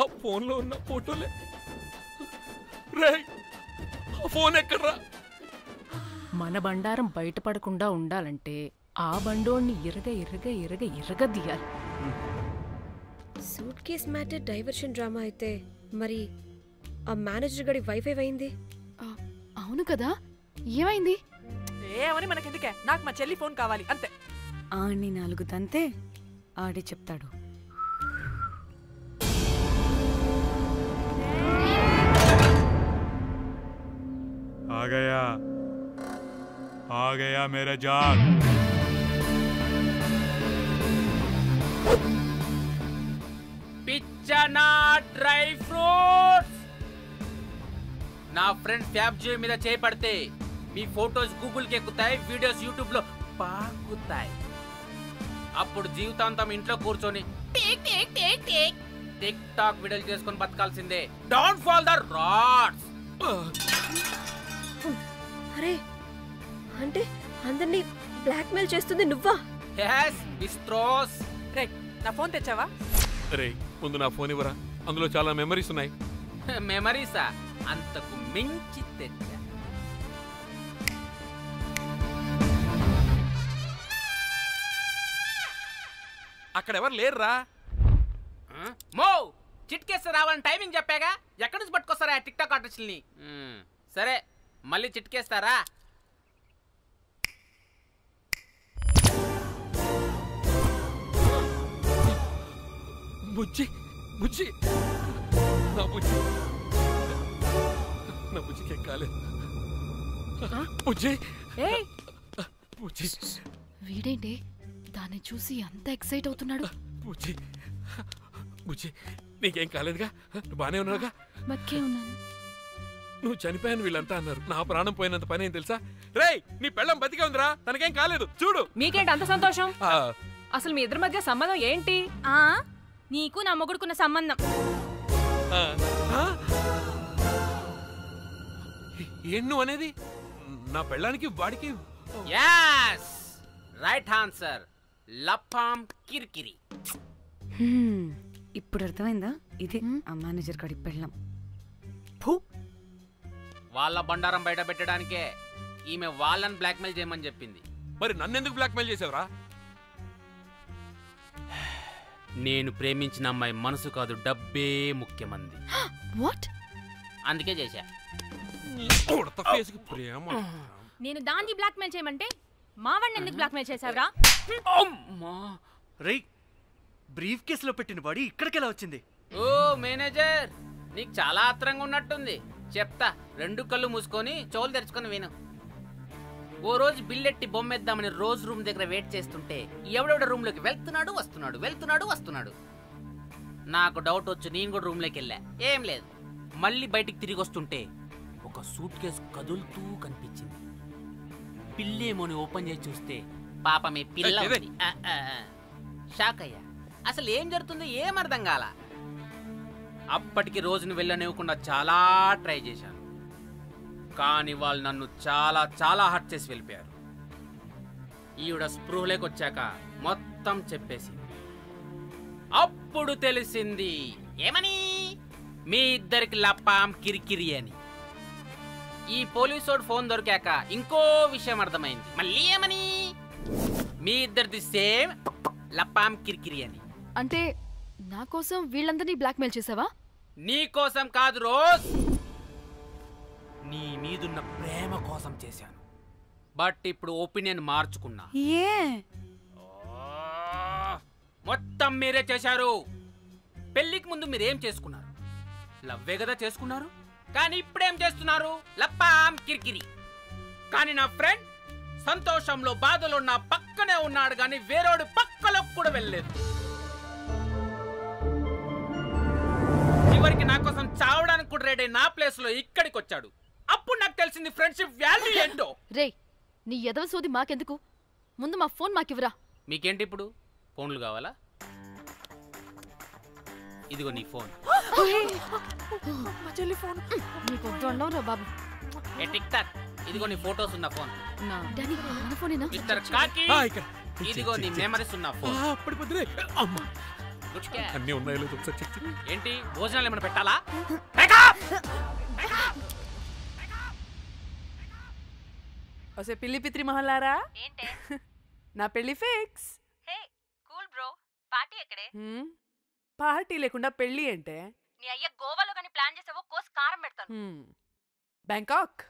ఆ ఫోన్లో ఉన్న ఫోటోలే. రే, ఆ ఫోన్ ఎక్కడ్రా? మన బండారం బయటపడకుండా ఉండాలంటే ఆ బండోడిని ఇరగ దియాలి. Suitcase matter diversion drama అయితే మరి ఆ మేనేజర్ గడి వైఫై అయింది. అవును కదా, ఏమైంది? ఏమని మనకెందుకే, నాకు మా చెల్లి ఫోన్ కావాలి అంతే. ఆడిని 4 తంతే ఆడే చెప్తాడు. आ गया मेरा जाग. పిచ్చనా డ్రై ఫ్రూట్స్. నా ఫ్రెండ్ ఫ్యాబ్ జే మీద చేపడితే మీ ఫోటోస్ గూగుల్కి ఎక్కుతాయి, వీడియోస్ యూట్యూబ్ లో పాకుతాయి. అప్పుడు జీవితాంతం ఇంట్లో కూర్చొని టిక్ టాక్ వీడియోలు చేసుకొని బతకాల్సిందే. Don't fall the rods. అరే, అంటే అందరినీ బ్లాక్మెయిల్ చేస్తుంది నువ్వా? yes బిస్ట్రోస్. రే, నా ఫోన్ తెచ్చావా? రే, ముందు నా ఫోన్ ఇవ్వరా, అందులో చాలా మెమరీస్ ఉన్నాయి. మెమరీసా? అంతకు మించి తెచ్చా. అక్కడ ఎవరు లేరురా. మో చిట్కేస్తే రావాలని టైమింగ్ చెప్పాగా, ఎక్కడి నుంచి పట్టుకొస్తారా టిక్ టాక్ ఆర్టిస్టుల్ని? సరే, మళ్ళీ చిట్కేస్తారా? బుజ్జి బుజ్జి, నా బుజ్జి, నా బుజ్జికి ఎక్కాలి. బుజ్జి బుజ్జి. వీడేంటి దాన్ని చూసి అంత ఎక్సైట్ అవుతున్నాడు? బుజ్జి బుజ్జి, నీకేం కాలేదుగా? నువ్వు బానే ఉన్నావుగా? బతికే ఉన్నాను. నువ్వు చనిపోయాను వీళ్ళంతా అన్నారు. నా ప్రాణం పోయినంత పని ఏం తెలుసా? రేయ్, నీ పెళ్ళం బతికే ఉందిరా, తనకేం కాలేదు. చూడు. మీకేంటి అంత సంతోషం? అసలు మీ ఇద్దరి మధ్య సంబంధం ఏంటి? నీకు నా మొగుడుకున్న సంబంధం. ఏం నువ్వు అనేది? నా పెళ్ళానికి వాడికి? yes right answer. లపాం కిరికిరి. ఇప్పుడు అర్థమైందా? ఇది ఆ మేనేజర్ గడి పెళ్ళం. వాళ్ళ బండారం బయట పెట్టడానికే ఈమె వాళ్ళని బ్లాక్మెయిల్ చేయమని చెప్పింది. మరి నన్నెందుకు బ్లాక్మెయిల్ చేసావురా? నేను ప్రేమించిన అమ్మాయి మనసు కాదు, డబ్బే ముఖ్యమంది. వాట్? అందుకే చేశా. నేను దాన్ని బ్లాక్మెయిల్ చేయమంటే మావాడిని ఎందుకు బ్లాక్మెయిల్ చేసావురా? రేయ్, బ్రీఫ్ కేసులో పెట్టిన బాడీ ఇక్కడికి ఎలా వచ్చింది? ఓ మేనేజర్, నీకు చాలా ఆత్రంగా ఉన్నట్టుంది. చెప్తా, 2 కళ్ళు మూసుకొని చెవులు తెరుచుకొని విను. ఓ రోజు బిల్లెట్టి బొమ్మేద్దామని రోజు రూమ్ దగ్గర వెయిట్ చేస్తుంటే ఎవడెవడ రూమ్లోకి వెళ్తున్నాడు. నాకు డౌట్ వచ్చి నేను కూడా రూమ్లోకి వెళ్ళా. ఏం లేదు. మళ్ళీ బయటికి తిరిగి వస్తుంటే ఒక సూట్ కేసు కదులుతూ కనిపించింది. పిల్లేమోని ఓపెన్ చేసి చూస్తే పాపమే పిల్ల ఉంది. షాక్ అయ్యా. అసలు ఏం జరుగుతుందో ఏం అర్థం కాల. అప్పటికి రోజును వెళ్ళనివ్వకుండా చాలా ట్రై చేశాను, కానీ వాళ్ళు నన్ను చాలా చాలా హర్ట్ చేసి వెళ్ళిపోయారు. ఈవిడ స్పృహలోకి వచ్చాక మొత్తం చెప్పేసి అప్పుడు తెలిసింది. ఏమని? మీ ఇద్దరికి లపాం కిరికిరి అని. ఈ పోలీసోడు ఫోన్ దొరికాక ఇంకో విషయం అర్థమైంది. మళ్ళీ ఏమని? మీ ఇద్దరిది సేమ్ లపాం కిరికిరి అని. అంటే నా కోసం వీళ్ళందరినీ బ్లాక్మెయిల్ చేసావా? నీ కోసం కాదు రోజ్, నీ మీదున్న ప్రేమ కోసం చేశాను. బట్ ఇప్పుడు ఒపీనియన్ మార్చుకున్నా. మొత్తం మీరే చేశారు. పెళ్లికి ముందు మీరేం చేసుకున్నారు? లవ్వే కదా చేసుకున్నారు. కానీ ఇప్పుడేం చేస్తున్నారు? లప్పాం కిరికిరి. కానీ నా ఫ్రెండ్ సంతోషంలో బాధలో నా పక్కనే ఉన్నాడు, కానీ వేరేవాడు పక్కలో కూడా వెళ్ళలేదు. చివరికి నా కోసం చావడానికి కూడా రెడీ నా ప్లేస్ లో ఇక్కడికి వచ్చాడు. అప్పుడు నాకు తెలిసింది ఫ్రెండ్షిప్ వాల్యూ ఏంటో. రే, నీ ఎదవ సోది మాకెందుకు? ముందు మా ఫోన్ మాకివ్వరా. మీకేంటి ఇప్పుడు? ఫోన్లు కావాలా? ఇదిగో నీ ఫోన్. నీకు దండంరా బాబు. ఏ టిక్ టాక్, ఇదిగో నీ ఫోటోస్ ఉన్న ఫోన్. మిస్టర్ కాకి, ఇదిగో నీ మెమరీస్ ఉన్న ఫోన్. అన్నీ ఉన్నాయో లేదో ఒకసారి చెక్ చెయ్యి. ఏంటి భోజనాలు ఏమైనా పెట్టాలా? ఒసే పిల్లి పిత్రి మహల్లారా, ఏంటే నా పెళ్లి ఫిక్స్. హే కూల్ బ్రో, పార్టీ ఎక్కడే? పార్టీ లేకుండా పెళ్లి అంటే? నీ అయ్య గోవాలో కానీ ప్లాన్ చేసావో కోసి కారం పెడతాను. బ్యాంకాక్.